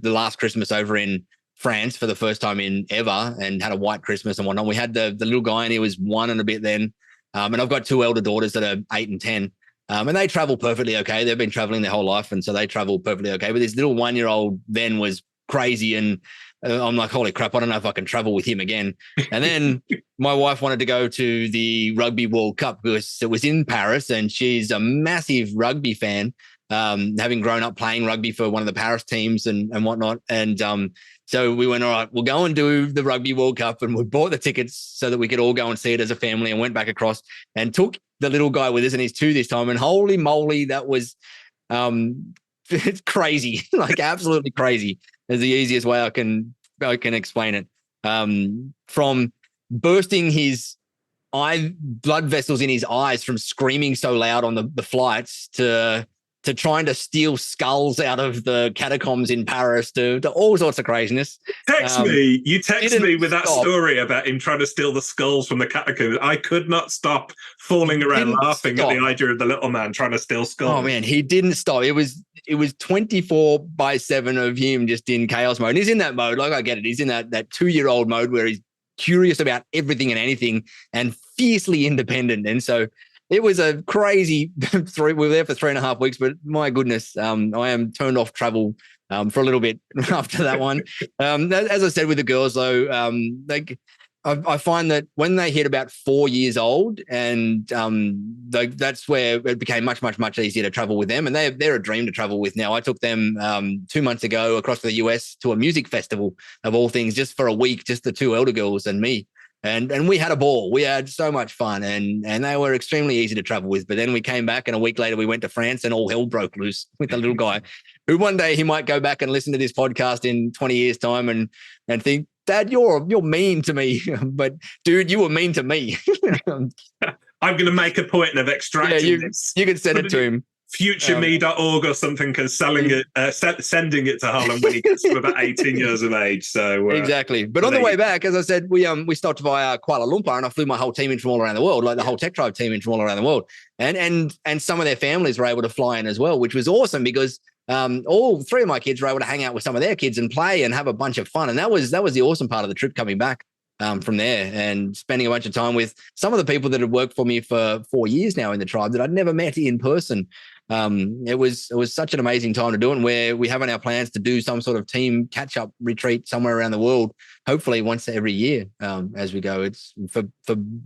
last Christmas over in France for the first time in ever, and had a white Christmas and whatnot. We had the little guy, and he was 1 and a bit then. And I've got 2 elder daughters that are 8 and 10. And they travel perfectly okay. They've been traveling their whole life, and so they travel perfectly okay. But this little 1-year-old then was crazy, and I'm like, holy crap, I don't know if I can travel with him again. And then my wife wanted to go to the Rugby World Cup because it was in Paris, and she's a massive rugby fan, having grown up playing rugby for one of the Paris teams and whatnot. And so we went, all right, we'll go and do the Rugby World Cup, and we bought the tickets so that we could all go and see it as a family, and went back across and took the little guy with us, and he's 2 this time. And holy moly, that was it's crazy, like absolutely crazy is the easiest way I can explain it. From bursting his blood vessels in his eyes from screaming so loud on the flights to trying to steal skulls out of the catacombs in Paris to all sorts of craziness. You text me with that story about him trying to steal the skulls from the catacombs. I could not stop falling around laughing at the idea of the little man trying to steal skulls. Oh man, he didn't stop. It was 24/7 of him just in chaos mode. And he's in that mode, like I get it. He's in that 2-year-old mode where he's curious about everything and anything and fiercely independent. And so it was a crazy we were there for 3.5 weeks, but my goodness, I am turned off travel for a little bit after that one. As I said with the girls, though, I find that when they hit about 4 years old, and that's where it became much easier to travel with them, and they're a dream to travel with now. I took them 2 months ago across to the US to a music festival of all things, just for a week, just the 2 elder girls and me. And we had a ball. We had so much fun, and they were extremely easy to travel with. But then we came back, and a week later we went to France, and all hell broke loose with the little guy, who one day he might go back and listen to this podcast in 20 years' time and think, Dad, you're mean to me. But dude, you were mean to me. I'm going to make a point of extracting this. You can send it to him. futureme.org or something, and sending it to Harlem when he gets to about 18 years of age. So exactly. But on the way back, as I said, we stopped via Kuala Lumpur, and I flew my whole team in from all around the world, like the whole Tech Tribe team in from all around the world, and some of their families were able to fly in as well, which was awesome because all 3 of my kids were able to hang out with some of their kids and play and have a bunch of fun, and that was the awesome part of the trip, coming back from there and spending a bunch of time with some of the people that had worked for me for 4 years now in the tribe that I'd never met in person. It was such an amazing time to do it, and where we have in our plans to do some sort of team catch-up retreat somewhere around the world, hopefully once every year as we go. It's for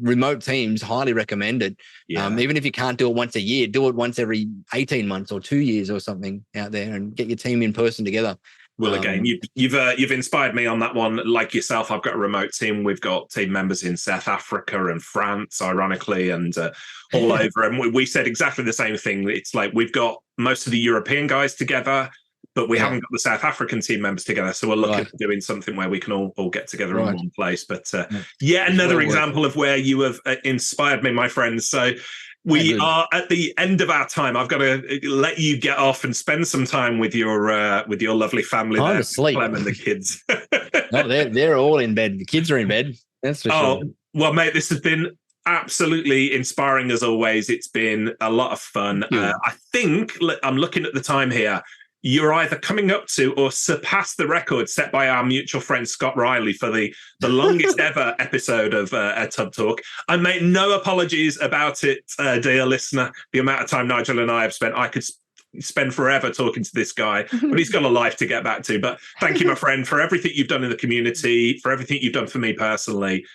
remote teams, highly recommended. Even if you can't do it once a year, do it once every 18 months or 2 years or something out there, and get your team in person together. Well, again, you've inspired me on that one. Like yourself, I've got a remote team. We've got team members in South Africa and France, ironically, and all over. And we said exactly the same thing. It's like we've got most of the European guys together, but we haven't got the South African team members together. So we're looking at doing something where we can all get together in one place. But another example of where you have inspired me, my friends. So we are at the end of our time. I've got to let you get off and spend some time with your lovely family there, Clem and the kids. No, they're all in bed. The kids are in bed. That's for sure. Well, mate, this has been absolutely inspiring as always. It's been a lot of fun. I think I'm looking at the time here. You're either coming up to or surpassed the record set by our mutual friend Scott Riley for the longest ever episode of Tubb Talk. I make no apologies about it, dear listener. The amount of time Nigel and I have spent, I could spend forever talking to this guy, but he's got a life to get back to. But thank you, my friend, for everything you've done in the community, for everything you've done for me personally.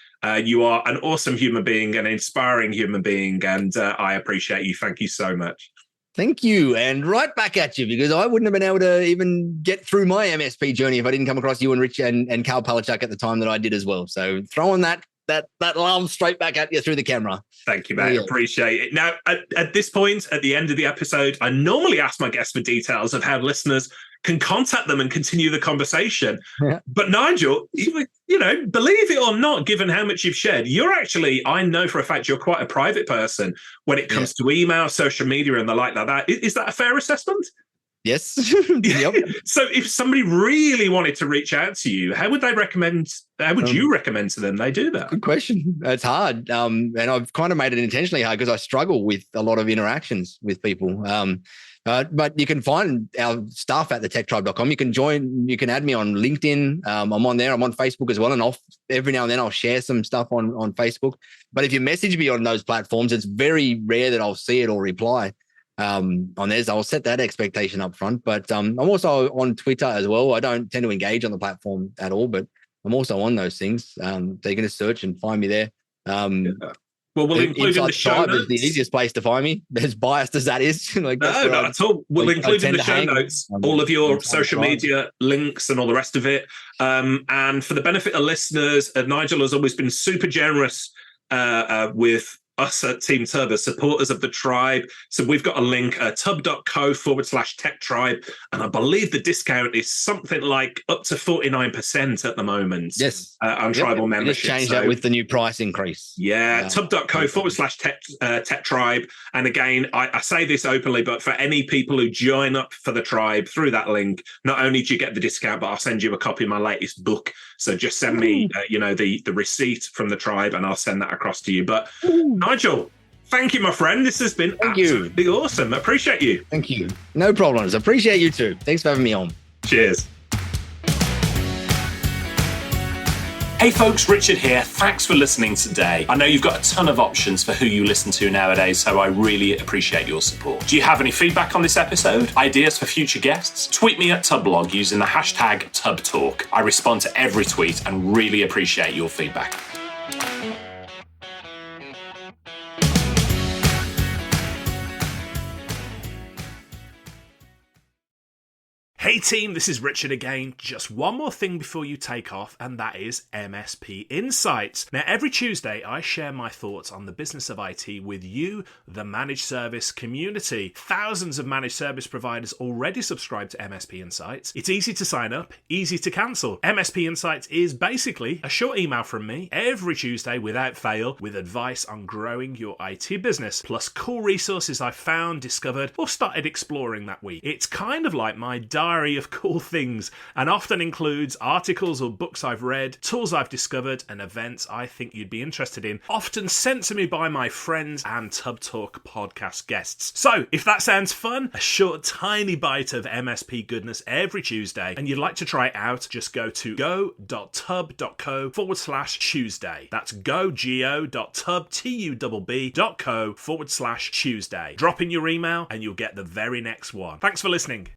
You are an awesome human being, an inspiring human being, and I appreciate you. Thank you so much. Thank you. And right back at you, because I wouldn't have been able to even get through my MSP journey if I didn't come across you and Rich and Carl Palachuk at the time that I did as well. So throwing that love straight back at you through the camera. Thank you, mate. Appreciate it. Now, at this point, at the end of the episode, I normally ask my guests for details of how listeners can contact them and continue the conversation. Yeah. But Nigel, believe it or not, given how much you've shared, you're actually, I know for a fact, you're quite a private person when it comes to email, social media, and the like that. Is that a fair assessment? Yes. Yep. So if somebody really wanted to reach out to you, how would you recommend to them they do that? Good question. It's hard. And I've kind of made it intentionally hard because I struggle with a lot of interactions with people. But you can find our stuff at thetechtribe.com. You can add me on LinkedIn. I'm on there. I'm on Facebook as well. And every now and then I'll share some stuff on Facebook. But if you message me on those platforms, it's very rare that I'll see it or reply on theirs. I'll set that expectation up front. But I'm also on Twitter as well. I don't tend to engage on the platform at all, but I'm also on those things. So you're going to search and find me there. Well, we'll include in the show notes. Is the easiest place to find me, as biased as that is. No, not at all. We'll include in the show notes all of your social media links and all the rest of it. And for the benefit of listeners, Nigel has always been super generous with us at Team Tubb as supporters of the tribe. So we've got a link, tubb.co/tech tribe. And I believe the discount is something like up to 49% at the moment. Yes. On tribal membership. Just change that with the new price increase. Yeah. tubb.co/tech tribe. And again, I say this openly, but for any people who join up for the tribe through that link, not only do you get the discount, but I'll send you a copy of my latest book. So just send me, the receipt from the tribe, and I'll send that across to you. But Nigel, thank you, my friend. This has been absolutely awesome. Appreciate you. Thank you. No problems. Appreciate you too. Thanks for having me on. Cheers. Hey folks, Richard here. Thanks for listening today. I know you've got a ton of options for who you listen to nowadays, so I really appreciate your support. Do you have any feedback on this episode? Ideas for future guests? Tweet me at Tubblog using the hashtag TubbTalk. I respond to every tweet and really appreciate your feedback. Hey team, this is Richard again. Just one more thing before you take off, and that is MSP Insights. Now, every Tuesday, I share my thoughts on the business of IT with you, the managed service community. Thousands of managed service providers already subscribe to MSP Insights. It's easy to sign up, easy to cancel. MSP Insights is basically a short email from me every Tuesday without fail with advice on growing your IT business, plus cool resources I've found, discovered, or started exploring that week. It's kind of like my diary summary of cool things and often includes articles or books I've read, tools I've discovered, and events I think you'd be interested in, often sent to me by my friends and Tubb Talk podcast guests. So, if that sounds fun, a short, tiny bite of MSP goodness every Tuesday, and you'd like to try it out, just go to go.tubb.co/Tuesday. That's go.tubb.co/Tuesday. Drop in your email and you'll get the very next one. Thanks for listening.